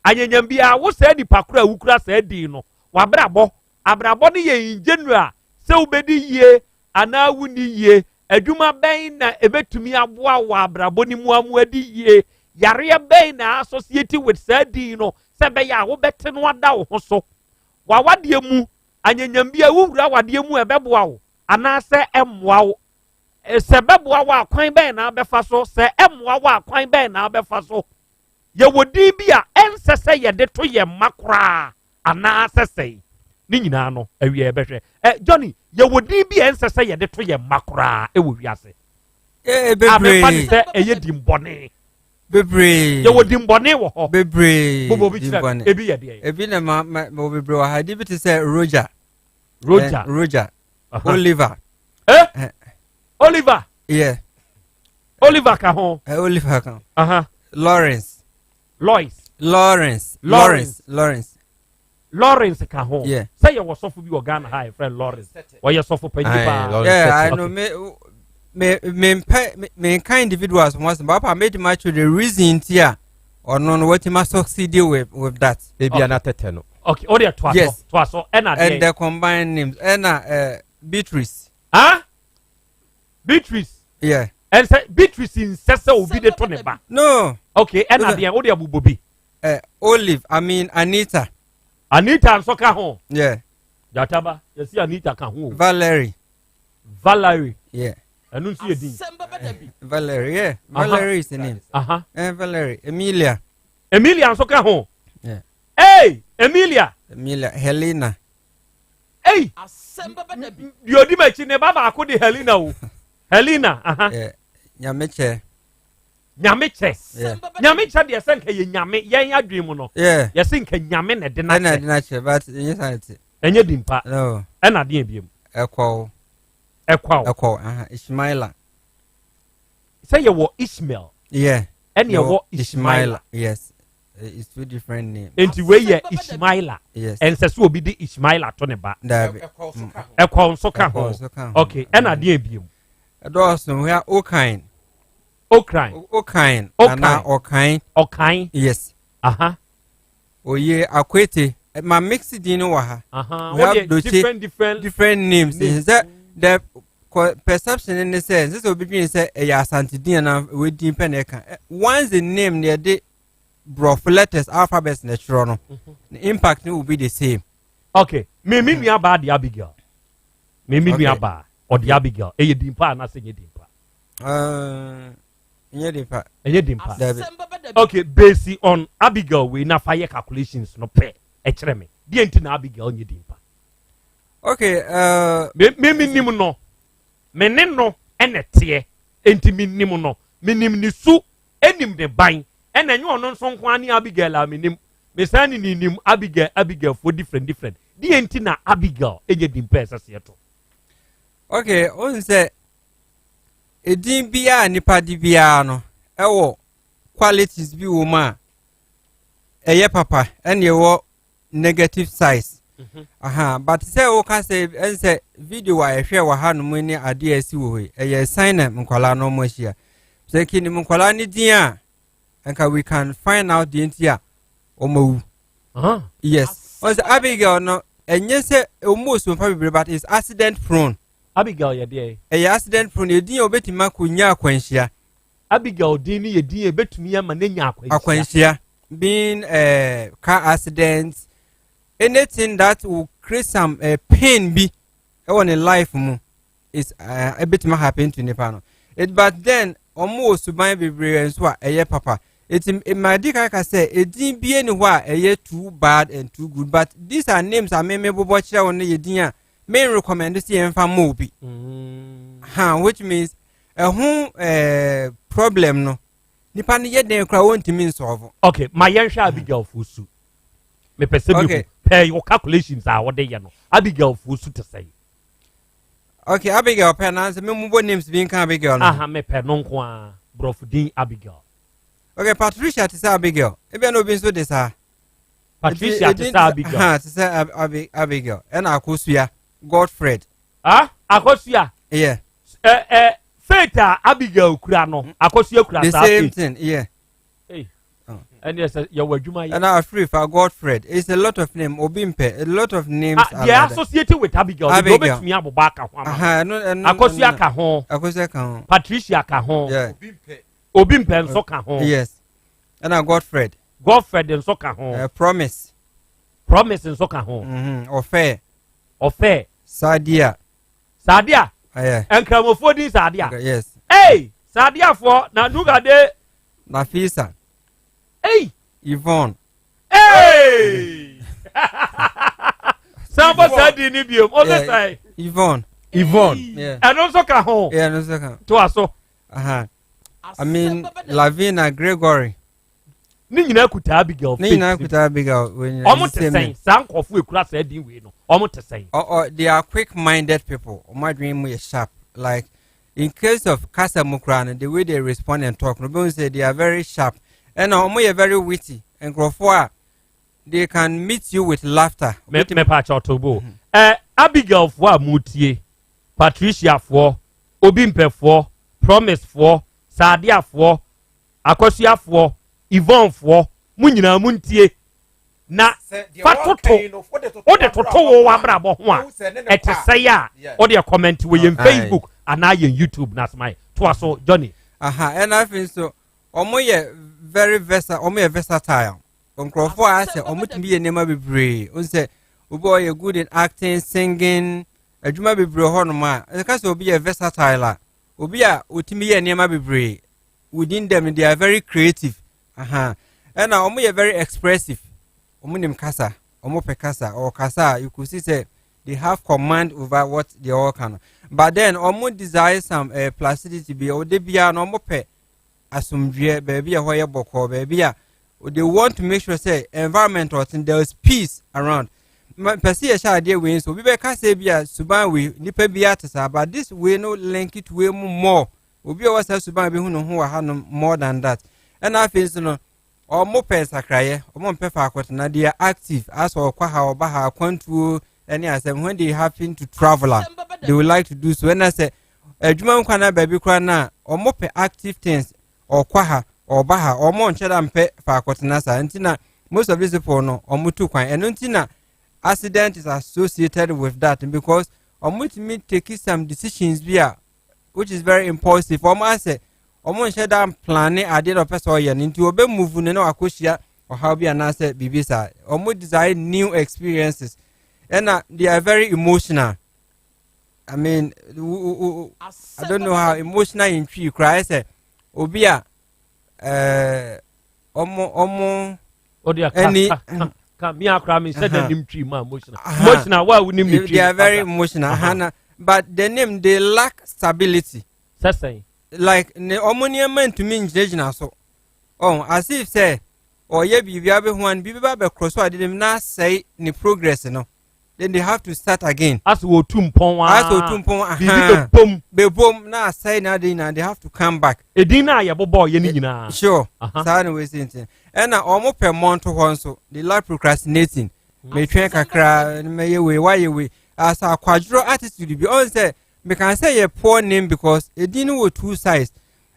anyanyambia wo saa di pakura wukura saa din no wabrabo abrabo ne ye in general se ubedi ye ana wuni ye adwuma bɛn na ebetumi aboa wa abrabo ni mu amuadi ye yare bɛn na associate with sadi no se bɛ ya wo bɛte no ada wo so wa wade mu anyanyambia wura wade mu ebɛboa wo ana se emmoa wo se bɛboa wo akwan bɛn na bɛfa so se emmoa wo akwan bɛn na bɛfa so ye wodi bi a ensese ye de to ye makora ana sesei ni nyina no awie bɛhwɛ Johnny ye wodi bi ensese ye de to ye makora e wo wiase bebre amefa se eye dimbone bebre ye wodi mbone wo ho bebre bobo bi kira ebi ye de ebi na ma bebre wa ha di bi say Roger Oliver Oliver yeah Oliver ka ho Oliver ka Lawrence ka ho yeah say you was sofo bi Ghana high friend Lawrence or you sofo panjipa yeah I know me kind individuals once but I made much the reason here or no what you must succeed with that maybe another ten okay all the twice and the combined names and Beatrice Beatrice yeah and say Beatrice in sesa obi de to ne ba no okay and na dia wo de abubobi Olive I mean Anita nso ka ho yeah Jataba you see Anita ka ho Valerie yeah yeah anu nso ye din Valerie yeah Valerie is the name Valerie Emilia nso ka ho yeah hey Emilia Helena hey Asem Beba Dabi yodi ma chi ne baba akodi Helena o Helena yeah Nyameche de senka ye nyame yen adwen mu no yeah ye senka nyame na de na che but yes sanity enye dimpa no na de biem ekwo Ishmaela say ye wo Ishmael yeah and ye wo Ishmaela yes it's two different names enti we ye Ishmaela yes and say so obi di Ishmaela to ne ba ekwo nso ka ho okay na de biem edoso we are Okain yes oye akwete ma mix din wa ha we have different names is that the perception in the sense this will be say Yaw Asante din na we din peneka once the name near the broth letters alphabets natural no the impact will be the same okay me nua ba de Abigail me nua ba or the Abigail e din pa na se nye din pa enye dimpa okay based on Abigail we na fire calculations no pe e kire me die enti na Abigail nye dimpa okay me nim no me ne no enete enti me nim no me nim ni su enim de ban ena nye ono nso nko ani Abigail a me nim me san ni nim Abigail for different die enti na Abigail enye dimpa esase to okay on say edin bia nipa di bia no ewo qualities bi wo ma eye papa ene ewo negative sides but say wo ka say en say video wa ehwe wa ha no mu ni ade asi wo he eye sign na nkwala no mo hia say kini nkwala ni din a enka we can find out the entia omawu yes on say Abigail no enye say almost so probably but is accident prone Abigail ye dey accident prone ye din obetima konya akwanhia Abigail din ni ye din ebetumi ama nenya akwanhia being car accidents anything that will create some pain be on a life mu is a bit more happen to Nepal. But then almost to buy be so papa It's my dick, like I say, it didn't be anywhere a year too bad and too good. But these are names I may watch on the idea. May recommend to see and for movie. Which means a home problem no. Nipa yet then cry won't mean solve. Okay, my young Abigail Fusu. Me perceive pay your calculations are what they know. Abigail Fusu to say. Okay, Abigail Penance, me move names being Abigail. Aha, me penonqua, Brofudin Abigail. Okay, Patricia to say Abigail. If you know been so this Patricia to say Abigail. To say Abigail. And Akosia Godfred. Akosia. Yeah. Feta Abigail Kurano. Akosia Kurano. The same thing, yeah. Hey. And yes, you were Juma. And our free for Godfred. It's a lot of names. Obimpe, a lot of names. They are associated with Abigail. Abigail. Akosia Kahon. Akosia Kahon. Patricia Kahon. Yeah. Obimpe and so Kahon. Yes. And our Godfred. Godfred and so Kahon. Promise. Promise and so Kahon. Ofair. Ofair. Sadia. Sadia. Yeah. And Cramofodi Sadia. Yes. Hey, Sadia for Nanuga de Nafisa. Hey, Yvonne. Hey. Somebody said in Ibium. All the time. Yvonne. Yeah. And also Kahon. Yeah, and also Kahon. To us so. I mean, Lavina Gregory. Nina kuta Abigail. Nina kuta Abigail. When almost the same. Some of we could have said we know. Almost the same. They are quick-minded people. My dream is sharp. Like in case of Kasa Mukran, the way they respond and talk, no say they are very sharp. And are very witty. And Grofwa, they can meet you with laughter. Me patch out to Abigail for Mutie, Patricia for, Obimpe for, Promise for, Sadia for, Akosia for, Yvonne for, Munina Muntie. Na fatoto o de toto wa brabo ho a ete say ya o de comment we in Facebook and na in YouTube na smai to aso Johnny and I think so omo ye very versatile onkrofo a say omo timi ye nema bebre on say obo ye good in acting singing adwuma bebre ho no ma e ka say obi ye versatile obi a otimi ye nema bebre within them they are very creative and omo ye very expressive. Omunim kasa, omope kasa, or kasa, you could see say they have command over what they all can. But then omu desire some plasticity be or they be an omope asumdrie baby a hoya boko baby. They want to make sure say environment or there is peace around. Percy a shall dear wins, so we be kasa be a suban we nipe biatasa, but this way no link it way more. Ubi was a suban be who had more than that. And I feel so no. Or more pets are crying, or more pepper they are active as or Kwaha or Baha, Quantu, and yes, and when they happen to travel, they would like to do so. When I say, a Juman Kana baby crana, or more active things, or Kwaha, or Baha, or more Chadam pet for Cotinasa, and Tina, most of this no, or Mutukwan, and Untina accident is associated with that because or me take some decisions via, which is very impulsive. Or I say, Omo sheda planning ade no person oye nti obe move ne na akoshia or how be anase bibisa omo desire new experiences and they are very emotional. I mean I don't know how emotional in tree cry say obi a omo any me akra me said the name tree ma emotional why we name the tree they are very emotional but the name they lack stability. That's saying like ne omonium man to mean jejina so as if say or ye be one be cross so I didn't not say ni progress no then they have to start again as wo tumpon be boom na say na they have to come back edin na ye bobo ye ni nyina sure so we saying and na omo per month one so they like procrastinating me twen kakra me ye we as a quadro attitude be on say me can say a poor name because it didn't with two sides.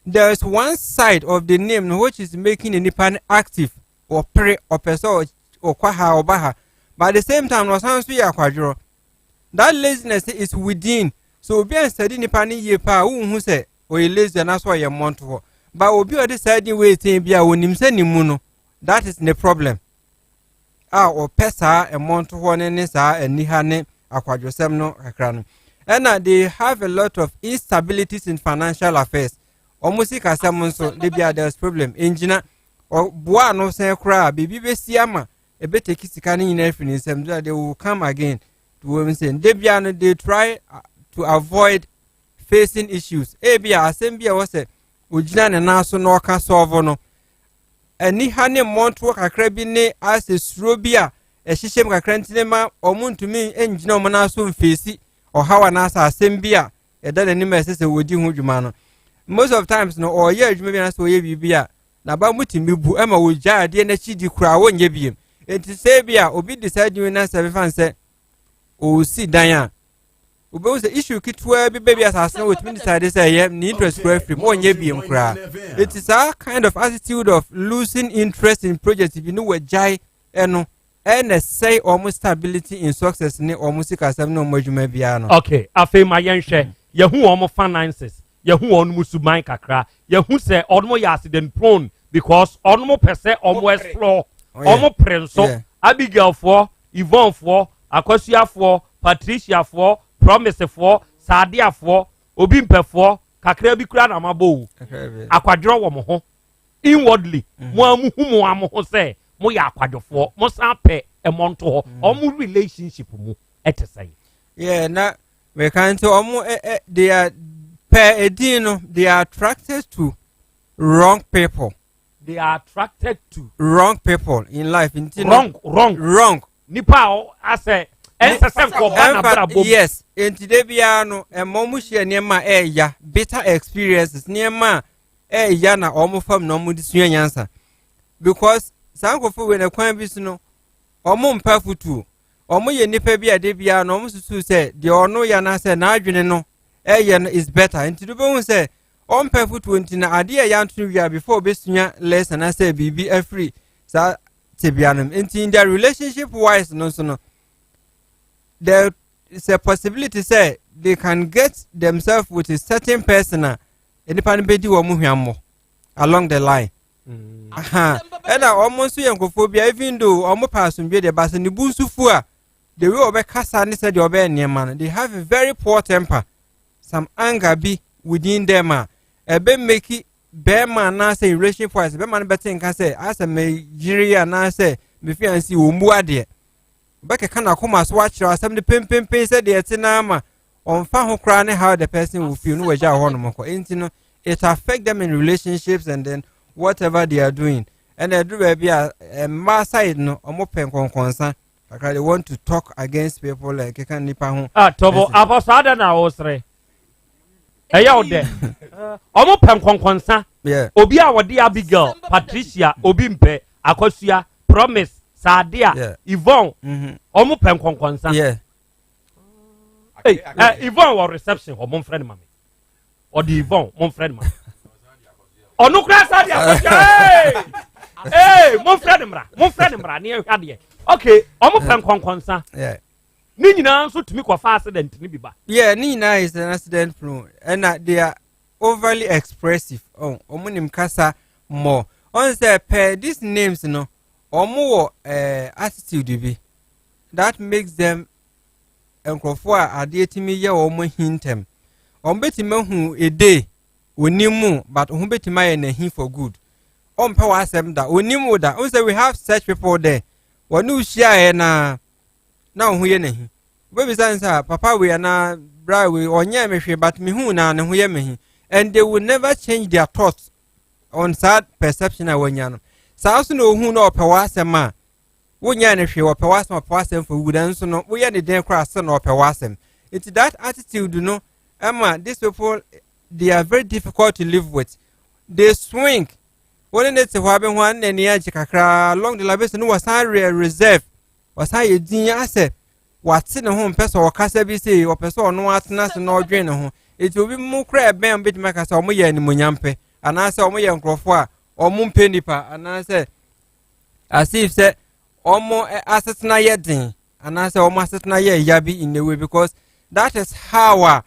There is one side of the name which is making a nipan active or pre or person or kwaha or baha. But at the same time, no sounds we are quadro. That laziness is within. So be a study nipani ye pa who say or you lazy and that's why you're monto. But will be a deciding way to be a when him sending muno. That is the problem. Or pesa and monto one and nisa and nihane a quadrosemno akran. And they have a lot of instabilities in financial affairs. Almost like so they be there's problem. Engineer or boa no say cry baby be siama a better kissicani in everything some they will come again to women saying Debian they try to avoid facing issues ebia asembia was a ujina na naso no ka solve no ani ha ne monto kakra bi ne as suro bi a ehyehyem kakra ntine ma omuntumi engina omo naso mfesi or how an asa asembia e da na nima sese wodi hu dwuma no most of times no or ye dwuma bi na so ye bibia na ba mutimi bu ema wogya ade na chidi kura wonye biem enti se bia obi decide na se fan se o si dan a obi say issue kitwa bi baby asase na wotimi decide say ye ni interest for free wonye biem kura. It is a kind of attitude of losing interest in projects if you know what jai eno and say almost stability in success ni almost kasam no modwuma bia no. Okay, afi ma yenhwe ye hu omo finances ye hu onu musuman kakra ye hu say omo ya accident prone because omo pese omo explore omo prenso Abigail for Yvonne for Akosia for Patricia for Promise for Sadia for Obimpe for kakra bi kura na mabo akwadro wo mo ho inwardly mo amu ho say mo ya akwadofo mo san pe emonto ho omo relationship mu etesai yeah na we can to omo they are per edino they are attracted to wrong people. They are attracted to wrong people in life. Wrong. Nipa I say yes. In today biano and momushi nema ya better experiences nema ya na omo fam no mu disua nyansa because sankofo we na kwan bi no omo mpa futu omo ye nipa bi ade bia no omo susu say de ono ya na say na adwene no is better. In today be say on perfect 20 na ade ya ntunu wia before besua lesson na say bibi free sa tebianum in their relationship wise no so no there is a possibility say they can get themselves with a certain person independent bedi wo mu hwammo along the line and almost yankophobia even though almost person be the bas ni busufu a the way obekasa ni said obe nneman they have a very poor temper, some anger be within them ebe make bema na say relationship wise be man better can say as a Nigeria na say me fiancé wo mu ade beke kana koma so watch asem the pem say the etina ma on fa ho kra ne how the person will feel no waja ho no mko enti no it affect them in relationships and then whatever they are doing and they do be a ma side no omo pen konkonsa they want to talk against people like can nipa ho tobo abosada na osre eya ode omo pen konkonsa obi a wode Abigail Patricia Obimpe Akosua Promise Sadia Yvonne omo pen konkonsa Yvonne wa reception o mon friend mama or the Yvonne mon friend mama onu kra Sadia mon friend mra ne hwade okay omo pen konkonsa ni nyina nso tumi kwa fa accident ni biba ni nyina is an accident prone and they are overly expressive omunim kasa more on say per these names no omo attitude bi that makes them enkrofo ade timi ye omo hintem betime hu a day onimu but hu betima ye na hin for good pe wa asem da onimu da on say we have such people there wonu share na hu ye na hin we say papa we na bra we onye mehwe but me hu na hu ye me and they will never change their thoughts on sad perception awanya no sa so no hu no pe wa asem a wonya ne hwe wo pe wa asem for good and so no we ye ne den kra se no pe wa asem it's that attitude no these people they are very difficult to live with. They swing when it's a waben one and the kakra along the labes no was reserve was I din ase what's in a home person or casabi say or person no atnas no drain home. It will be more crab ben bit makers or moya and munyampe and I saw moya and crofwa or moon and I said as if said almost assets na yet and I said almost na yabi in the way because that is how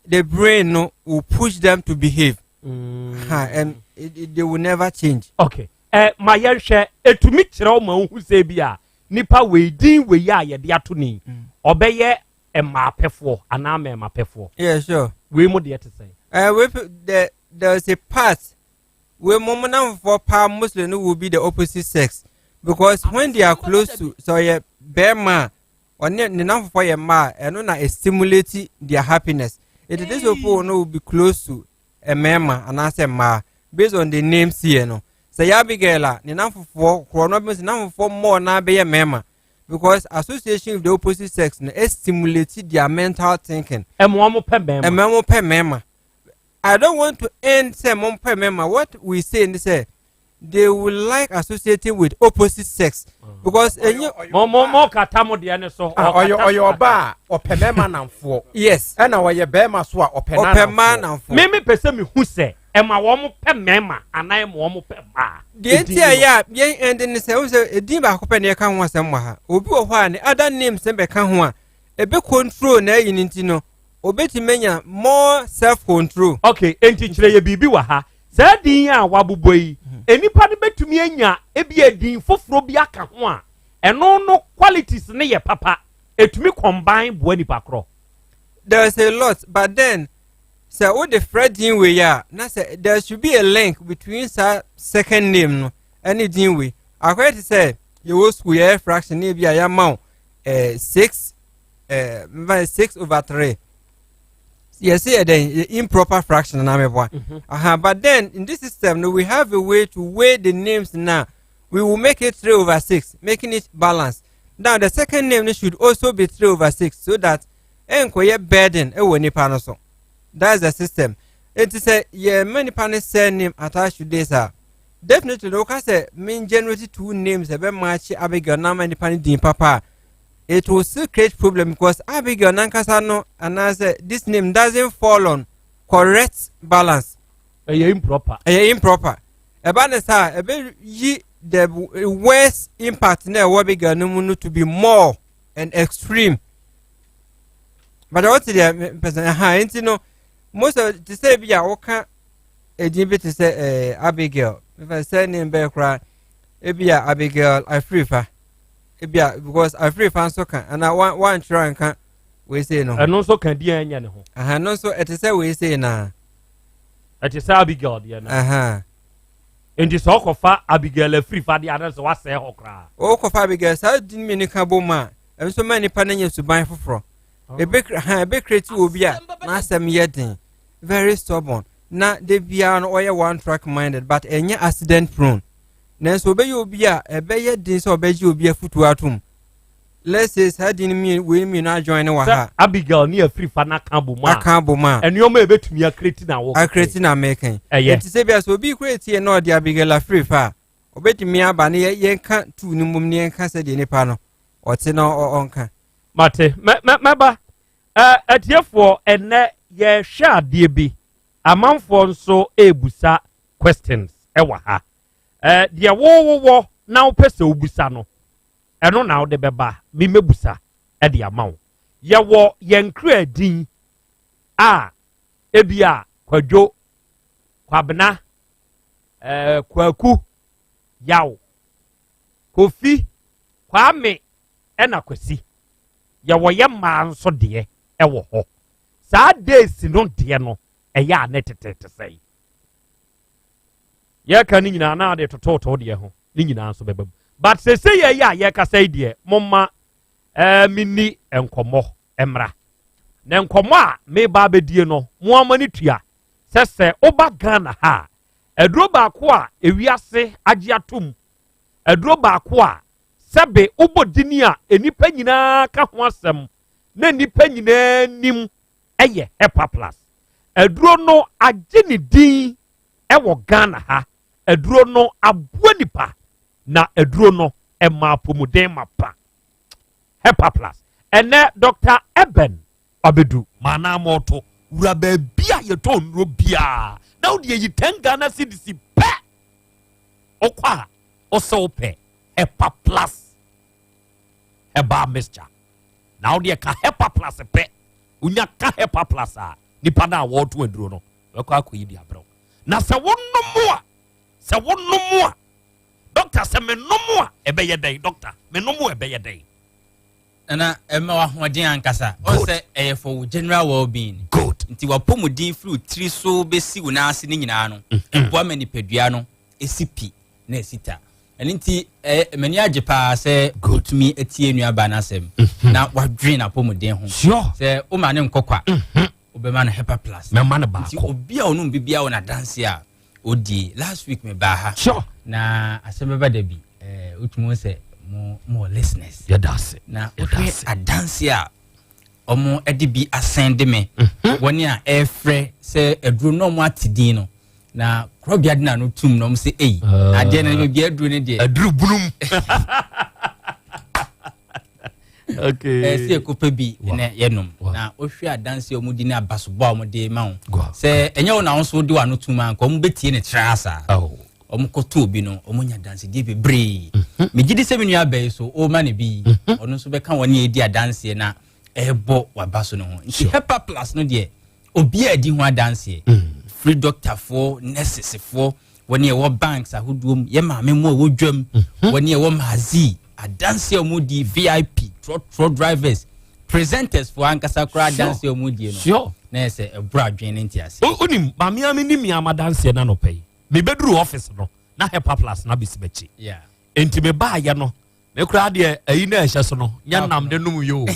the brain will push them to behave and they will never change. Okay. My young share to meet your own who say bia nipa we din we ya ye de ato ni obeye e ma pefo anama e ma pefo. Yeah, sure. We mo de to say. There's a part we mom for pa Muslim will be the opposite sex because when they are close to so yeah bear or enough for your ma and on a stimulate their happiness. It is people no will be close to a mema and answer ma based on the names here no. Say Abigail enough for chronometers enough for more na be a mema because association with the opposite sex no stimulate their mental thinking. A memo per mema. I don't want to end say mom per mema. What we say in this they will like associating with opposite sex because more katamo de ane so or your bar or pemema namfo yes and our your bema so or pemema namfo me pese me hu se e ma wo mo pemema anai mo mo pema de ntia ya yen ending say wo say edin ba ko pene ka ho asem ha obi wo ho ani other names be ka ho a ebe control na yin ntino obeti menya more self control. Okay enti kire ye bibi wa ha sa din a waboboyi enipa ne betumi anya ebi edin foforo bi aka ho a eno no qualities ne ye papa etumi combine bo enipa kro. There's a lot but then say what the Fredin we ya na say there should be a link between second name no any din we according to say you will square fraction e bi ya ma 6/3. Yes, the improper fraction but then in this system we have a way to weigh the names now. We will make it 3/6, making it balanced. Now the second name should also be 3/6 so that enkoye burden so. That's the system. It is a many panel name attached to this. Definitely no say mean generate two names a match Abigail na many panel din papa. It will still create problem because Abigail Nankasano and as this name doesn't fall on correct balance. Improper. Improper. About the worst impact now Abigail no to be more and extreme. But what the person most of the say be a to say Abigail. If I say name background, Abigail I prefer. Because I free fan soccer and I want try and can we say no. And also can be any ho. No so it is we say na. It is Abigail ya. In this okofa Abigail free for the others was say okra. Okofa Abigail sa din me ni ka boma. And so many pananya to buy for. A big create will be na Asem yedin. Very stubborn. Na they be an oil one track minded but any accident prone. Nanso be you be a be din so be you be a foot atum. Let's say sadin me we me na join wa ha. Abigail near free for na Akamboma. And you may bet me a creating na work. A creating na making. It say be so be create here no the Abigail free fa. Obeti me aba na ye kan tu ni mum ne kan se de nipa no. Ote no onka. Mate meba atiefo enne ye hwa de bi. Amanfo nso ebusa questions ewa ha. Dia wo na opese obusa no eno na wo de beba mi mebusa e dia mawo ye wo yenkra din a ebia kwadwo kwabna kwaku yaw kofi kwame ena kwasi ye wo ye ma nso de e wo ho saa days no de no e ya na tetete sei ye ka ni nyina na de tototo de ho ni nyina so bebam but se ye ya ye ka sai de momma minni enkomo emra na enkomo a me ba bedie no mo amani tua se oba Ghana ha eduro ba ko a ewiase age atom eduro ba ko a sebe ubodini a enipa nyina ka ho asem na enipa nyina nim eye Hepa Plus eduro no age ni din ewo Ghana ha eduro no abua nipa na eduro no ema pomuden mapa Hepa Plus ene Dr. Eben Abedu mana moto wura ba bia ye to nro bia na wo de yi 10 Ghana cedis pe okwa oso pe Hepa Plus eba mixture na wo de ka Hepa Plus pe unya ka Hepa Plus a nipa na wo to eduro no ekwa akoyi di abro na se wonno mo doctor se me no mo ebe ye dai doctor me no mo ebe ye dai na emma wa hoden ankasa o se for general well being good nti wapomudin flu tiri so besi wonase ni nyina no eboa manipedua no esipi na esita nti mani ajepa se gotumi etie nuaba na asem na wadwen apomudin ho se o ma ne nkokwa obema no hepa plus me ma ne ba nti obi a onum bibia wona dance a odi last week me ba ha na Asem Beba Dabi utumo se more listeners ya dance na a dance a omo edi bi asende me woni a efre se eduru no mo atidin no na Krobea dina no tum no se ade na bi eduru ne de eduru bulum okay se ekopa bi ne yenom na ohwe a dance omo di na abasobo omo de ma wo se enye wo na wo so di wa no tum an ko omo betie ne trasa omo koto obi no omo nya dance die bebre me gidi se me nua bai so o ma ne bi ono so be ka woni edi a dance na ebo wabaso no ho nti hepa plus no de obi a di ho a dance free doctor for nurses for woni e wo banks ahoduom ye ma me mo wo dwam woni e wo mazi a dance omo di VIP truck drivers presenters for ankasa kra dance omo di no na se ebra dwen nti ase onim ma me amini mi ama dance na no pay me bedru office no na hepa plus na bisibechi enti me ba ya no me kra de ayi na ehye so no nya nam de num yo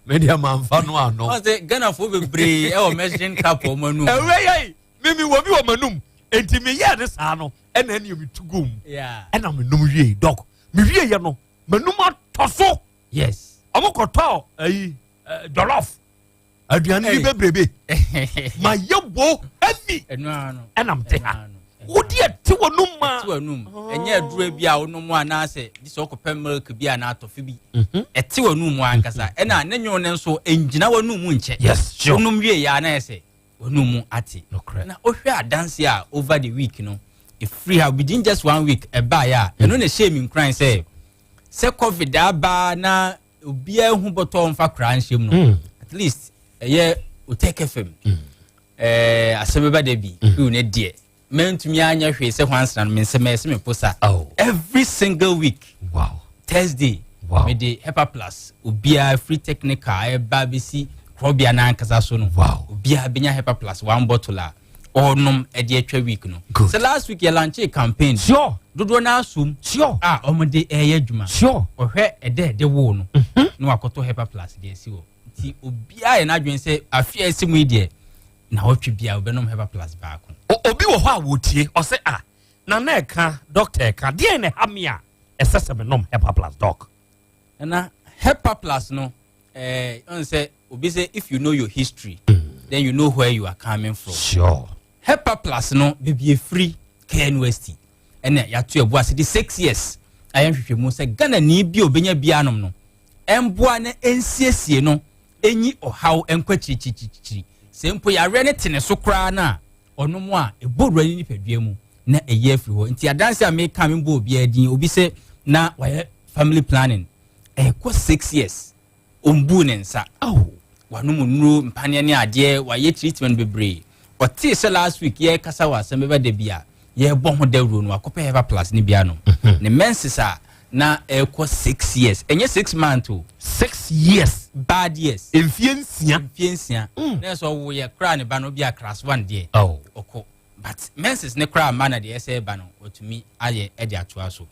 media manfa no ano o se Ghana fo bebre e o messaging cap o manum ewe mimi wo bi o manum enti me ye de sa no e na ne mi tugum e na me num wie dog me wie ye no manum atoso yes amokoto ayi jollof aduane bi bebrebe ma yebo heavy eno ano enam te ha wodi ati wonum ma ti wonum enye adura bi a wonum ana se di so kopɛ milk bi ana atofi bi eti wonum ankasa ena nenyo ne nso engina wonum nche yes sure wonum wie ya na ese wonum ati na ohwe adanse a over the week no if free have within just 1 week e ba ya eno na shame in crime say covid aba na obi ahu botɔ mfa kra nhyem no at least eye Uteke FM Asem Beba Dabi who ne die men to me anya hwe se hwansa no mense me posa every single week Thursday me the Hepa Plus obia free technical e ba bisi Krobea na ankasa so no obia benya Hepa Plus 1 bottle a onum e de atwa week no so last week you launch a campaign dodo na asum omode eye adwuma ohwe e de wo no no akoto Hepa Plus de si wo ti obia e na adwen se afia esimu de na otwe bia obenom Hepa Plus back obi wo ho a wotie o se na eka doctor eka de ne hamia esese me nom Hepa Plus doc na Hepa Plus no on say obi say if you know your history then you know where you are coming from Hepa Plus no be free KNUST ene ya to ebu ase di 6 years ayen hwehwemu say Ghana ni bi obenya bia nom no emboa na ensiesie no enyi ohaw enkwachirichichichiri sempo ya re ne tene so kra na onomo a ebodura ni padua mu na eye afiri ho nti adanse a me ka me bo obi adin obi se na waye family planning ko 6 years ombu ne nsa wanomu nuro mpane ne ade waye treatment bebre oti se last week ye kasa wa Asem Beba Dabi a ye bo ho dawro no akopɛ Hepa Plus ne bia no ne menses a na ko 6 years enye 6 months 6 years bad years emfiensia na so wo ye kra ne ba no bia class 1 de oko but menses ne kra ma na de ese ba no otumi aye e de atoa so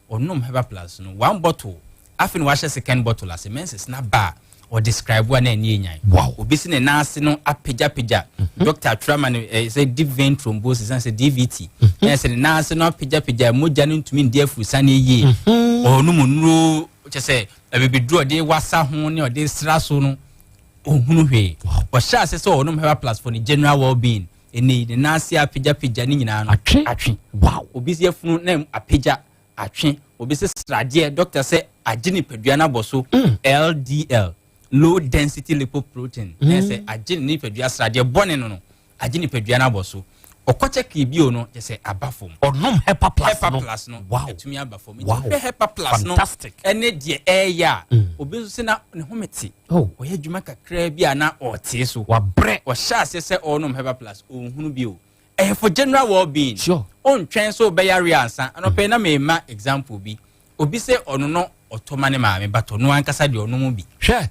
onom Hepa Plus no 1 bottle afin wa hye second bottle as menses na ba or describe one and yenyan. Obisi ne nase no apija. Dr. Traman say deep vein thrombosis and say DVT. And say nase no apija moja no ntumi ndie fu sane ye. O no munro che say e be draw de wasa ho ne o de sra so no ohunu hwe. O sha say so no Hepa Plus for the general well-being. Eni the nase apija ni nyina no atwe. Obisi afunu na apija atwe. Obisi strade doctor say agini pedua na boso LDL. Low density lipoprotein say agini ni pedua strade bone no agini pedua na boso okoche kibio no say abafom onom Hepa Plus no etumi abafom Hepa Plus no ene de eya obi so na ne hometi oye adwuma kakra bia na ote so wabre o sha se onom Hepa Plus ohunu bio for general well-being on twen so be ya reansa anope na me ma example bi obi se ono no otoma ne maame bato no ankasa de ono mu bi hwe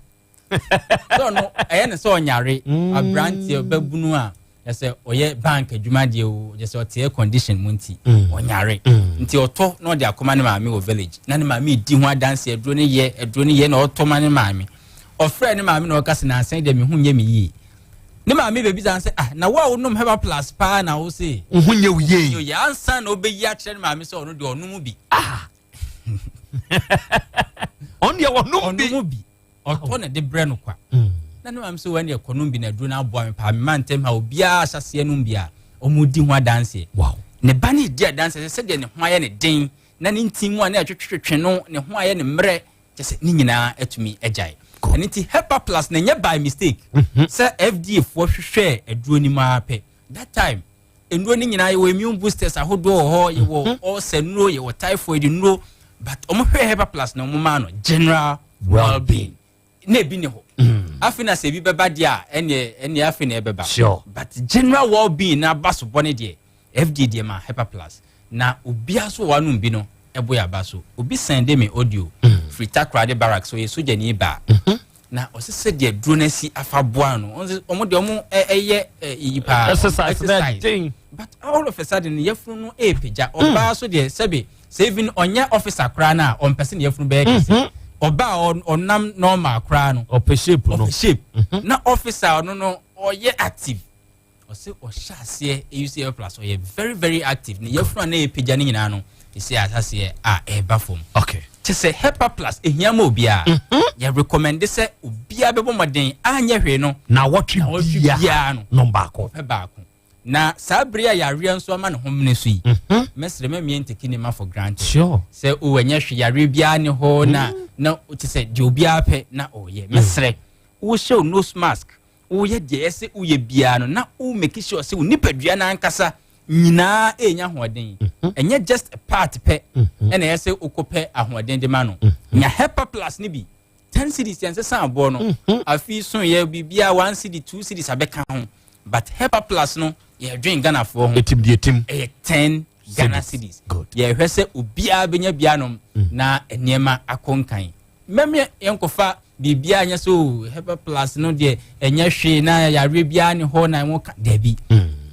So no ɛyɛ ne sɛ ɔnyare abranteɛ ɔbɛbunu a yɛsɛ ɔyɛ bank adwumadeɛ o yɛsɛ ɔte air condition mu nti ɔnyare nti ɔtɔ na ɔde akɔma ne maame wɔ village na ne maame di ho adanse aduro ne yɛ na ɔtɔ ma ne maame ɔfrɛ ne maame na ɔka se na asɛn deɛ me ho nyɛ me yie ne maame bebi san sɛ na wo a wonom heba plus pa na wo se ho nyɛ wo yie yo ya ansa na obeyi akyerɛ ne maame sɛ ɔno de ɔnom bi on deɛ ɔnom bi ɔtɔ na de brɛ no kwa na ne maame sɛ wɔn deɛ kɔnom bi na aduro na aboa me pa me man ntɛm ha obiara ahyɛseɛ nom bi a ɔmo di ho adanse wow ne ba ne di adanse sɛ deɛ ne ho ayɛ ne den na ne ntim mu a na atwetwetwe no ne ho ayɛ ne mmerɛ kyɛ sɛ ne nyinaa atumi agyae ɛne nti hepa plus na nyɛ by mistake sɛ FDA foɔ hwehwɛ aduro ni ma pɛ that time nduro ni nyinaa yɛwɔ immune boosters ahodoɔ wɔ hɔ yɛwɔ ulcer nuro yɛwɔ typhoid nuro but ɔmo hwɛ hepa plus na ɔmo ma no general well-being na ebi ne hɔ afi na sɛ ebi bɛba deɛ a ɛne afi na ɛbɛba sure but general well-being na aba so bɔ ne deɛ FDA deɛ ma hepa plus na obia so wɔ anum bi no ɛbɔ yɛ aba so obi send me audio free takrade barracks so yɛ soja ni ba na ɔsɛ deɛ duro na si afa boa no ɔmo de ɔmo ɛyɛ yipa exercise but all of a sudden yɛfunu no epija ɔba so deɛ sɛbe saving ɔnyɛ officer kra na ɔmpɛse ne yɛfunu bɛyɛ kɛse ɔba ɔnam normal kra no ɔpɛ shape na officer ɔno no ɔyɛ active ɔsɛ ɔhyɛ aseɛ UCL plus ɔyɛ very very active ne yɛfunu na epija ne nyinaa no esi asaseɛ a ɛba fom okay say hepa plus ehia ma obia ya recommend say obia bebo moden anya hwe no na wotwe bia no number baako na sabria ya ria nso ama ne homne so yi mesre ma mie nteki ne ma for granted sure say o wanya hwe ya ria bia ne ho na uti say de obia pe na oye mesre wo show nose mask wo ye de ese wo ye bia no na wo make sure say wo nipadua na ankasa nyina enya hoden enye just a part pe ena yese okope ahoden de ma no nya hepa plus ni bi 10 cedis yense san abo no afi so ye bibia 1 cedi 2 cedis abeka ho but hepa plus no ye dwen Ghana for ho etim 10 Ghana cedis ye hwese obia benya bia no na enema akonkan memye yenkofa bibia nya so hepa plus no de enye hwe na ya re bia ne ho na wo da bi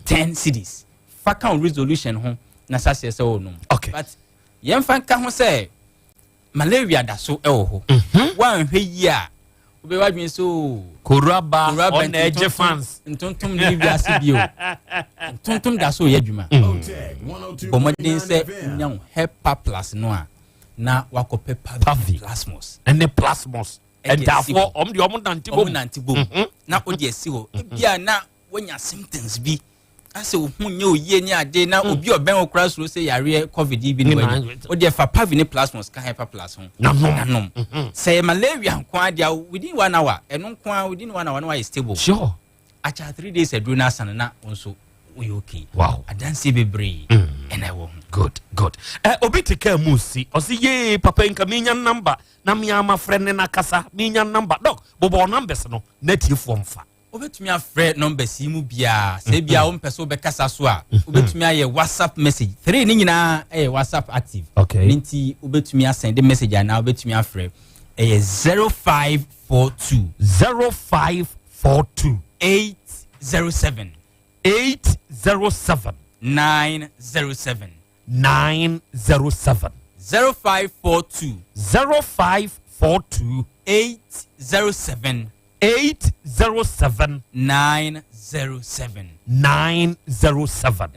10 cedis faka resolution ho na sase se wo no okay but yemfa nka ho se malaria da so e wo ho wan hwe yi a obe wadwen so koraba on edge fans ntontom ni bi asibio ntontom da so ye adwuma bomodin se nyam hepa plus no a na wakope plasmos and plasmos and therefore de nantibo na odi esi ho bia na wonya symptoms bi ase ohunye oye ni ade na obi oben okra so say yare covid bi ni wani o de fa pavine plasmos ka hyper plus ho nanom say malaria nko ade within 1 hour eno nko within 1 hour no is stable sure acha 3 days ago na sana na onso we okay wow adanse bebre and I wo good obi tika musi o si ye papa nka minya number na miama friend na kasa minya number dog bobo numbers no na tie form fa obetumi afre number si mu bia se bia wo mpese obekasa so a obetumi aye WhatsApp message 3 ni nyina WhatsApp active okay nti obetumi asend message ana obetumi afre 0542 807 907 0542 807 907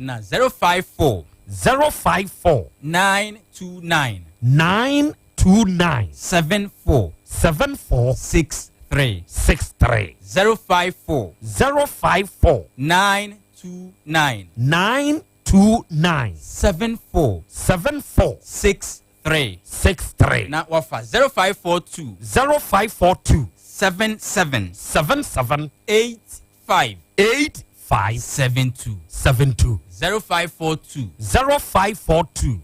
na 054 929 74 63 054 929 74 63 na wafa 0542 77 85 72 0542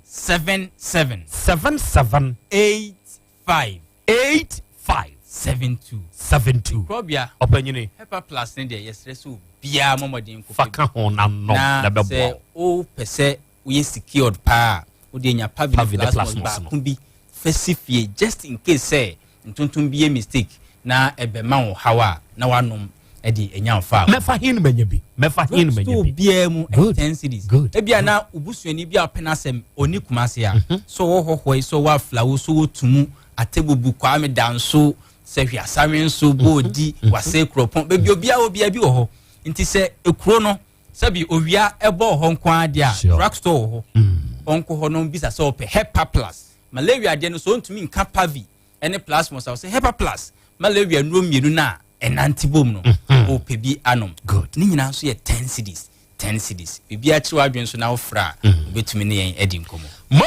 77 85 72 Krobea opanyini hepa plus ne de yesreso bia momodin ko faka ho na no na bebo o pese we secured pa o de nya pavile plus ba kumbi fesifie just in case say ntontom bi mistake na ebema wo hawa na wanom edi enyanfa mefa hin manyabi bia mu 10 cities ebia na ubusuani bia penasem oni kumase a so wo hohoi so wa flawo so wo tumu atebubu kwa me danso se hwia samen so bodi wase kropon be obia bi wo ho nti se ekuro no sabi owia ebo ho nkwa de a drugstore ho onko ho no bisa so pe Hepa Plus malaria de no so ntumi nka pavi ene plasma so se Hepa Plus malaria no mienu na enantibom no o pebi anom good ni nyina so ye 10 cities bibia chiwa adwen so na ofra obetumi ne yen edi nkomo mo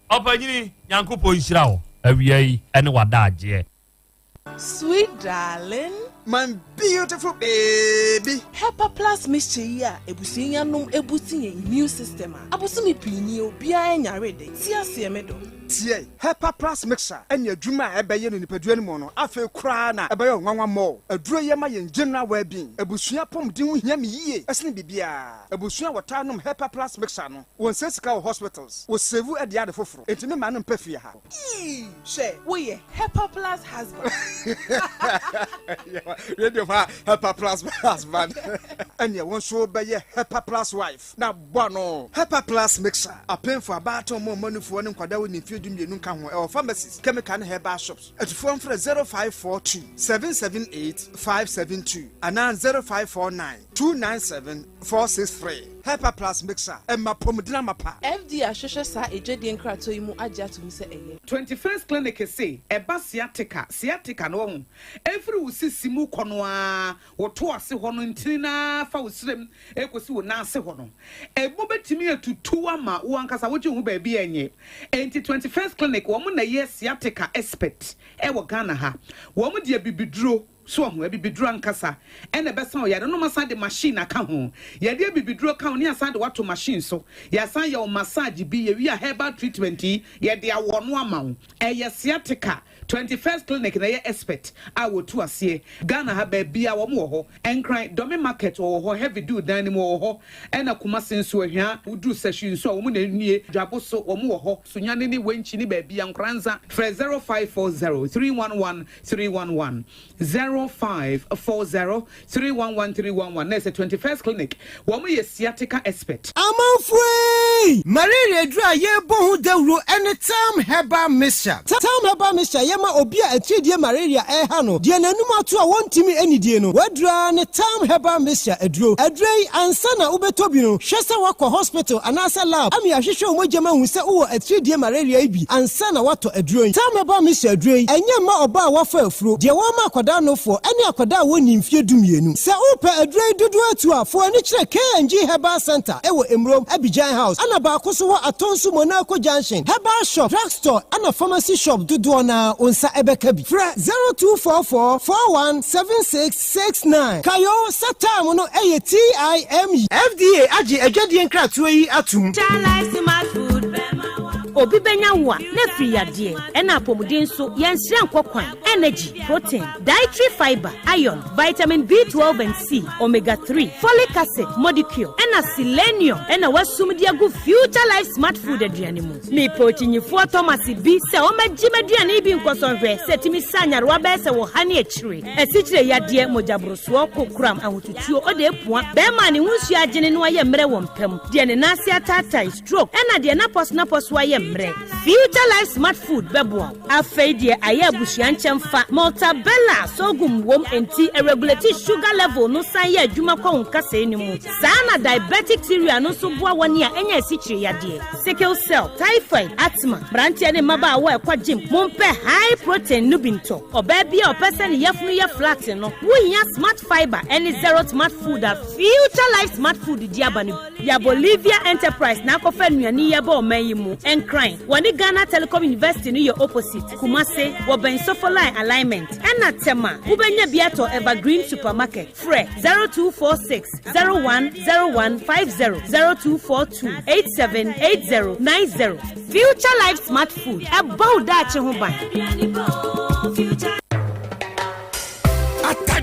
opanyini nyankopo nhira wo awia yi ene wadaje. Sweet darling, my beautiful baby. Hepa Plus mixture ya ebusinya num ebutinye immune system a abosumi pini obia enya rede ti asemedo tie Hepa Plus mixture enya adwuma ebeye no nipadua ni mo no afa kura na ebeye nwanwa mo aduro ye ma ye general well-being ebusua pomden hia me yie esne bibia ebusua wota num Hepa Plus mixture no won sesika hospitals wo save ade ade foforo entime ma no mpafia ha she wo ye Hepa Plus husband radio ha Hepa Plus husband enya won so beye Hepa Plus wife na bono Hepa Plus mixture apen for about mo manufo ne nkwada wo ni fiedum ka ho e pharmacies chemical and herbal shops at phone for 0542 778 572 and 0549 297 463 Hepa Plus mixer Emma Pomodina Mapa FD Ashosha sa ejedi enkrato imu aja to se eye 21st clinic say eba sciatica no ho every usisi mu kono a woto ase ho no ntina fa usrem ekosi wo na ase ho no ebo betimi atutu ama wo ankasa wo hu ba bi enye enti 21st clinic wo mu na ye sciatica expert e wo Ghana ha wo mu de bibiduro so ho bibiduro ankasa ene besa o ya no masa de machine aka ho ya de bibiduro ka ho ni asa de wato machine so ya san ya o massage bi ya wi a herbal treatment ya de awono ama ho ya sciatica 21st clinic na ye expert a wotu ase Ghana ha ba bia wo mo ho enkran domi market wo ho heavy do dan mo wo ho ena kuma senso ahia udu session so wo mo na nwie dwabo so wo mo ho sunyane ni wenchi ni ba bia nkranza 0540 311 311 0540 311 311 na se 21st clinic wo mo ye sciatica expert amanfui malaria dra ye bohu dawro anytime herbal mixture time herbal mixture ma obi a atidie malaria ha no de nanum ato a wontimi anidie no wadra ne tam herbal mixture adro adrei ansa na ubetobi no hwese wakọ hospital anasa lab ami ahwehwe omojema hu se wo atidie malaria ibi ansa na wato adroi tam herbal mixture adroi enye ma oba a wafa afuro de wo ma akwada no fo ene akwada woni mfie dumienu se upe adroi dudu atu a fo ani kire KNG Herbal Center ewo Emrom Abidjan House ana ba akoso wo atonsu Monaco Junction herbal shop drugstore ana pharmacy shop dudu na onsa ebekabi fra 0244 417669 kayo satam no eye TIME FDA agi agwadi enkratoa yi atum obi benya wa na free yade ena apomuden so yenhire nkokwan energy protein dietary fiber iron vitamin B12 and C omega 3 folic acid molecule ena selenium ena wasumdia go future life smart food aduane mu me protein-fo Thomas bi se o magimaduane bi nkosonhwe setimi sanyarwa be se wo hane akire esichire yade mojabroso kokram ahotutuo ode epua be ma ne hunsu agene no aye mre wo mpam de ne nase atata stroke ena de na pos aye future life smart food bebo afeidie aye busuan chemfa multabella sogum wom enti regulate sugar level no san ye adwuma kwa nkasa enimu sana diabetic theory no so boa woni a enya sichire yade sickle cell typhoid asthma brantia ne maba wa ekwa gym mompe high protein no binto oba bia opese ne yafunu ye flat no wuhia smart fiber any zero smart food a future life smart food diabani ya Bolivia enterprise na kofa nuani ye ba o mayimu crying. Wani Ghana Telecom University ni your opposite. Kumase, Woben Sofoline alignment. Ena tema, Ubenya Biato Evergreen Supermarket. Fre 0246 010150 0242 878090. Future Life Smart Food. About that Chehuban.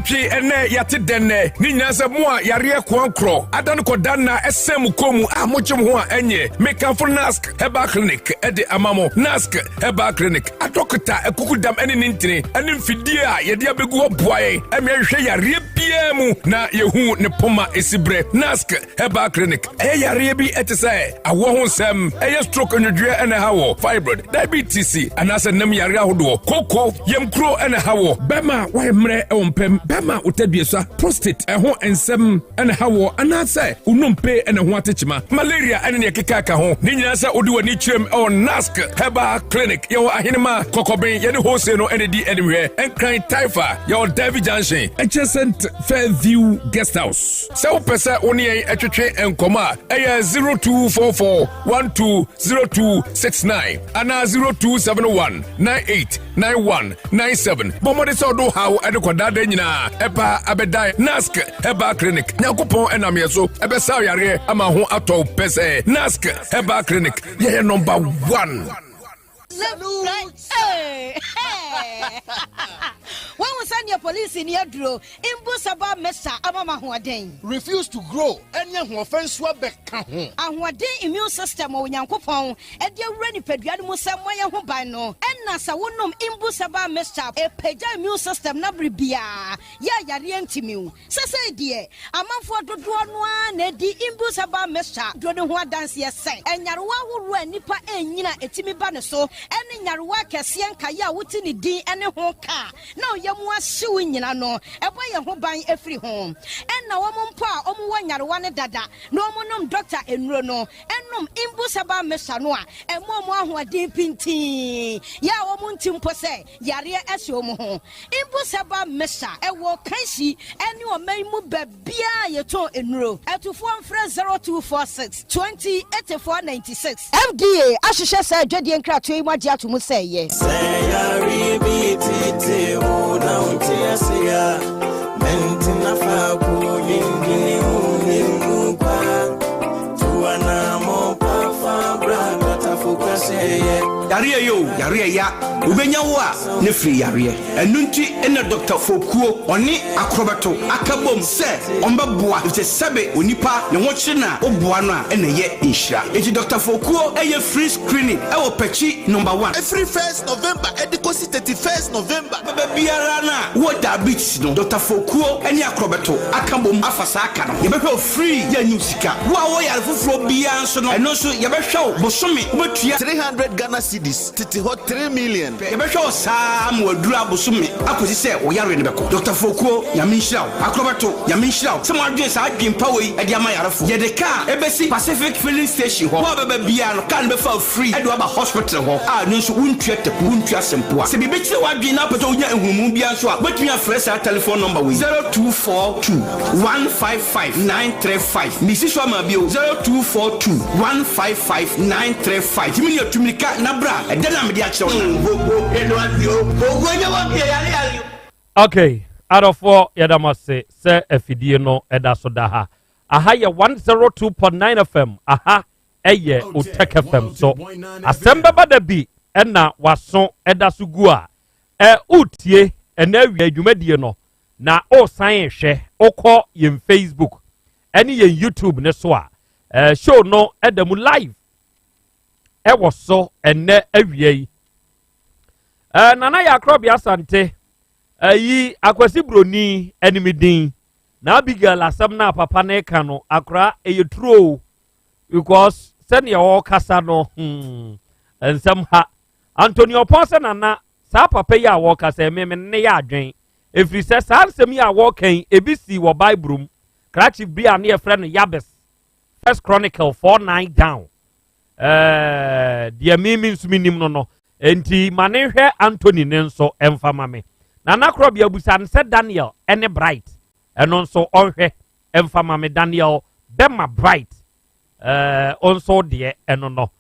twetwe ene yate denne ni nyasa mu a yare kwankro adan koda na esem komu a mochim ho a enye mekanfo nask heba clinic ede amamo nask heba clinic adokta ekukudam ene nintini ene mfidie a yede abegu ho boaye emehwe yare bia mu na yehu ne poma esibre nask heba clinic yare bi etese awo ho nsem stroke onwedwe ene hawo fibroid diabetes anase nam yare ahodo koko yemkro ene hawo bema wa emre ompem bema utabiesa prostate ho ensem ene hawo anase unompe ene ho atechima malaria ene ne kekaka ho ni nyina se odi wani chirem on nask heba clinic yo ahinema kokobin ye ne hose no ene di anywhere enkran typha yo David Junction adjacent Fairview Guest House so pesa oni etwetwe enkoma 0244 120269 ana 0271989197 bomode so do how edekodada nyina epa abedai nask heba clinic nyakopon enamyeso ebesa yare ama ho ato pese nask heba clinic ye number 1. Hey. When we send your police in your draw, Imbusaba Mesa Amama Huaden. Refuse to grow, and young offense wabeka. And what day immune system or Yankopon, and your ready pediamus somewhere who by no, and Nasa wonum Imbusaba Mesa, a peja immune system nabribia. Ya rientimu. Sasa dear, a man for the one, Nedi Imbusaba Mesa, do the one dance yes, and Yarwa will run Nipa and Yina etimi banaso. Any Yarwa Cassian Kaya within the D and a home car. Now Yamwa suing no, a boy who buy every home. And now woman pa, one Yarwana dada, no monum doctor and Rono, and num imbusaba mesanoa, and Momo who are deep in tea. Ya woman timpose, Yaria Esomo. Imbusaba mesa, a walk kanshi, and you may move bia your toe in row. At to form friends 0246 208496. FDA, Ashisha said, Jedi and Crack to Imadia to Musay, yes. Mentina fa ku yingini unimukwa tuana mo pa fa bra tafuka seye yare ya ubenya wo a ne free yare enunti ene Dr. Fokuo oni akrobato akabom se ombeboa ite sebe onipa ne ho kye na oboa no a ene ye nhira eti Dr. Fokuo eye free screening e wo pechi number 1 every 1st November edikosi 31st November baba biara na wo diabetes no Dr. Fokuo ene akrobato akabom afasa aka no ye behwe free ya nyusika wo yare foforo bia nso no eno so ye behwe bosome obetua 300 Ghana cedis titi hot 3 million ye behwe saa modura bosome akosi se wo yare ne beko Dr. Fokuo yaminshiraw akrobato yaminshiraw se mo adwen sa adwen pa wei e dia ma yarefo ye de ka ebesi Pacific filling station ho wo baba bia no kan be fa free e do aba hospital ho a no so wuntua tepu wuntua sempoa se bibi kire wadwen na pata onya ehumu bia nso a betumi afresh our telephone number we 0242 155 935 misi so ma bio 0242 155 935 timi yo tumika na bra e de na me dia kire okay out of 4 yadamase se afidie no eda so da ha aha ye 102.9 FM aha eye Otek FM so Asem Beba Dabi ena waso eda so gu a utie ena wi adwumadie no na o san hwe okọ yen Facebook eni yen YouTube ne so a show no eda mu live wo so ene awie nana ya Krobea Asante yi akwasi broni enimidin na Abigail asem na papa na eka no akra eyetro because send your kasa no and somehow Antonio Ponce nana sa papa ya wo kasa me ne ya adwen efri se sa ansem ya wo kan ebisi wo Bible krachi bia na ye friend Yabes First Chronicle 49 down dia means minim no enti manehwe Anthony nenso emfama me nana Krobea busan se Daniel ene bright eno nso onhwe emfama me Daniel Bema bright onso de eno no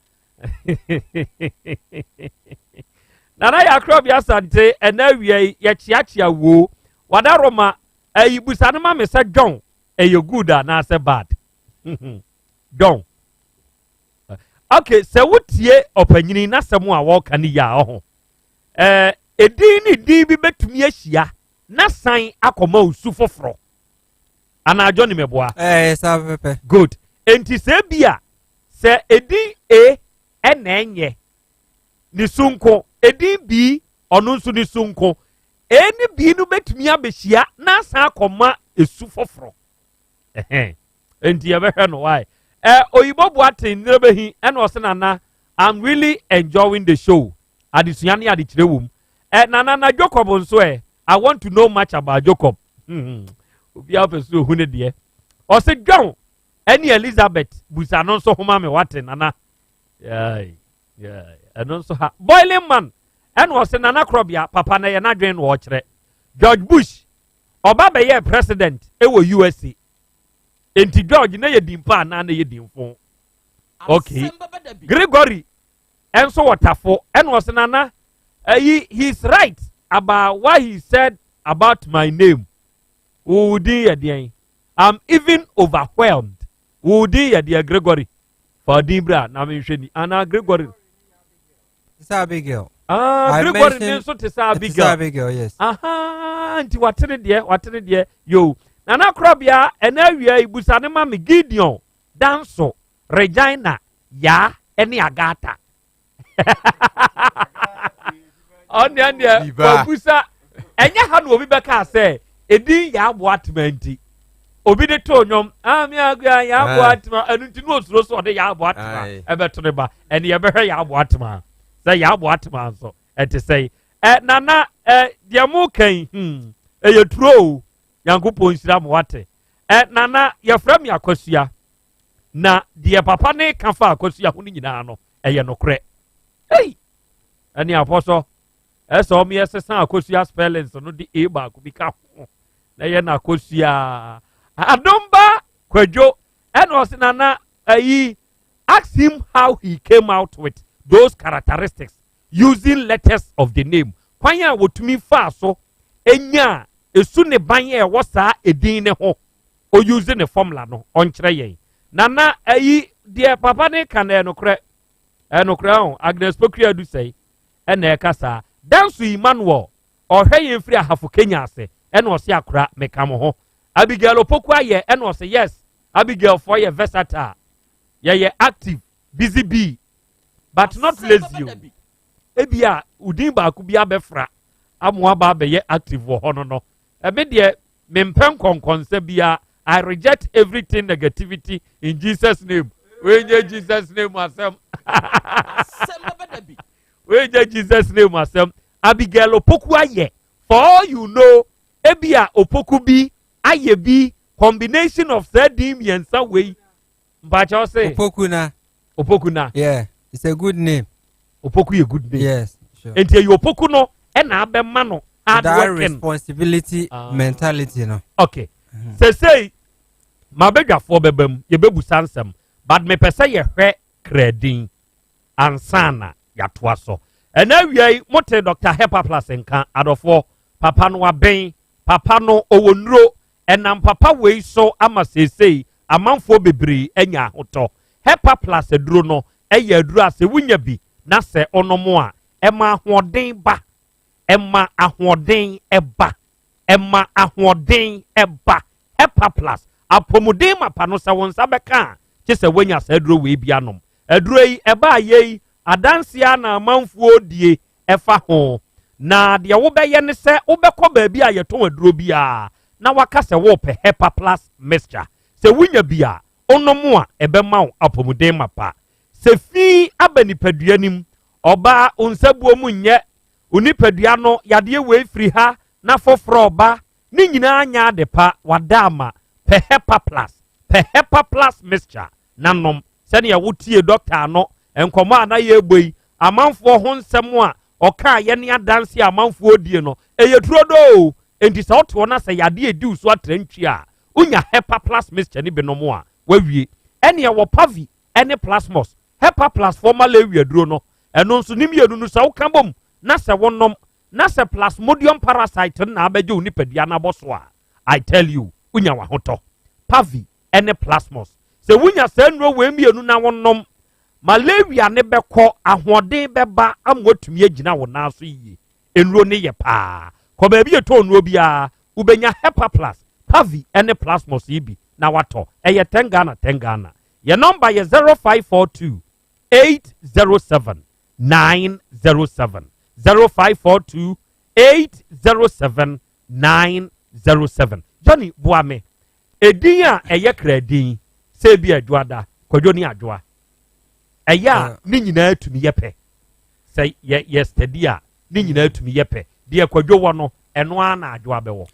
nana ya Krobea Asante ena wie ye chiachia wo wadaroma busan ma me se John eye good na se bad John okay se wotie opanyini na semu a wo kan ya ho edin ni din bi betumi ahia na san akoma usu foforo ana Johnny meboa sa pepe good enti se bia se edi a enenye ni sunko edi b onu nso ni sunko eni bi no betumi abehia na san akoma esu foforo enti ya behwe no why oyibo boaten nebehi ena osenana I'm really enjoying the show adisua ne ade kire wom nana Jacob nso I want to know much about Jacob obi apeso hu ne de o se John eni Elizabeth busa no nso homa me waten nana eno nso ha boiling man ena o se nana Krobea papa na ye na dwen wo kire George Bush oba be ye president ewo USA enti George na ye dimpa na ye dimfo okay Gregory enso watafo ena o se nana he's right about what he said about my name. I'm even overwhelmed. Dear Gregory. For Dibra, Namisheni, Anna Gregory. It's a big girl. Gregory, so to say big girl, yes. Auntie, what in it, yo. Nana Krobea, and area, Busanema, Gideon, Danso, Regina, Ya, any Agata. On the end, Busa, and Yahan will be back. I say, Edi ya boatmenti. Obi de tonyom, ya boatma, and to know so the ya boatma, ebetoneba, and ya bear ya boatma. Say ya boatma, so, and to say, Nana, diamo ken, a true, young points wate. Nana, your friend ya kosia. Na, dear papa ne kanfa kosia huninano, no cre. Hey, any apostle. Eso mi esesa akosia spelling so no di e ba ko bi ka ho na ye na akosia adomba kwadwo and was nana ask him how he came out with those characteristics using letters of the name kwanya wotumi fa so enya esu ne ban ye wo saa edin ne ho o using the formula no on kire ye nana dear papa ne kan enokre on Agnes Pokria do say ene kasa Dansu Emmanuel or hey free hafu Kenya say and was yakra mekamo ho Abigail Opokwa ye and was say yes Abigail for ye versatile ye active busy bee but not lazy ebia udin ba ku bia befra amwa ba be ye active wo hono no ebe de mempem konkonse bia I reject everything negativity in Jesus name when Jesus name asem we Jesus name asem Abigail Opoku aye for all you know ebia Opoku bi aye bi combination of sadim yensa way mbacha say Opoku na yeah it's a good name Opoku a good name yes sure enti you Opoku no e na abema no hard working responsibility mentality no okay say mabedwa for bebam ye bebu sansem but me pese ye hwe kredin ansana ya toaso and now we mote Dr. Hepa Plus nka adofo papa no aben papa no owonro enam papa we so ama sesei amanfo bebre anya hoto Hepa Plus eduro no eye aduro ase wunya bi na se onomo a ema ahoden ba ema ahoden eba ema ahoden eba Hepa Plus apomuden mapa no se wonsa beka che se wanya se aduro we bia nom aduro yi eba ye adansia na amanfuo die efa ho na de wo beye ne se wo bekọ baabi a yeton aduro bia na waka se wo pe Hepa Plus mixture se wunya bia onomo a ebema wo apomuden mapa se fi abanipadua nim oba onsabuo mu nye onipadua no yade we firi ha na foforo oba ni nyina anya de pa wadama pe Hepa Plus mixture nanom se ne ya wotie doctor no enkomo ana ye gboi amanfo ho nsem a oka ye ne adanse amanfo die no eyeturo do enti se oto na se yade edi uso atrantwi a unya Hepa Plus mixture ni benomo a wawie ene ye wo pavi ene plasmos Hepa Plus formal awie duro no eno nso nimienu no se woka bom na se wonom na se plasmodium parasite na abeje onipadua na boso a I tell you unya wa hoto pavi ene plasmos se wunya se nro we mienu na wonom malaria ne beko ahoden beba amwatumi agina wo na so yi enro ne ye pa ko ba bi eto no bia ubenya hepa plus pavi ene plasmos ibi na wato eye 10 Ghana your number is 0542 807 907 0542 807 907 Johnny Buame edin a eye kradin se bi adwoada kwadwo ni adwoa eye ni nyina atumi yepe say yesterday a ni nyina atumi yepe de kwadwo wo no eno ana adwoa bewo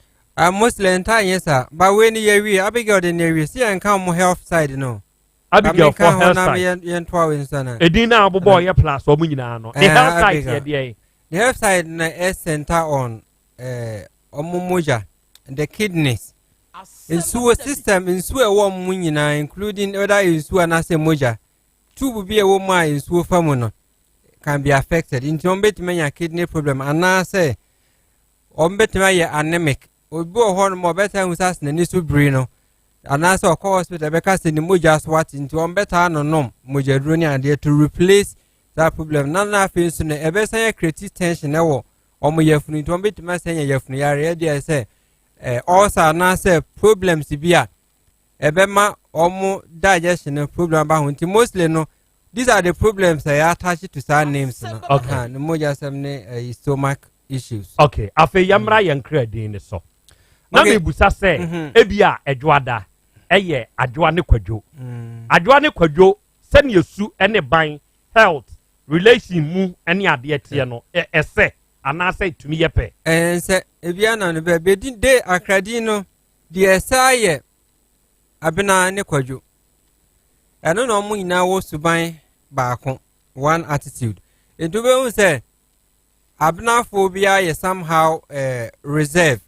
Muslim time yes sir but when you Abigail the near see and come health side no Abigail for health side yen twa insana edin na abobo ye plus o munyina no the health side here dey the health side na is center on omomoja the kidneys in sewer system in sewer wo munyina including other in sewer na se moja tube bi e wo ma in sewer famu no can be affected in betmenya kidney problem and say betmenya anemic obi ohon mo beta husas na ni so bri no anase o hospital be ka se ni moja swat into beta no nom moja duro ni ade to replace that problem na face no e be san create tension e wo omo yafunu into betima san yafunu yare dey say also na say problems bia e be ma omo digestion problem ba hunti mostly no these are the problems I attach to some names no okay no moja some ne stomach issues okay afi yamra yankra din ne so na me busa say ebia adwoada eye adwoa ne kwadwo adwoa ne kwadwo se ne yesu ene ban health relation mu ene ade tie no ese ana say tumi yepe se ebia na no be din de akradi no de esaye abena ne kwadwo eno no mu nyina wo suban baako one attitude edube hu say abena phobia ye somehow reserve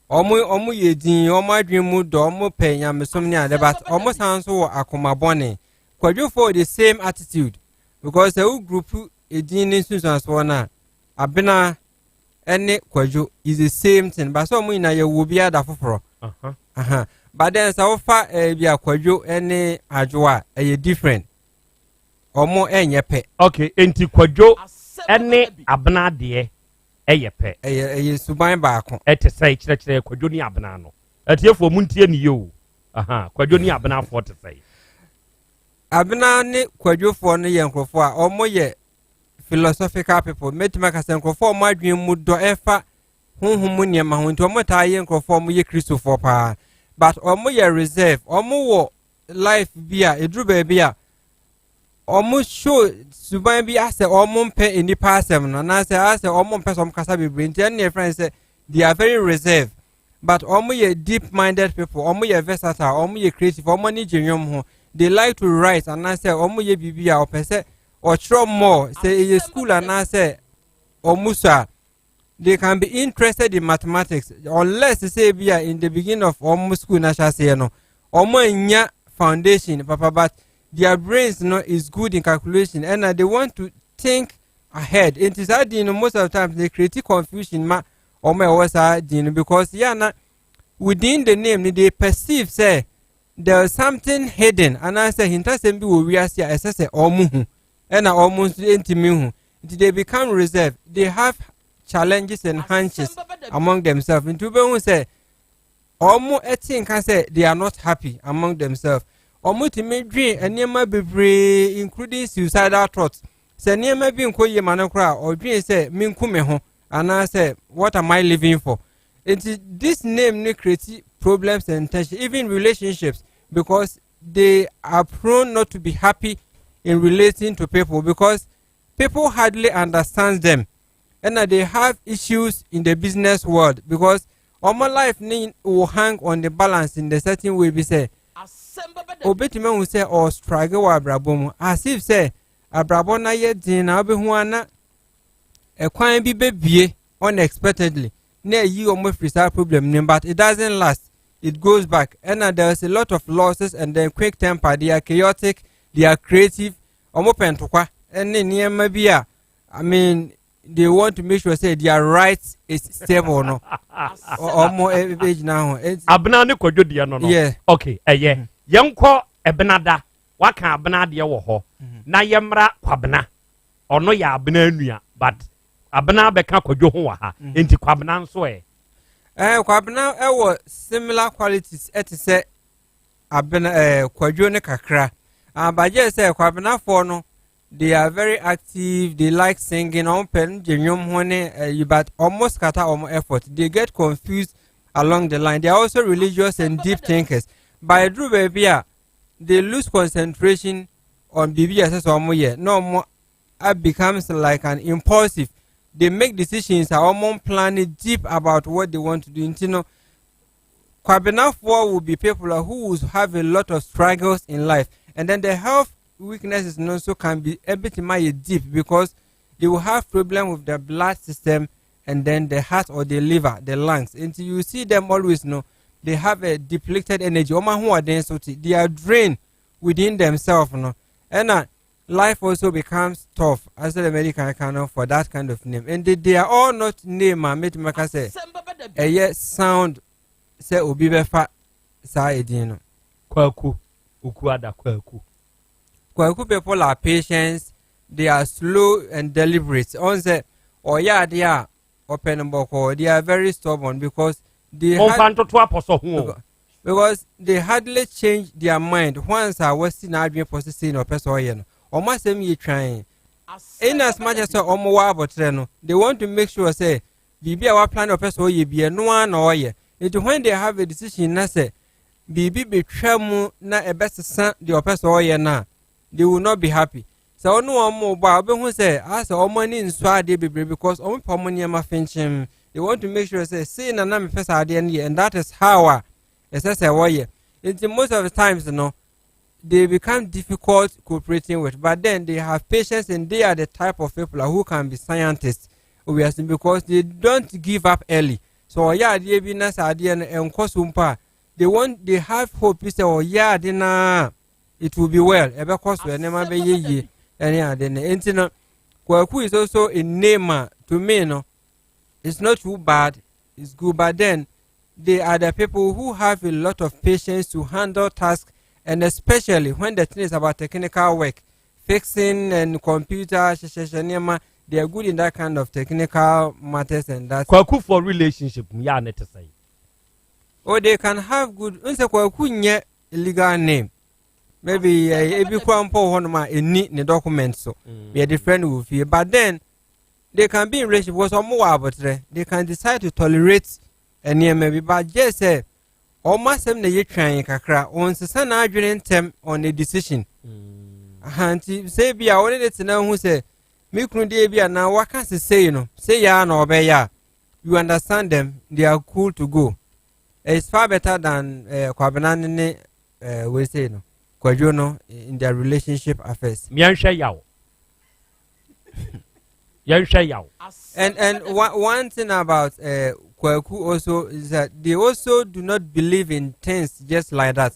omu yedin omu adwen mu do omu penya mesom ni ade but omu sanso wo akomabone kwadwo for the same attitude because a group edin ni susanso na abena ene kwadwo is the same thing but so omu ina ye wo bia da foforo but then so far bia kwadwo ene adwoa e different omu enye pe okay enti kwadwo ene abena de eyepe eye suban baako ete sai kire kwadwo ni abena no etiefo muntie ni yo kwadwo ni abena fo te sai abena ni kwadwo fo no ye nkrofo a omo ye philosophical people metima ka senkrofo omo adwen mu do efa honhom ni ma ho nti omo ta ye nkrofo omo ye Christopher pa but omo ye reserve omo wo life bia edru ba bia omo show suban bi ase omo mpe enipa asem no na ase omo mpe som kasa bebre nti and friends say they are very reserved but omo ye deep minded people omo ye versatile omo ye creative omo ni genuine ho they like to write and say omo ye bibia opese or try more say a school and say omo sa they can be interested in mathematics unless say bia in the beginning of omo school na sha say no omo nya foundation papa but their brains is good in calculation and they want to think ahead. It is hard most of the time they create confusion ma or my was because within the name they perceive say there is something hidden and I say hintasembi we are say omuhu and almost intimihu. They become reserved. They have challenges and hunches among themselves. Into who say omu etin can say they are not happy among themselves. Omutimi dream enema bebre including suicidal thoughts say enema bi nkoye manokra or dream say minkume ho and say what am I living for this name ne create problems and tension even relationships because they are prone not to be happy in relating to people because people hardly understand them and they have issues in the business world because all my life will hang on the balance in the certain way we say obetima hu say or struggle wa abrabom as if say abrabon na ye din na obehu ana ekwan bi bebie unexpectedly na yi omo free problem but it doesn't last it goes back and there's a lot of losses and then quick temper they are chaotic they are creative omo pentokwa and niema bia I mean they want to make sure say their rights is stable no omo age now abna ne kwadwo dia no yeah okay yenko ebenada waka abna de wo ho na yemra kwabna ono ya abna anua but abena beka kwadwo ho wa ha enti kwabena nso kwabena ewo similar qualities etise abena kwadwo ne kakra abaje say kwabena for no they are very active, they like singing on pen but almost scatter effort. They get confused along the line. They are also religious and deep thinkers. By Drew baby, they lose concentration on BBS or no more becomes like an impulsive. They make decisions are almost planning deep about what they want to do. You know, Kwabena 4 will be people who will have a lot of struggles in life, and then the health weaknesses also can be a bit more deep because they will have problem with the blood system and then the heart or the liver, the lungs. Until you see them always they have a depleted energy. They are drained within themselves, and life also becomes tough as the American can for that kind of name. And they are all not name say a sound say obibefa sa edino. Kwaku ukuada kwaku. Kwaku people are patient, they are slow and deliberate. On say they are open boko, they are very stubborn because they because they hardly change their mind once I was seen arguing for sitting or person or my same year trying. In as much as they want to make sure say be our plan of person ye be no one or ye. It when they have a decision na say bibi be tramu na a best son the person or ye na. They will not be happy. So no more about who say as all money in swadi because only for money am finchim. They want to make sure say na name first idea and that is how it says a way. It's most of the times they become difficult cooperating with, but then they have patience and they are the type of people who can be scientists obviously because they don't give up early. So they be nice idea and cosumpa. They have hope. They say dinner. It will be well. Because we never be ye any other. And Kwaku is also a name to me. It's not too bad. It's good, but then they are the people who have a lot of patience to handle tasks, and especially when the thing is about technical work, fixing and computer. They are good in that kind of technical matters and that. Kwaku for relationship, to say. Or they can have good. Kwaku nye legal name. Maybe if you come for one a neat documents so be a different with you, but then they can be in relationship with some more but they can decide to tolerate and maybe but just say almost them the trying kakra on son arguing them on a decision. And say be I wanted to know who say me couldn't be now what can say say ya no obey ya. You understand them, they are cool to go. It's far better than Kwabenani we say in their relationship affairs. And one thing about Kwaku also is that they also do not believe in things just like that.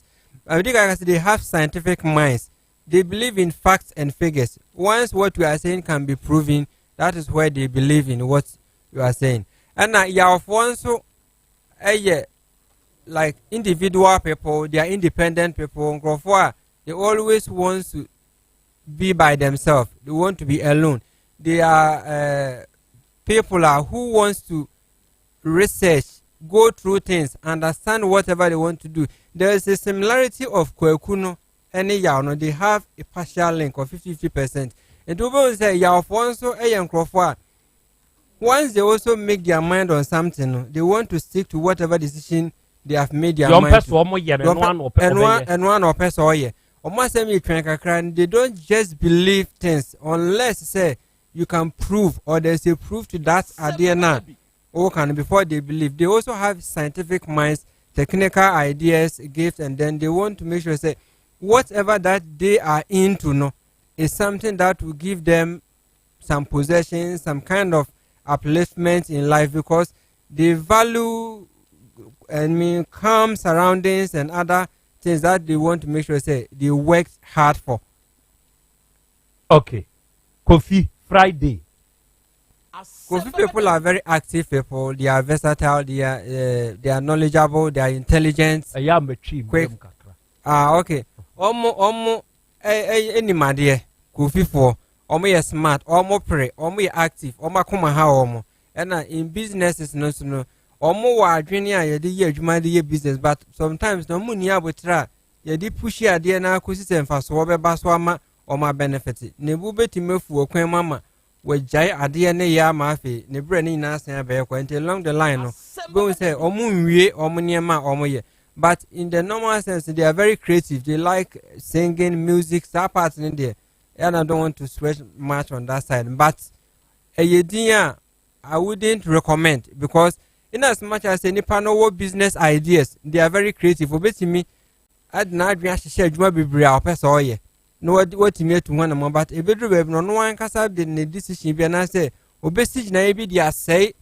I think they have scientific minds. They believe in facts and figures. Once what we are saying can be proven, that is where they believe in what you are saying. And now also like individual people, they are independent people. They always want to be by themselves. They want to be alone. They are people who wants to research, go through things, understand whatever they want to do. There is a similarity of Kwekuno and Yao. They have a partial link of 50%. And to say Yao also a once they also make their mind on something, they want to stick to whatever decision they have made their mind to. And one or person they don't just believe things unless say you can prove or there's a proof to that idea now. Before they believe. They also have scientific minds, technical ideas, gifts, and then they want to make sure say whatever that they are into is something that will give them some possessions, some kind of upliftment in life because they value calm surroundings and other things that they want to make sure say they worked hard for. Okay. Kofi Friday. Kofi people are very active people. They are versatile. They are knowledgeable. They are intelligent. Quick. Okay. Any my dear Kofi for omo ye smart omo pre omo ye active omo akoma ha omo ena in businesses no so no omo wa adwene a ye de ye adwuma de ye business but sometimes no mu ni abotra ye de push ade na akosi se mfaso wo beba so ama omo benefit ne bu betimefu okwan mama wajai ade ne ya ma afi ne bre ne na asan abe kwa nti along the line no go say omo nwie omo niema omo ye but in the normal sense they are very creative they like singing music that part in there and I don't want to sweat much on that side but I wouldn't recommend because in as much as any panel business ideas they are very creative obeti me ad na adwan hye adwuma bebre a opese oye no what me to one but e bedru be no one kasa de ne decision bi na say obesi na e bi dia say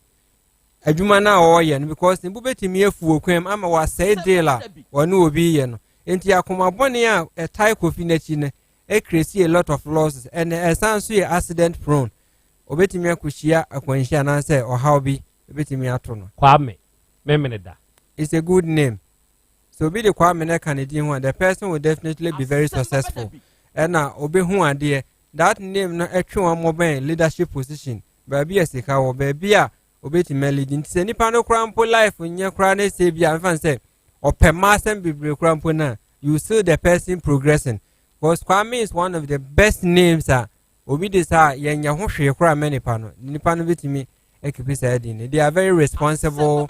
adwuma na oye because ne bubeti me afu okwam ama wa say dealer wonu obi ye no enti akoma bone a tie kofi na chi ne e create a lot of losses and so ye accident prone obeti me akuhia akwanhia na say o how bi obeti me ato no Kwame Memeneda it's a good name so be the Kwame na Canadian one the person will definitely be very successful and obi hu ade that name na etwe one mobile leadership position baby asika wo baby a obeti me lead nti se nipa no krampo life nya kra na se bia mfa say opema Asem Beba krampo na you see the person progressing because Kwame is one of the best names obi de sa yenya ho hwe kra nipa no bitimi ekipisa edin they are very responsible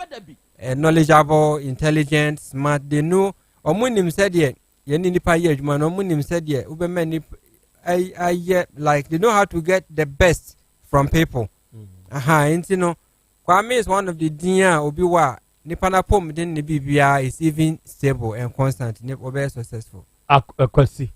knowledgeable intelligent smart they know omunim said ye nipa ye adwuma no omunim said ye ubema ni like they know how to get the best from people enti no Kwame is one of the dinya obi wa nipa na pom den ne bibia is even stable and constant ne obe successful akwasi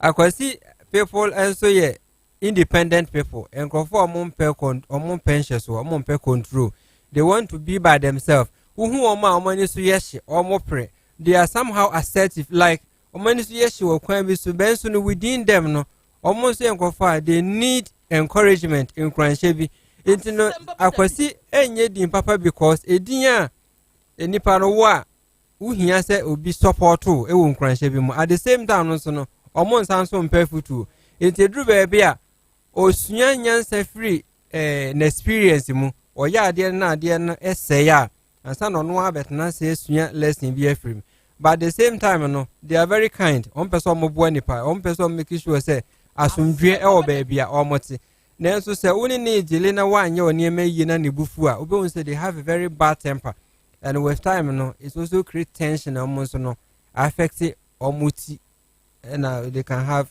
akwasi people also ye independent people and conform omon pensions or omon pe control they want to be by themselves who omani so yeshi omopre they are somehow assertive like omani so yeshi wo kwan bi so benso no within them no omon so enkofa they need encouragement in kranhye bi intino akwasi enye din papa because edin a enipa no wo a uhia se obi support o e wo nkranhye bi mu at the same time no so no omon sanso mpa futu intedru be bia osua nyansa free na experience mu oya ade na ese ya ansa no no abetna se esua lesson bi afrim but at the same time no they are very kind on person mo bo nipa on person make sure say asumdwe e wo ba bia omoti na enso se woni ne jile na wanye oni emayi na ne bufu a obe won say they have a very bad temper and with time no it also create tension among so no affect omoti and they can have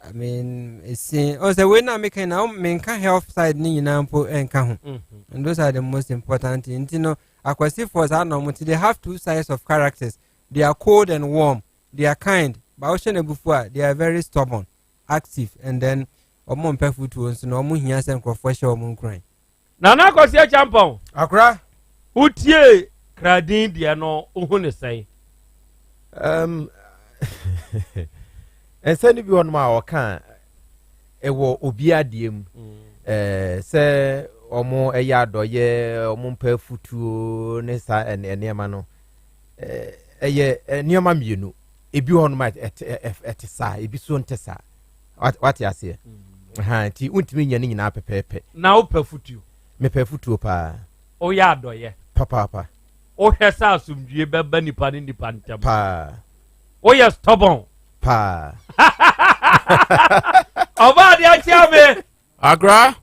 I mean, it's also when I'm making now, menka health side ni nampo enka and those are the most important things. You know, akwasi for are they have two sides of characters. They are cold and warm. They are kind. But ocean before they are very stubborn, active, and then omon pefu to so no mu hia sem crofoshe omon kran. Nana kwasi a champon. Akra. Utie kradin dia no ohu ne sai. And send you on my account ewo obi adiem se omo eyado ye omo mpa futu ne sa enema no eye enema mienu ebi hon ma etesa ebi so ntesa what you say ha ti untimi nya nyina pepepe na wo pa futu me pa futu pa o ya do ye papa o hwesa asumdue beba nipa ni nipa ntam pa o ya stubborn pa Oba dia chiame Agra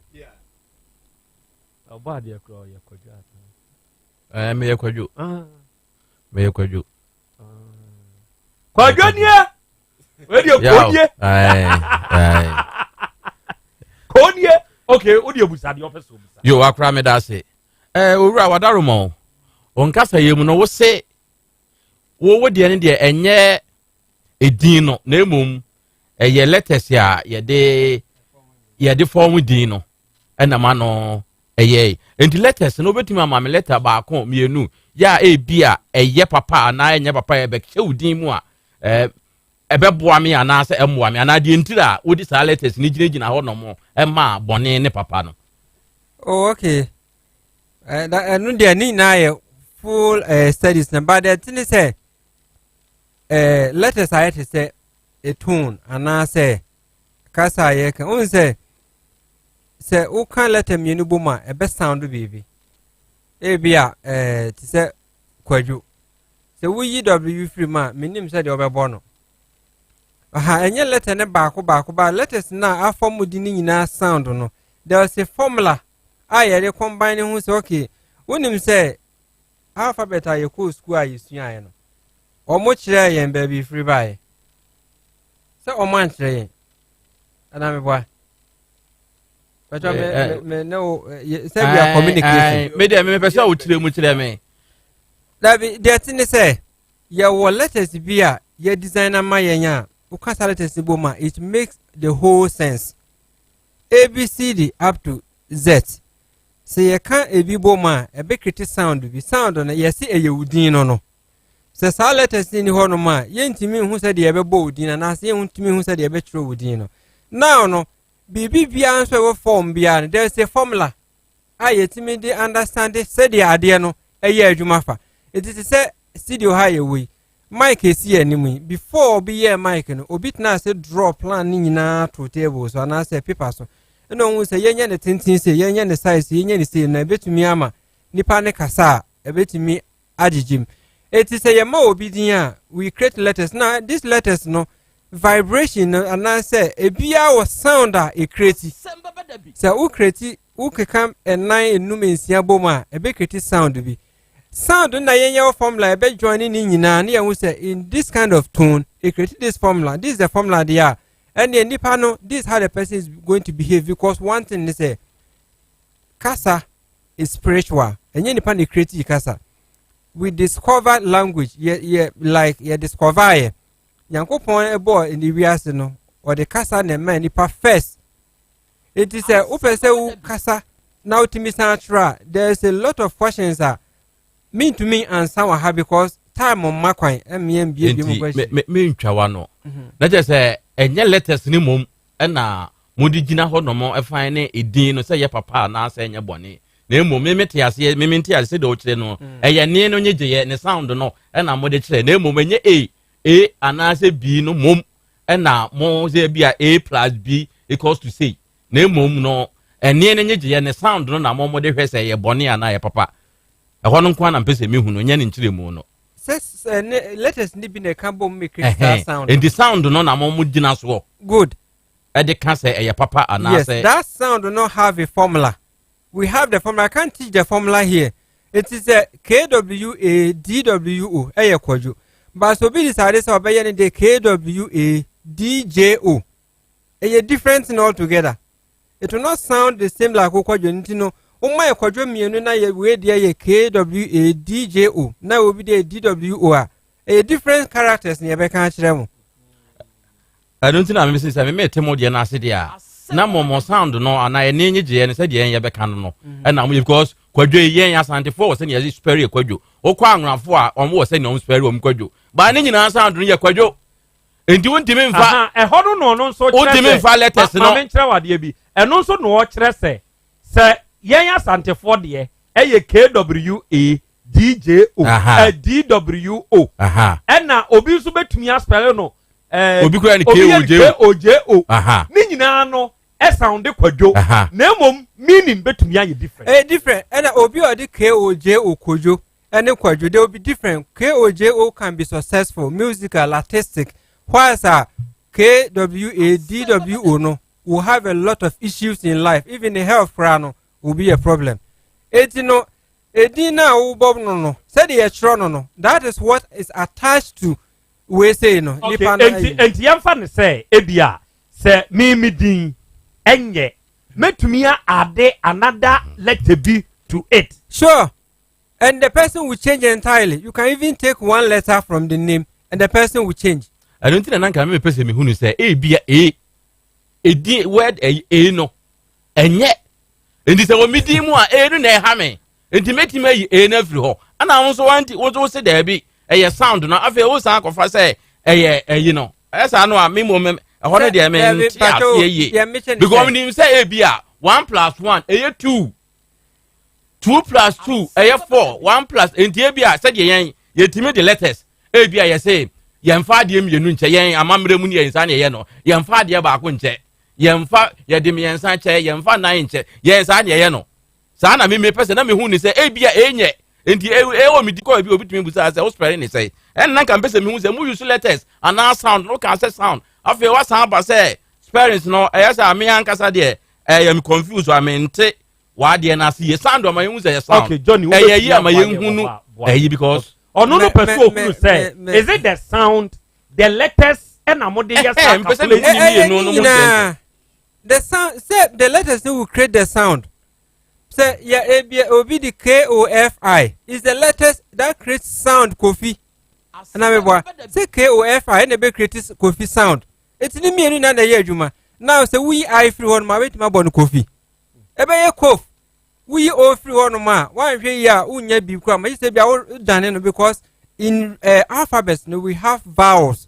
Oba dia kro ya kwaja me yakwadwo me yakwadwo kwaja nie we dia konye konye okay o dia busa dia office busa yo akra me da se owura wadaromo onkasa yemu no wo se wo dia ne dia enye edin no na emom ye letters ya ye de form din no ena ma no eye enti letters no betimi ama me letter ba ko mienu ya bia eye papa na enye papa ye be hye udin mu a ebeboa me ana se emboa me ana de ntira wodi sa letters ni ginegina ho no mo ma bone ne papa no oh okay no dia ni na ye full studies na but the thing is letters I had to say a tone and I say kasa ye can only say o can let him you boma a best sound baby ebia to say kwaju so we w free man minim said the bono aha enye letter ne baako ba letters na aform di ni nyina sound no there was a formula I dey combine who say okay unim say alphabet aye ko school aye sua aye no omo kire yen baby free by say omo antre yen ana me boy but me no say we are communicating me dey me pese o kire mu kire me that be the thing say your letters be a your designer ma yenya ukasa letters boma it makes the whole sense ABCD up to Z say you can ebi boma e be criti sound bi sound no yes e yewudin no say sa letters ni ho no ma yentimi hu say de e be bo udin na say yentimi hu say de e be tro udin no now no bibi bia nso we form bia there is a formula ayetimi dey understand say the ade no e ye adwuma fa it is say studio high we mic esi animu before be here mic no obit na say draw plan ni nyina to table so na say paper so no hu say yenye ne tintin say yenye ne size yenye ne say na betumi ama nipa ne kasa e betumi agigim it is say yema obidin a we create letters now these letters no vibration and I say e bia was sound a e create say who create who can a nine enum boma e be create sound bi sound na yenye formula e be join ni nyina na ye say in this kind of tone e create this formula this is the formula there and the nipa no this is how the person is going to behave because one thing they say kasa is spiritual and yenye nipa ne create kasa we discover language like discover ye yankopon e boy in the wiase no or the kasa na man nipa first it is a upese u kasa now timi santra there is a lot of questions that mean to me and someone have because time on makwan me ntwawa no na je say enye letters ni mom na modi gina ho no mo efan ne edin no say ye papa na say enye bone na emom me mete ase me menti ase de o kire no eye ne no nyegye ne sound no na modi kire na emom enye a ana say b no mom na mo say bia a plus b equals to c na emom no ene ne nyegye ne sound no na mo modi hwe say ye bone ana ye papa ehọ no kwa na mpese me hu no nya ne nkire mu no says letters ni bi na kambo make crystal sound and the sound no na mo gina so good e de can say e papa ana yes, say that sound do not have a formula. We have the formula. I can't teach the formula here. It is a KWADWO kwaju but so be decided so be the KWADJO a different thing altogether. It will not sound the same like kwaju ntino o my kwaju mienu na ye we dey KWADJO na will be the DWO a different characters in be kan kire mu. I don't think I'm missing say me temo de na ase dia na mo sound no ana ye nenye je ne say de ye be kan no na mo because kwadwo ye yan Asante for say ne superior kwadwo o kwa anwafo a omo say ne superior om kwadwo ba ne nyina sound no ye kwadwo enti wontimi mfa ho no nso kire wontimi mfa letters no ma kire wade bi eno nso no kire se ye Asante for de ye KWA DJO DWO na obi nso betumi aspell no obi kura ni KOJO ni nyina no e sound kwadwo na emom meaning betumi aye different different and obi or the KOJO kojo and kwadwo they will be different. KOJO can be successful musical artistic whilst KWADWO no will have a lot of issues in life even the health no will be a problem. Etino edina u bob no said the no that is what is attached to we say no enti yamfa ne say ebia say me din enye metumia ade another letter B to it. Sure. And the person will change entirely. You can even take one letter from the name and the person will change. I don't think I me person me who say ebia a di word a no enye enti say o midin mu a no na ha me enti metima yi na free ho ana won so wanti wo say there be eye sound no afa wo san kofa say eye no esa no a me mo me ho no de me nti because when him say ebia 1 + 1 eye 2 2 + 2 eye 4 1 + enti ebia say de yen yetimi the letters ebia ye say yɛmfa adeɛ mmienu nkyɛ yɛn amammerɛ mu ne yɛnsa ne yɛyɛ no yɛmfa adeɛ baako nkyɛ yɛmfa yɛde mmiɛnsa kyɛ yɛmfa nan nkyɛ yɛnsa ne yɛyɛ no saa na me pɛ sɛ na mehu ne sɛ ebia ɛnyɛ enti ɛwɔ me di kɔ bi obi tumi busa sɛ wo spɛre ne sɛ ɛn nan kan pɛ sɛ mehu sɛ mu use letters ana sound no ka sɛ sound afei wa san ba sɛ spellings no ɛyɛ sɛ ame ankasa deɛ ɛyɛ me confuse amente wa deɛ na see sound ma yehu sɛ sound okay Johnny ɛyɛ yi ama yehu no ɛyɛ because ono no person okuru say is it the sound the letters and amode yes the sound say the letters will create the sound say yeah obi the KOFI is the letters that creates sound Kofi na me boy say KOFI na be create Kofi sound etini mienu na ye adwuma now say we I free one ma wetima bon Kofi ebe ye kof we all free one ma one hwe ya unya bi kwa ma say bia dane no because in alphabets no we have vowels.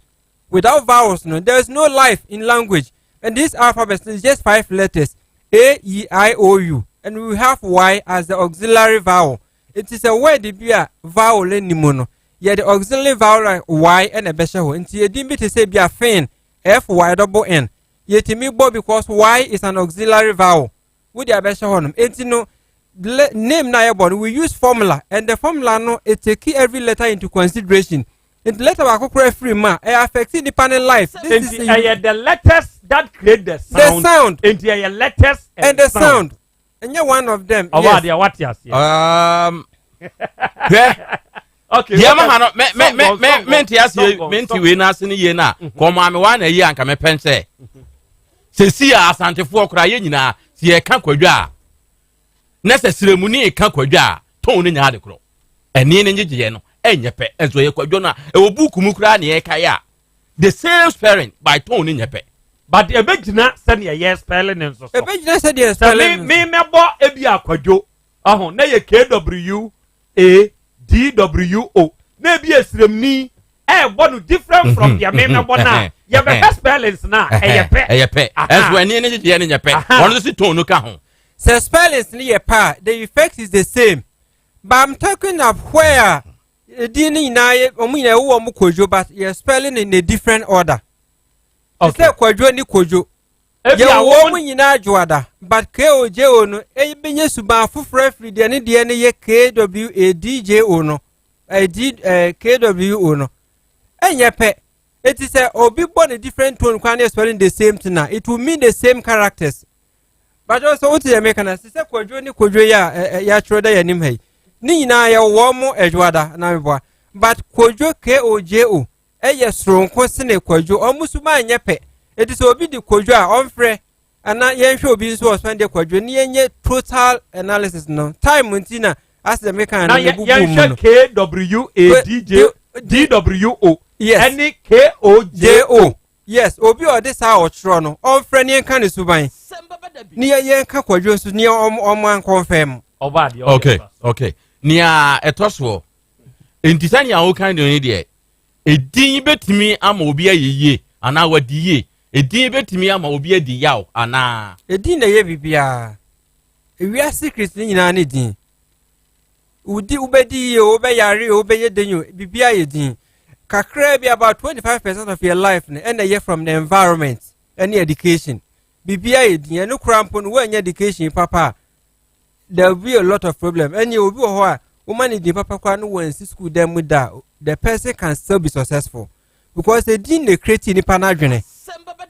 Without vowels no there is no life in language, and this alphabet is just 5 letters A E I O U, and we have Y as the auxiliary vowel. It is a word be a vowel anymore. Yeah, the auxiliary vowel like Y and a beshaho until you didn't be say be a fin FY double N. Yet me bo because Y is an auxiliary vowel. Would you beshaho? It's no name na yabon we use formula, and the formula no it take every letter into consideration. The letter wa free ma affecting the panel life. This is the letters that create the sound. The sound. Into the letters and the sound. And you're one of them. Oh, yes. What yes. Okay. Yeah, man. Menti we na sini ye na. Koma me wa na ye anka me pense. Se si asante fo kra ye nyina, se ye ka kwadwa. Na se siremuni e ka kwadwa, ton ne nya de kro. Eni ne ngije no. Enyepe ezo ye kwadwo na e obuku mu kra na ye ka ya. The same spelling by ton ne nyepe. But a big na send ye spelling and so. A big na send ye spelling. Me mebo ebi akwadwo. Ahon na ye KWADWO. Na bi esremni bonu different from the me mebo na. Ye be spellings na eyepe. Ezo eni ne je ne nyepe. One si ton no ka ho. So spellings ni ye pa, the effect is the same. But I'm talking of where dini na omina wo mu kwadwo, but you're spelling in a different order. Okay. Say kwadwo ni kwadwo. Ye wo mu nyina adwoada, but KOJO no benye suba fufura free de ne ye KWADJO no. KWO no. Enyepe. It is a obi born a different tone when spelling the same thing. It will mean the same characters. But also what you make an assistant kwadwo ni kwadwo ya troda ya nim hey. Ni na ya wo mu adwoada na meboa. But kwadwo KOJO stronko sene kwadwo omusuma enyepe. It is obi di kwadwo a onfre ana yenhwe obi nso spend kwadwo ni yenye total analysis no. Time ntina as the make an bubu mu. KWADWO. Yes. Any KOJO. Yes, obi o this how otro no. Onfre ni enka ne suban. Ni yen ka kwadwo so ni oman confirm. Okay. Nia etoswo. Entisani a wo kan de ni de. Edin betimi ama obi ayeye ana wadiye. Edin betimi ama obi adi yaw ana. Edin na ye bibia. Ewia secret ni nyina ne din. Udi ubedi ye obeyare obeye denyo bibia ye din. Kakra be about 25% of your life and a year from the environment, any education. Bibia ye din no crampon when education papa. There will be a lot of problem. And you will be a woman in the papa kwano when school them with that. The person can still be successful because the dean they create in panagene.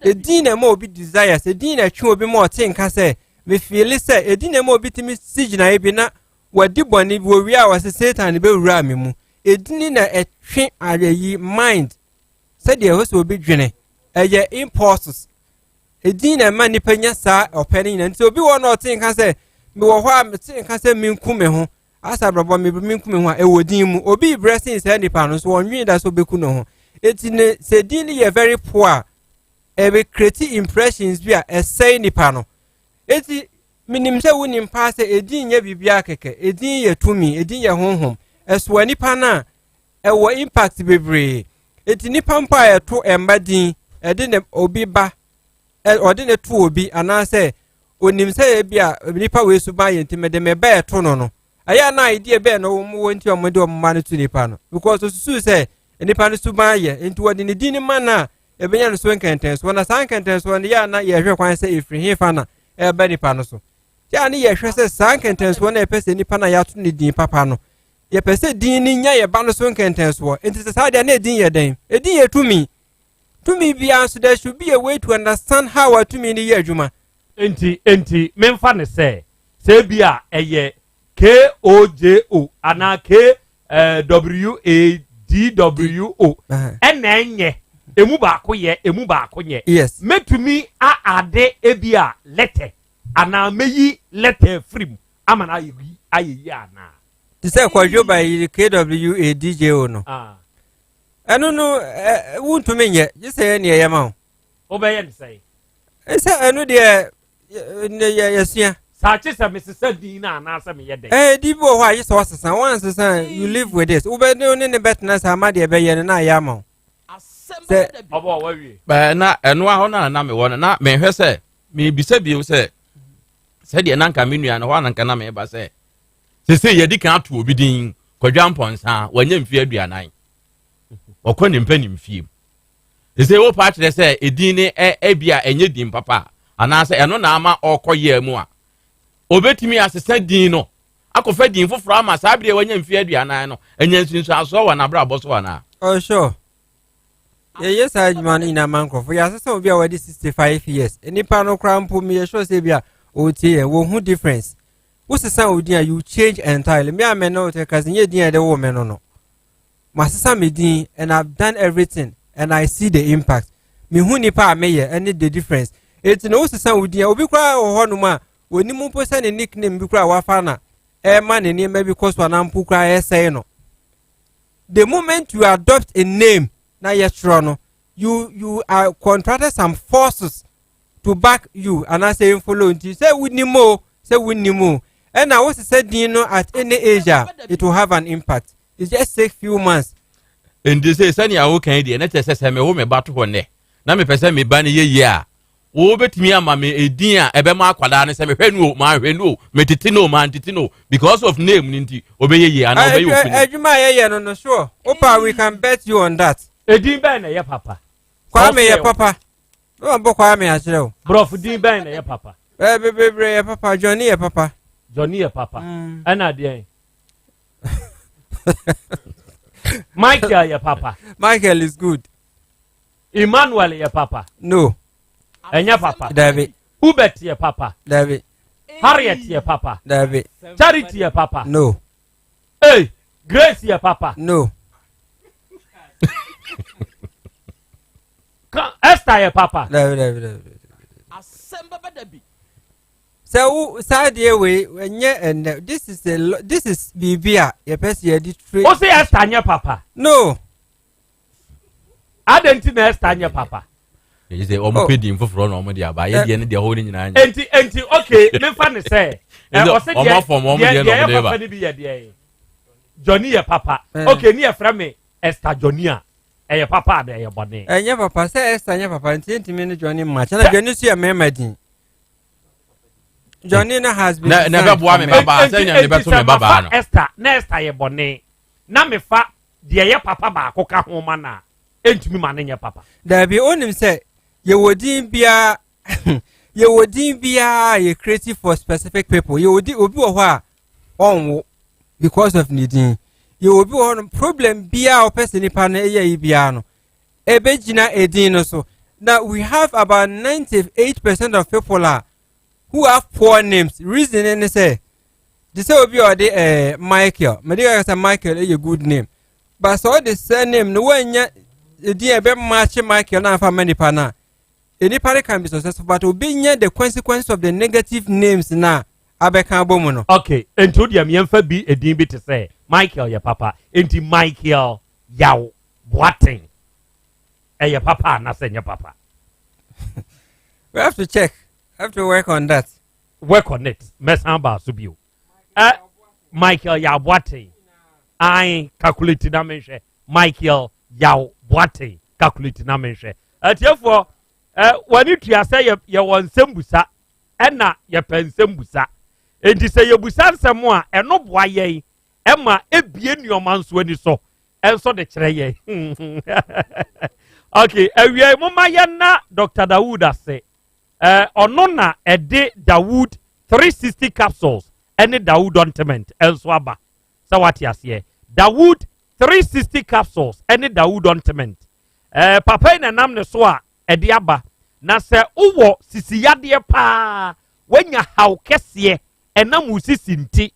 The dean more be desires. The dean a be more thing can say. Me feel say a dean more be to me signa ebina. What the one if we are was a Satan be ramimu. A dean a train at a mind. Said the host will be journey. A year impulses. A dean a money penya sa or penny and so be one or thing can say. Me wo hwa me tin ka se min kume ho asa brabo me min kume ho ewodin mu obi blessing se nipa no so onwi da so beku no ho etine se din ye very poor e be create impressions bi a say nipa no eti minim se wonim pa se edin ye bibia keke edin ye tumi edin ye honhom eso nipa na e wo impact bebre eti nipa mpa e to embadin e de ne obi ba e ode ne to obi ana se onim say bia nipa we suba ye ntimede me ba eto no no aya na idea be no wo nti omode omma no to nipa no because osusu say nipa no suban ye nti wodi ne din ma na ebenya no so nkentenso na san nkentenso ne ya na ye hwe kwan se efiri he fa na eba nipa no so ya ne ye hwe se san nkentenso na epese nipa na ya to ne din papa no ye pese din ni nya ye ba no so nkentenso nti se sa de na din ye den edin ye tumi bia so there should be a way to understand how atumi ni ye adwuma enti memfa ne se bia eye KOJO ana KWADWO enenye emu baako ye yes metumi a ade ebia letter ana meyi letter free amana ayi ana ti se kwajo by KWADJO no eno no wuntumi nye jise ne ye ma o be ye say esa eno de yesia sachi se Mrs. Dina na asa me yede di bo ho ayi so sesan once sesan you live with this ube ne betna sa ma de be ye na ya ma se obo wa wi ba na eno aho na me wona na me hwe se me bisa bi se de na nka me nua na ho na nka na me ba se ye di kan ato obi din kwadwa mponsa wanya mfi aduanan okoni mpani mfi se wo pa kire se edin ne ebia enye din papa ana se eno na ama okoye mu a obetimi asesa din no akofa din foforo ama sabire wanya mfi aduanan no enya nsunsu aso wa na bra boso wa na oh sure yes I man in a mancroft ya asesa obi a wadi 65 years enipa no krampo me sure say bia o tie wo hu difference wo sesa odin a you change entirely me am no te kazinye din e de wo me no masesa me din and I've done everything and I see the impact me hu nipa ameye and the difference it no sesa odin obi kra ho no ma oni mu po se ne nickname bi kra wa fa na e ma ne name because wana mpu kra e say no the moment you adopt a name na yetro no you are contracted some forces to back you and I say follow until say winimo and now what say dino at any age it will have an impact. It just take few months and they say sani awo kan dey na tese se me wo me bato ho ne na me pese me ba ne ye a wo betimi ama me edin a ebe ma akwada ne se me hwenu ma hwenu me titi no ma titi no because of name ninti obeye ana obeye ofini adwuma ye no sure opa we can bet you on that edin ben na ye papa kwa me ye papa no bo kwa me a kire o brof din ben na ye papa bebre ye papa Johnny ye papa ana de Michael ye papa Michael is good Emmanuel ye papa no enya papa David Hubert ye papa David Harriet ye papa David Charity ye papa no hey Grace ye papa no Esther ye papa David Asem Beba Dabi so sadie we enye and this is bibia ye person ye di trade o say Esther nye papa no Adenti Esther nye papa you say omo pedi mfoforo na omo dia ba ye die ne dia ho ni nyina anya enti okay me fa ne say o say dia omo form omo dia no dia ba bi ye dia Johnny ye papa okay ni ye fra me Esther Johnny a ye papa da ye bone enye papa say Esther nye papa enti me ne Johnny match na Johnny su ye memadin Johnny na has been never boa me baba say nya never to me baba no Esther ye bone na me fa dia ye papa ba akoka ho ma na entumi ma ne nye papa da bi onim say ye wodin bia ye creative for specific people ye wodi obi wo ho a onwo because of needing ye obi wo no problem bia o person nipa na ye bia no ebegina edin no so now we have about 98% of people who have poor names reason and say they say obi or the Michael medical say Michael is a good name but so the surname no one the ebe match Michael na fa many pana any party can be successful but obi the consequence of the negative names na abeka bomu no okay ento dia me mfa bi edin bi te say Michael ya papa enti Michael Yaw Boateng ya papa na say nya papa we have to check. Have to work on that. Work on it. Mesamba subio. Michael Yaw Boateng. I calculate na mention. Michael Yaw Boateng calculate na mention. Therefore, when you say you want sembusa, na you pen sembusa. And say you busa nsemo a eno boa ye. Emma ebie nyoman so ani so. enso de kyerɛ yɛ okay awie moma yɛ na Dr. Dawood ase ɔno na ɛde Dawood 360 capsules ɛne Dawood ointment enso aba sɛ wate aseɛ Dawood 360 capsules ɛne Dawood ointment papa na nam ne so a ɛde aba na sɛ wowɔ sisiyadeɛ paa wanya haw kɛseɛ ɛnam wo sisi nti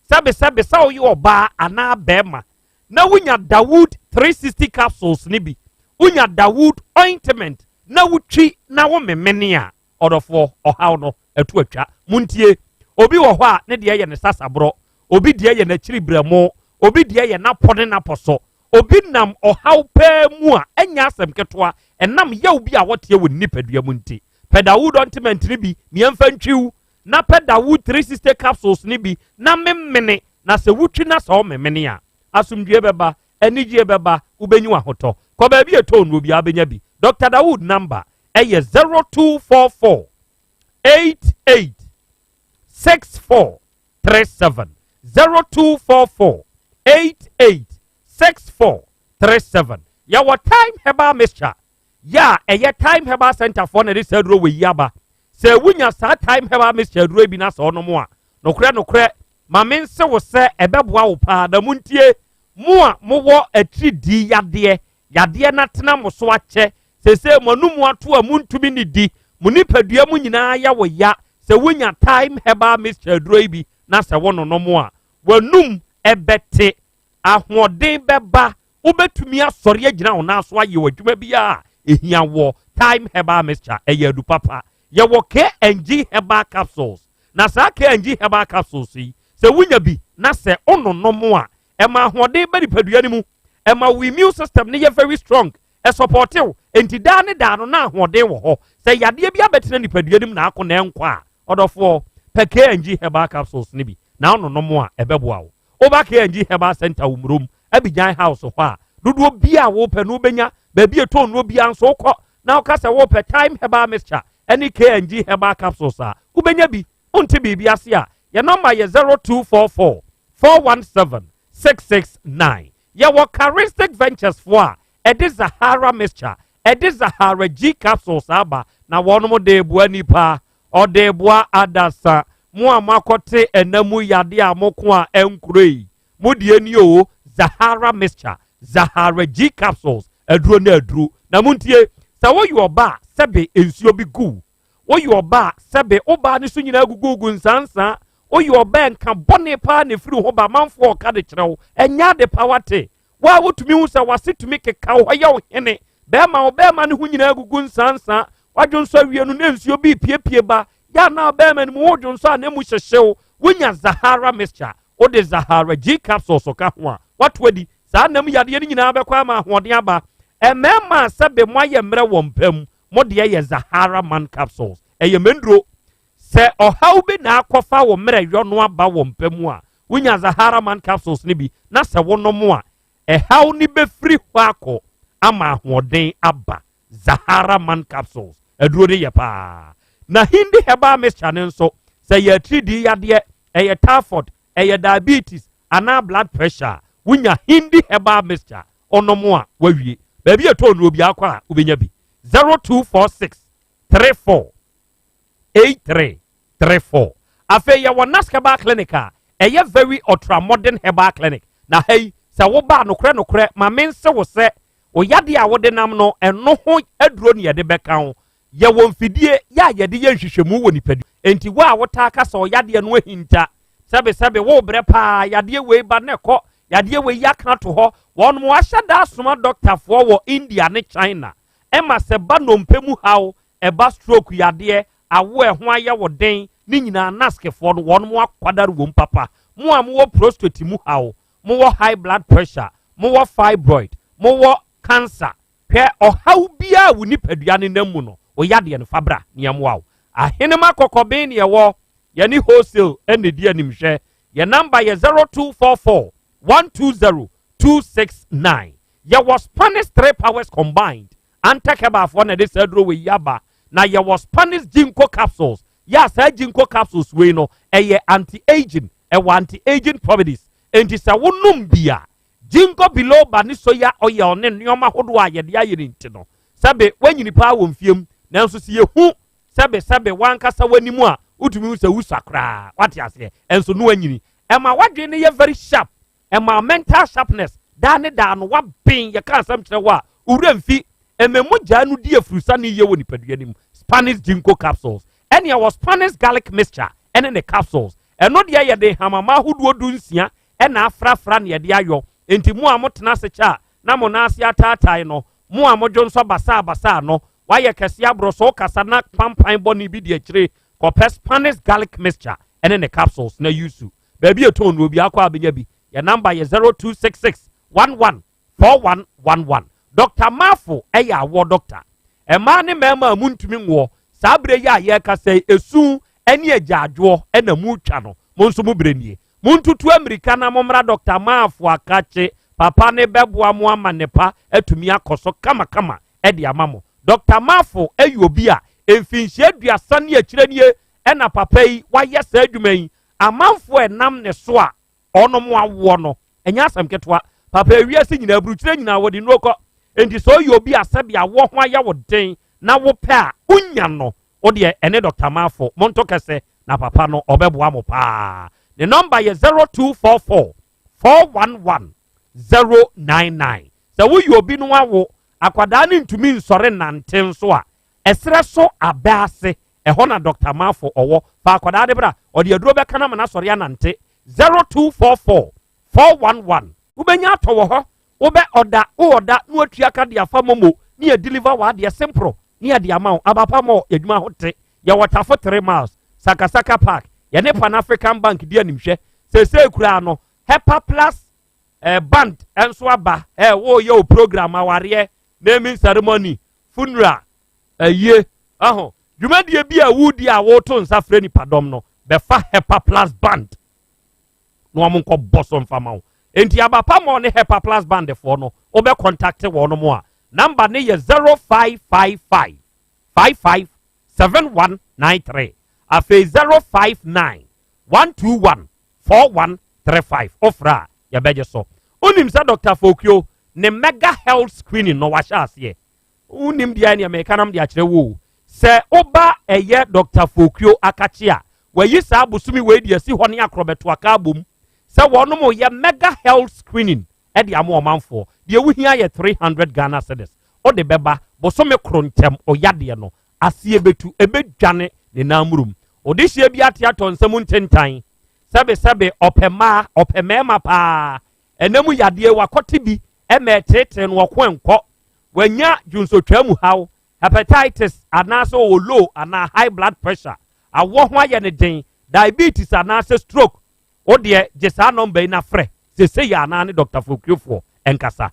sɛbe sɛ woyɛ ɔbaa anaa bɛrima na wonya Dawood 360 capsules ne bi wonya Dawood ointment na wotwi na wo memene a ɔdɔfoɔ ɔhaw no atu atwa muntie obi wɔ hɔ a ne deɛ yɛ ne sasaborɔ obi deɛ yɛ n'akyiri brɛmo obi deɛ yɛ napɔ ne napɔ so obi nam ɔhaw paa mu a ɛnya asɛm ketewa ɛnam yaw bi a wɔteɛ wɔ nipadua mu nti pɛ Dawood ointment ne bi miɛmfa ntwiw na pɛ Dawood 360 capsules ne bi na memene na sɛ wotwi na sɛ ɔmemene a asomdue bɛba anigye bɛba wobɛnyi wahotɔ kɔ baabi ɛtɔn no obi abɛnya bi Dr. Dawood number ɛyɛ 0244 88 6437 0244 88 6437 yɛwɔ time herbal mixture ya ɛyɛ time herbal center for na de sɛ duro wɔ yaba sɛ wunya saa time herbal mixture duro bi na sɛ ɔno mo a nokorɛ ma me nse wo sɛ ɛbɛboa wo paa da muntie mo a mowɔ atiridi yadeɛ na tena mo so akyɛ sɛ mo no mu ato a muntumi ne di mo nipadua mu nyinaa ya wo ya sɛ wunya time herbal mixture duro bi na sɛ wo no mo a wanum ɛbɛte ahoɔden bɛba wobɛtumi asɔre agyina wo na so ayɛ w'adwuma bi a ehia wɔ time herbal mixture ɛyɛ adu papa yɛwɔ KNG herbal capsules na saa KNG herbal capsules yi sɛ wunya bi na sɛ ononom a ɛma ahoɔden bɛ nipadua ne mu ɛma wo immune system ne yɛ very strong ɛsupportew enti daa ne daa no na ahoɔden wɔ hɔ sɛ yadeɛ bi abɛtena nipadua ne mu na akɔ na ɛnkɔ a ɔdɔfoɔ pɛ KNG herbal capsules ne bi na ononom a ɛbɛboa wo oba KNG herbal center wo murom Abidjan house hɔ a dodoɔ bia a wopɛ no wobɛnya baabi ɛtɔn no bia nso wokɔ na woka sɛ wopɛ time herbal mixture ɛne KNG herbal capsules a wobɛnya bi wonte biribi ase a yɛ number yɛ 0244 417 669 yɛwɔ Charistic Ventures foɔ a ɛde Zahara mixture ɛde Zahara G capsules aba na wɔnom de boa nipa ɔde boa adasa mo a makɔte ɛnamu yade a moko a ɛnkuroi mo die ni o Zahara mixture Zahara G capsules aduro na aduro na muntie sɛ woyɛ ɔba sɛbe ensuo bi gu woyɛ ɔba sɛbe ɔba ne so nyina gugugu nsansa woyɛ ɔba nka bɔne paa ne firi ho ba manfo ɔka de kyerɛw ɛnya de pawate wa wotumi hu sɛ wase tumi keka wo yɛ wo hene bɛma ne ho nyina gugu nsansa wadwo nso awie no na nsuo bi piepie ba ya na bɛma ne mu wodwo nso a na mu hyehyew wonya Zahara mixture wode Zahara G capsules ka ho a watwadi saa nam yadeɛ no nyinaa bɛkɔ ama ahoɔden aba ɛmɛma sɛbe mo ayɛ mmerɛ wɔ mpam mo deɛ yɛ Zahara man capsules ɛyɛ menduro sɛ ɔhaw bi na akɔfa wɔ mmerɛ yɔ no aba wɔ mpam a wonya Zahara man capsules ne bi na sɛ wonom a ɛhaw ni bɛfiri hɔ akɔ ama ahoɔden aba Zahara man capsules aduro de yɛ paa na Hindi herbal mixture ne nso sɛ yɛ atiridi yadeɛ ɛyɛ typhoid ɛyɛ diabetes anaa blood pressure wonya Hindi herbal mixture ɔnom a wawie baabi ɛtɔn no obi akɔ a wobɛnya bi 0246 34 8334 afei yɛwɔ Nask herbal clinic a ɛyɛ very ultra modern herbal clinic na hei sɛ woba nokorɛ ma mense wo sɛ wo yadeɛ a wode nam no ɛno ho aduro ne yɛde bɛka ho yɛwɔ mfidie yɛ a yɛde yɛ nhwehwɛmu wɔ nipadua enti wo a wotaa ka sɛ ɔyadeɛ no ahinta sɛbe wo brɛ paa yadeɛ wei ba ne kɔ yadeɛ wei aka to hɔ wɔn mo ahyɛ da asoma doctorfoɔ wɔ India ne China ɛma sɛ ba nnompe mu haw ɛba stroke yadeɛ awo ɛho ayɛ wɔ den ne nyinaa Naskfoɔ no wɔn mo akwadare wɔm papa mo a mo wɔ prostate mu haw mo wɔ high blood pressure mo wɔ fibroid mo wɔ cancer hwɛ ɔhaw biara wo nipadua ne nam mu no o yadeɛ no fabra neɛmoa wo ahenema kɔkɔben ne ɛwɔ yɛne wholesale ɛne di animhwɛ yɛ number yɛ 0244 120 269 yɛwɔ Spanish 3 powers combined antakɛbaafoɔ na de saa duro wɔ yaba na yɛwɔ Spanish Ginkgo capsules yɛ saa Ginkgo capsules wei no ɛyɛ anti-aging ɛwɔ anti-aging properties enti sɛ wonom bia jingo biloba ni soya oye one nneoma hodo a yede aye nti no sabe wanyini pa wo mfiem nanso se yehu sabe wankasa wanimu a utumi se wusakra wate ase enso no wanyini ema wadwe ne ye very sharp ema mental sharpness da ne da no wa bin ye kan sam kire wa ura mfi ememogya no die frusa ne ye woni paduanim Spanish ginkgo capsules ene was Spanish garlic mixture ene ne capsules eno de ye de hamama hodo dunsia ena afrafra ne ye de ayo enti mu a motena se cha na mo na ase ataatai no mu a modwo nso basa no waye kese abro so kasa na pampan boni bi de akire ko Spanish garlic mixture ene ne capsules na yusu baby eton no bi akwa abenya bi your number is 0266 114111 Dr. Mafo eya wo doctor ema ne mema muntumi nwo sabre ya ye kasa esu ene agyaadwo ena mu twa no monso mu brenie muntutu Amerika na momra Dr. Mafo akache papa ne beboa mo amanepa atumi akoso kama ede amamo Dr. Mafo eyobi a emfinhye aduasa ne akire nie ena papa yi waye sa adwuma yi amanfo enam ne so a ono mo awo no enya asem ketwa papa ewiase nyina burukyire nyina wodi nroko enti so yobi asabi awo ho aya woden na wo pe a unya no ode ene Dr. Mafo monto kese na papa no obeboa mo pa the number is 0244 411 099 so wo yobi no awo akwada ne ntumi nsore nante nso a esre so abase ehɔ na Dr. Mafo owo fa akwada de bra ode aduro be kana mana sore anante 0244 411 ubenya towo ho ube oda no atua ka de afa momo ni e deliver wa de simple ni e de amount abapa mo edwuma hote ya water for 3 miles Sakasaka Park ya ne Pan African Bank di animhwe sese kura no Hepa Plus band enso aba wo ye o program aware naming ceremony funeral ye aho dwumadie bi a wudi a wo to nsa frɛ ni padom no befa Hepa Plus band no amonko bosom fama enti abapa mo ne Hepa Plus band fo no obe contact wo no mo a number ne ye 0555 557193 afe 059 121 4135 ofra ya beje so unim sa Dr. Fokio ne mega health screening no washa ase unim dia ne me kanam dia kire wo se oba eye Dr. Fokio akachi a wayi sa abusumi we dia si hone akrobeto aka abom se wono mo ye mega health screening e dia mo manfo dia wuhia ye 300 Ghana cedis o de beba bosome krontem oyade no asie betu ebedwane ne namurum odihye bi ate aton nsem ntentan sabe opema pa enemu yade wakote bi emetete no okwenko wanya junsotwamu haw hepatitis anaso o low ana high blood pressure awo ho aye ne den diabetes anaso stroke o de jesa number na frɛ sese ya na ne Dr. Fokiofo enkasa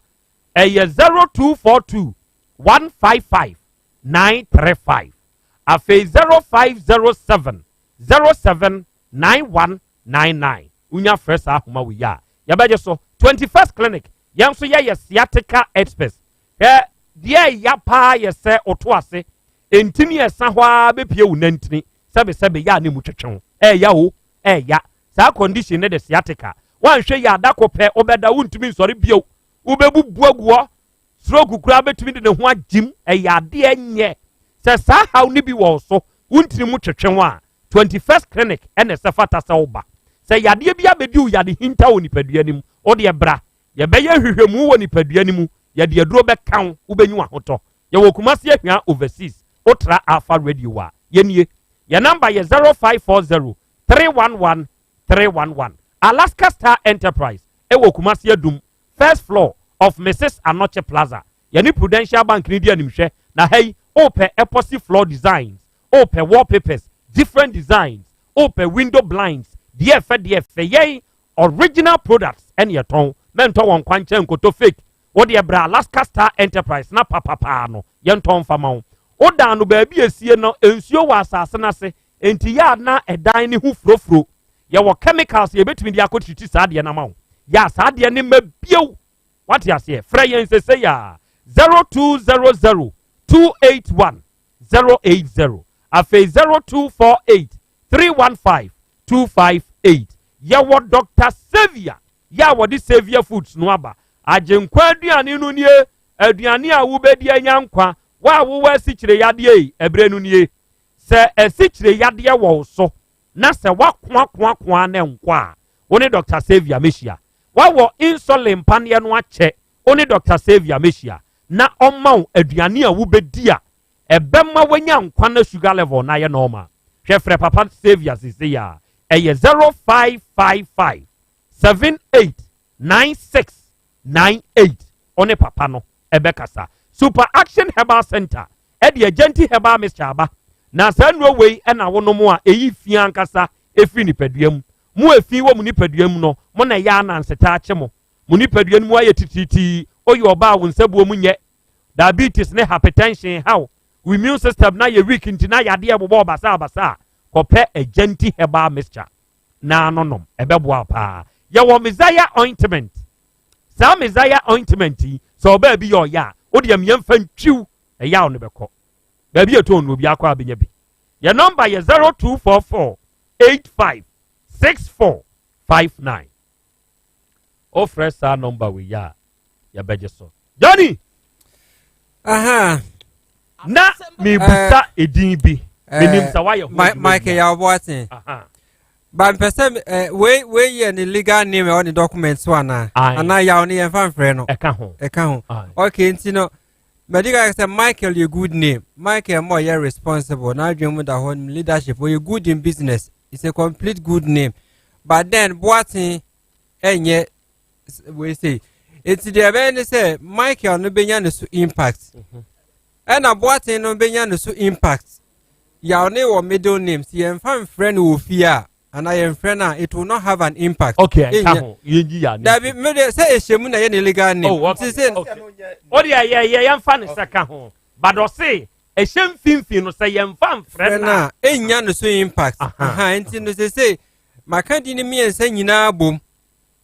eye 0242 155 935 afe 0507 079199 unya fresh ahoma we ya beje so 21st clinic yanso ye sciatica express die ya pa ye se oto ase entini esa hwa bepie wu nantini sebe ya ne mu twetwe ya sa condition ne de sciatica wan hwe ya adakopɛ obeda wuntumi nsɔre bio ubebubu aguo stroke kura betumi de ne ho agim ya de enye se sa haw ne bi wo so wuntini mu twetwe a 21st clinic ene se fata se oba se yade bia bedi u yade hinta woni paduanim o de bra ye beye hwehwemu woni paduanim ye de aduro be kan u benyu ahoto ye wo kumase ahwa overseas otra alpha radio wa ye nie ye number ye 0540 311 311 Alaska Star Enterprise e wo kumase adum first floor of Mrs. Anoche Plaza ye ni Prudential Bank ni dia nimhwe na hey open epoxy floor designs open wallpapers different designs open window blinds DF ye original products and your tongue mento won kwanche nkoto fake wo de bra Alaska Star Enterprise na papa no ye nton fama wo dan no ba bi esie no ensuo wa asase na se enti ya na edan ni hu frofro ye wo chemicals ye betumi dia akotiti saade na ma ya saade ne mabio what ya say frɛ yen sese ya 0200 281 080 afe 0248 315 258 ya wo Dr. Xavier ya wo di Xavier Foods no aba agyenkwa aduane no nie aduane a wobedi anyankwa wa wo asikyire yade yi ebre no nie se asikyire yade wo so na se wakoakoakoa na nkwa woni Dr. Xavier Meshia wa wo insulin panie no ache woni Dr. Xavier Meshia na omma aduane a wobedi a ebemma wanya nkwa na sugar level na ye normal hwefre papa Xavier sisi ya eye 0555 789698 one papa no ebekasa Super Action Herbal Center edi agenti herbal mixture na sanro wei na wono a eyi fia ankasa efi nipaduam mu efi wo mu nipaduam no mo na ya na nseta ache mo mu nipaduam mu aye tititi oyi oba wo nsabuo mu nye diabetes ne hypertension how immune system na ye weak nti na yade ebobo basa kope agenti herbal mixture na nonom ebeboa pa ye wo Messiah ointment sa Messiah ointment so ba bi yo ya odiam yemfa ntwiw eya wo ne beko ba bi eto no bi akwa abenya bi your number is 0244856459 o fresh number we ya beje so Johnny aha na me buta edin bi menim sa why Mike Yaw Asante aha but person we ye the legal name on the documents one and now yaw ni enfan frɛ no eka ho okay ntino medical say Michael a good name Michael more you responsible now dream with the whole leadership or you good in business it's a complete good name but then boating enye we say it's the event say Michael no benya no so impact and boating no benya no so impact yaw ne wo middle names ye enfan friend wo fia and I am friend it will not have an impact. Okay, David, maybe say a shame na any legal name. Oh, okay. Oh, yeah, fan second home. But I say a shame fin no say yam fan friend na enya no so impact. Enti no say my candy me and say nyina bom.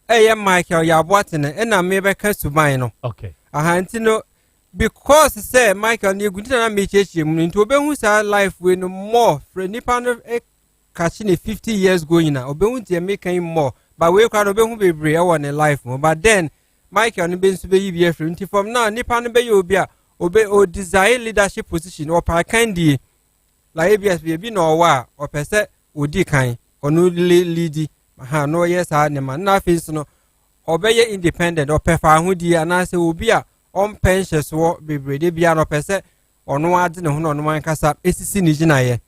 Eh Michael ya boatene e na me be ka suban no. Okay. Enti no because say Michael ni gudu na me cheche mu nti obehu sa life we no more for nipa no catching 50 years going now obehunti making more but we can obehu bebre e won in life mo but then Michael no be nso be yi nti from now nipa no be ye obi a o desire leadership position or pa kandi la ABS be no wa o pese odi kan onu leadi ha no yes ha ne man na face no obeye independent o pefa ahudi anase obi a on pensions wo bebre de bia no pese onu ade ne ho no man kasa esisi ni ginaye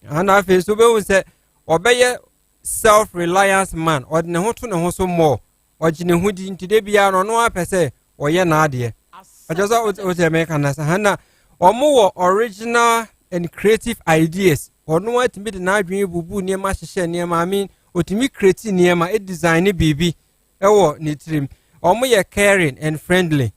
ana face obehu se obeye self-reliance man or ne ho to ne ho so more or jine hu di ntide bia no no apese oye na ade ajoza o te me kana sa hana omo original and creative ideas or no what me na adwen bubu ne ma hye ne ma mean otimi create ne ma e design bibi ewo ne trim omo ye caring and friendly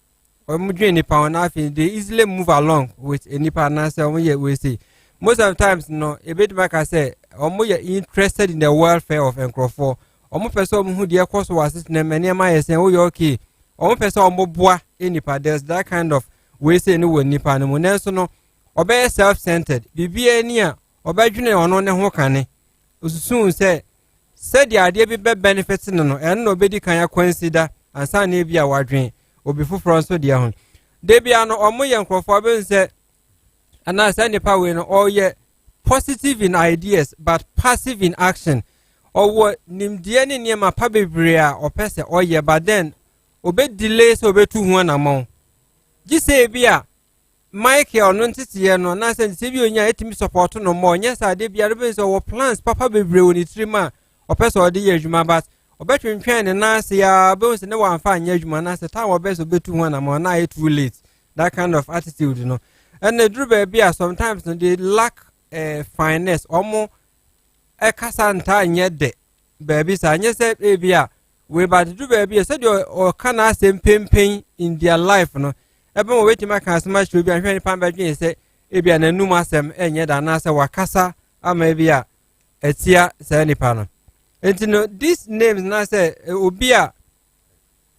omo dwen ni pa na afi they easily move along with any partner say omo ye we say most of the times no a bit back I say omo ye interested in the welfare of enkrofo omo person omo hu de course was assist na many ma yes o you okay omo person omo boa enipa there's that kind of we say no we nipa no na so no obey self-centered bibia ni a obadwene ono ne ho kane osusun say said the idea be benefit no and no bedi kan ya consider ansa na bia wadwen obi foforo so de ho de bia no omo ye enkrofo be say and I say nipa we no all ye positive in ideas but passive in action or what nimdie ne niema pa bebre a opese oye but then obe delay so obe tu hu na mo gi say bia Michael no ntete no na say se bi onya etimi support no mo nya sa de bia be so plans papa bebre woni trima opese ode ye adwuma but obetwentwen ne na se ya be se ne wan fa anya adwuma na se ta obe so betu hu na mo na it too late that kind of attitude you know. And the Krobea sometimes they lack finesse. Omo ekasanta nyede baby sa nyese ebia we ba the Krobea said you can ask them pain in their life no. Ebe mo weti maka asma shobi anhwe ni pamba dwen say ebia na num asem enye da na say wakasa ama ebia etia say nipa no. Enti no these names na say obi a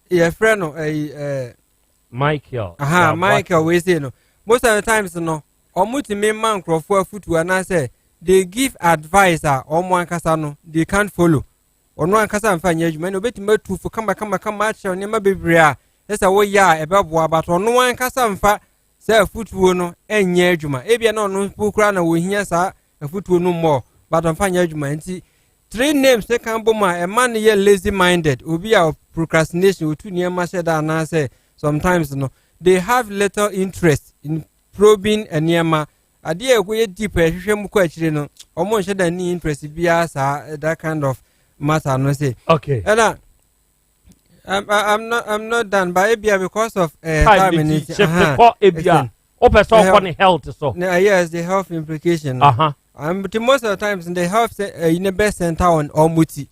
your friend no Michael. Aha Michael we say no. Most of the times no omutimi man crofo afutu ana say they give advice omo ankasa no they can't follow ono ankasa mfa nya adwuma no betime tufu kama acha ne ma bebre a sɛ wo ya ɛbɛboa but ɔno ankasa mfa sɛ afutuo no ɛnyɛ adwuma ebia na ɔno pokura na wohia saa afutuo no mmɔ but ɔmfa nyɛ adwuma nti 3 names ne kan bom a ɛma no yɛ lazy minded obi a procrastination otu nneɛma hyɛ da anaasɛ sometimes no they have little interest in probing nneɛma adeɛ a ɛkɔyɛ deep ɛhwehwɛ mu kɔ akyire no ɔmo nhyɛ da ni interest biara saa that kind of matter no say okay ɛna I'm not done by Abia because of time in it. Health so. Yes, the health implication. But most of the times in the health in the best center on Omuti.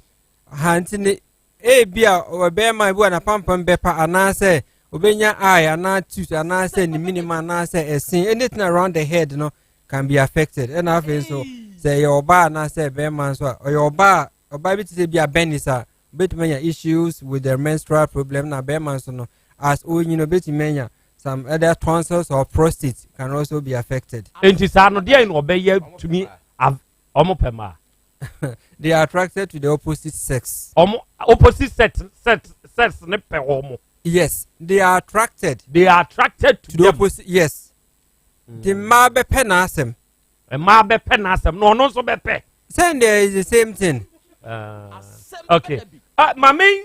Hantini Abia or bear my boy and a pump and bepa and I say Obenya eye and I choose and I say the minimum and I say a scene anything around the head can be affected. And I feel so say your bar and I say bear man or your bar or baby to be a benisa. Bet many issues with their menstrual problem na beman so no as bet many some other tonsils or prostate can also be affected. Enti sa no dey no obeye to me omopema. They are attracted to the opposite sex. Opposite sex ne pe omo. Yes, they are attracted. They are attracted to the opposite. Yes. The ma be pe na asem. E ma be pe na asem no so be pe. Saying there is the same thing. Okay. Mami,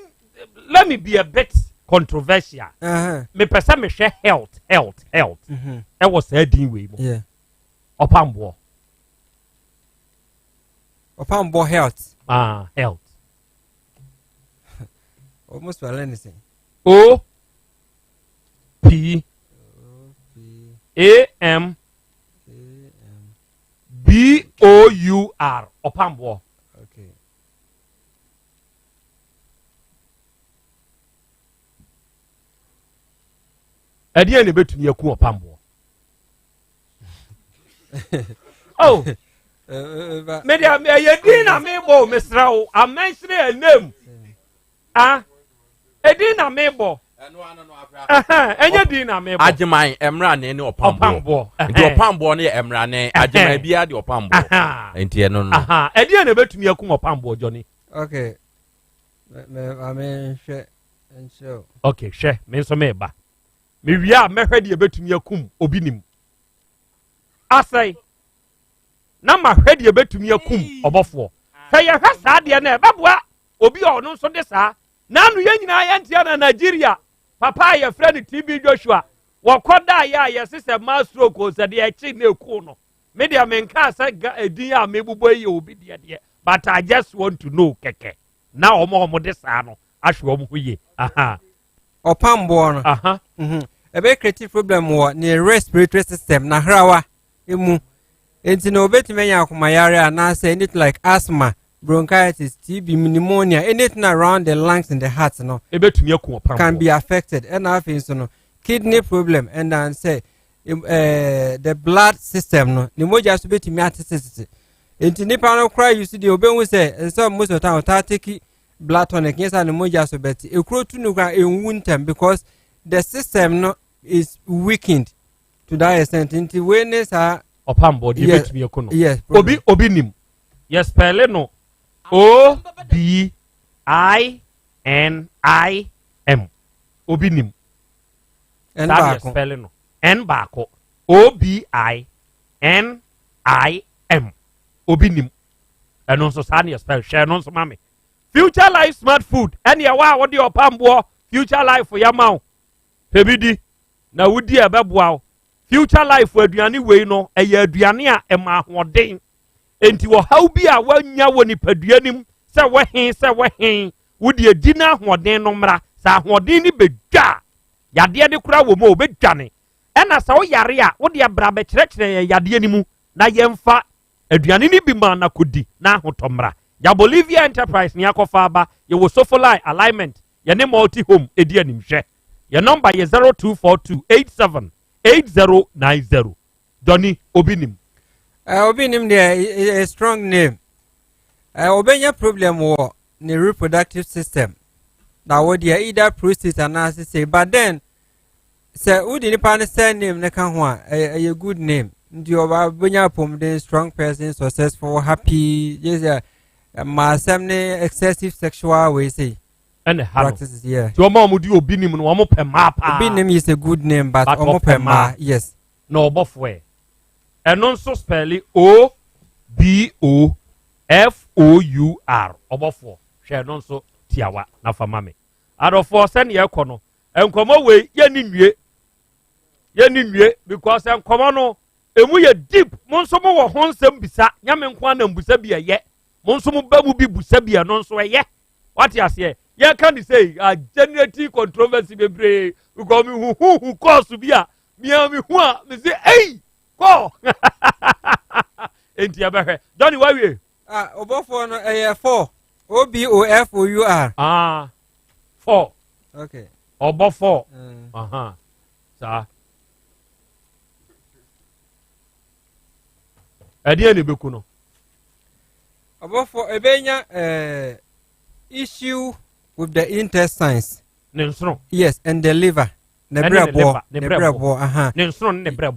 let me be a bit controversial. Me person me share health. I was heading way. Yeah. Opambo health. Health. Almost well anything. O P A M B O U R. Opambo. Edia ne betumi aku opambo. Oh. Media me yedina mebo mesrawo. I mention a name. Edina mebo. Enye dina mebo. Ajeman emra ne opambo. Nti opambo ne emra ne ajeman bia de opambo. Nti eno no. Edia ne betumi aku opambo Johnny. Okay. I mean share. Okay, share. Me so meba. Me wia mehwe de betumi akum obi nim asai na ma hwe de betumi akum obofo fe ye hwe saa de na ebeboa obi ono so de saa na anu ye nyina ye ntia na Nigeria papa ye friend TB Joshua wakoda ye sise ma stroke o se de e chi na eku no me de menka sa edin a mebubo ye obi de but I just want to know keke na omo de saa no ahwe omo hoye Opambo no a very creative problem wa ni respiratory system na hrawa emu enti no betime ya akumayare na say anything like asthma bronchitis TB pneumonia anything around the lungs and the heart no ebetumi aku opambo can be affected and afin so no kidney problem and then say the blood system no ni moja so betumi atete enti nipa no cry you see the obenwu say so most of the time take blood tonic yes and moja so beti ekro tu no kwa enwu because the system no is weakened to that extent into wellness opambo de betumi ekono yes obi nim yes spell no OBINIM obi nim and back spell no n baako OBINIM obi nim eno so sa na spell share no so mame Future Life Smart Food and ya wa wodi opambo Future Life ya mawo pebidi na wudi ebeboa Future Life aduane wei no eye aduane a ema ahoden enti wo haw bi a wanya woni paduanim se we wudi adina ahoden no mra sa ahoden ni bedwa yade de kura wo mo bedwane ena sa wo yare a wodi abra be kyerɛkyerɛ yade ni mu na yemfa aduane ni bi ma na kodi na ahotomra ya Bolivia Enterprise ni akofa aba ye wo Sofolai alignment ye ne multi home edi animhwe your number is 0242878090. Donny Obinim. Obinim there is a strong name. Obenya problem war the reproductive system. Now what you either prostate analysis say, but then say who didn't understand name ne kan a good name. Do you obenya pom the strong person, successful, happy, yes, excessive sexual we say. practices. Yeah. So mom do obi nim no omo pe ma pa. Obi nim is a good name, but omo pe ma. Yes. No obofwe. Eno nso spell OBOFOUR. Obofo. Hwe no nso tiawa na fama me. Adofo send ye kɔ no. Enkomo we ye ni nwie because enkomo no emu ye deep. Mo nso mo wo ho nsɛm bisa. Nyame nko na mbusa bi ye. Mo nso mo ba mu bi busa bi no nso ye. What you say? You can say generating controversy bebre because me who cause to be a me who say hey go enti abehe Johnny why we obofo no 4 OBOFOUR 4 okay obofo sa ade ne beku no obofo ebenya issue with the intestines. Yes, and the liver.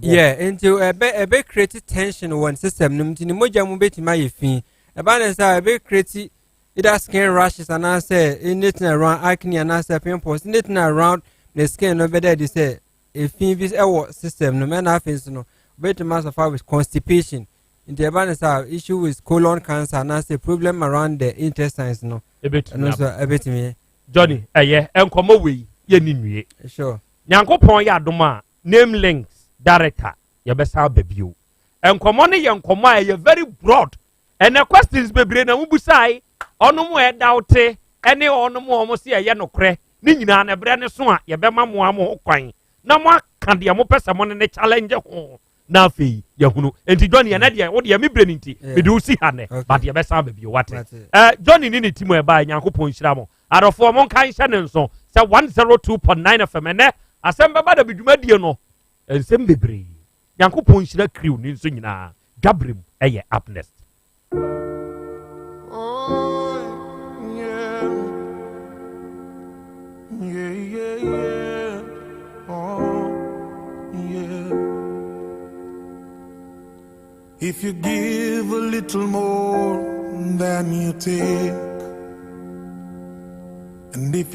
Yeah, into a bit create tension one system. Numtini moja mubeti my fin. A balance a bit create either skin rashes and I say in it around acne and I say pimples, knitting around the skin over there. They say a fin this system, no matter if no better mass of with constipation. In the balance issue with colon cancer and I say problem around the intestines. No. A bit me Johnny enkomo we ye ni nwie sure Nyankopon ya adoma name links director ye besa babio enkomo ne ye enkomo a ye very broad and the questions bebre na mubusai ono mo e daute ene ono mo mo se ye nokre ni nyina na bre ne so a ye bema mo amo kwan na mo aka de mo pesa mo ne challenge ho na afei yahunu enti Johnny na de wo de me breni nti me do si ha ne but ye besa babio wate Johnny ni timo e ba Nyankopon hyira mo adofo mo kan hye ne nso se 102.9 FM ene Asem Beba Dabi dwumadie no ensem bebre Nyankopon hyira crew ni nso nyina Gabriel eye up next If you give a little more than you take, and if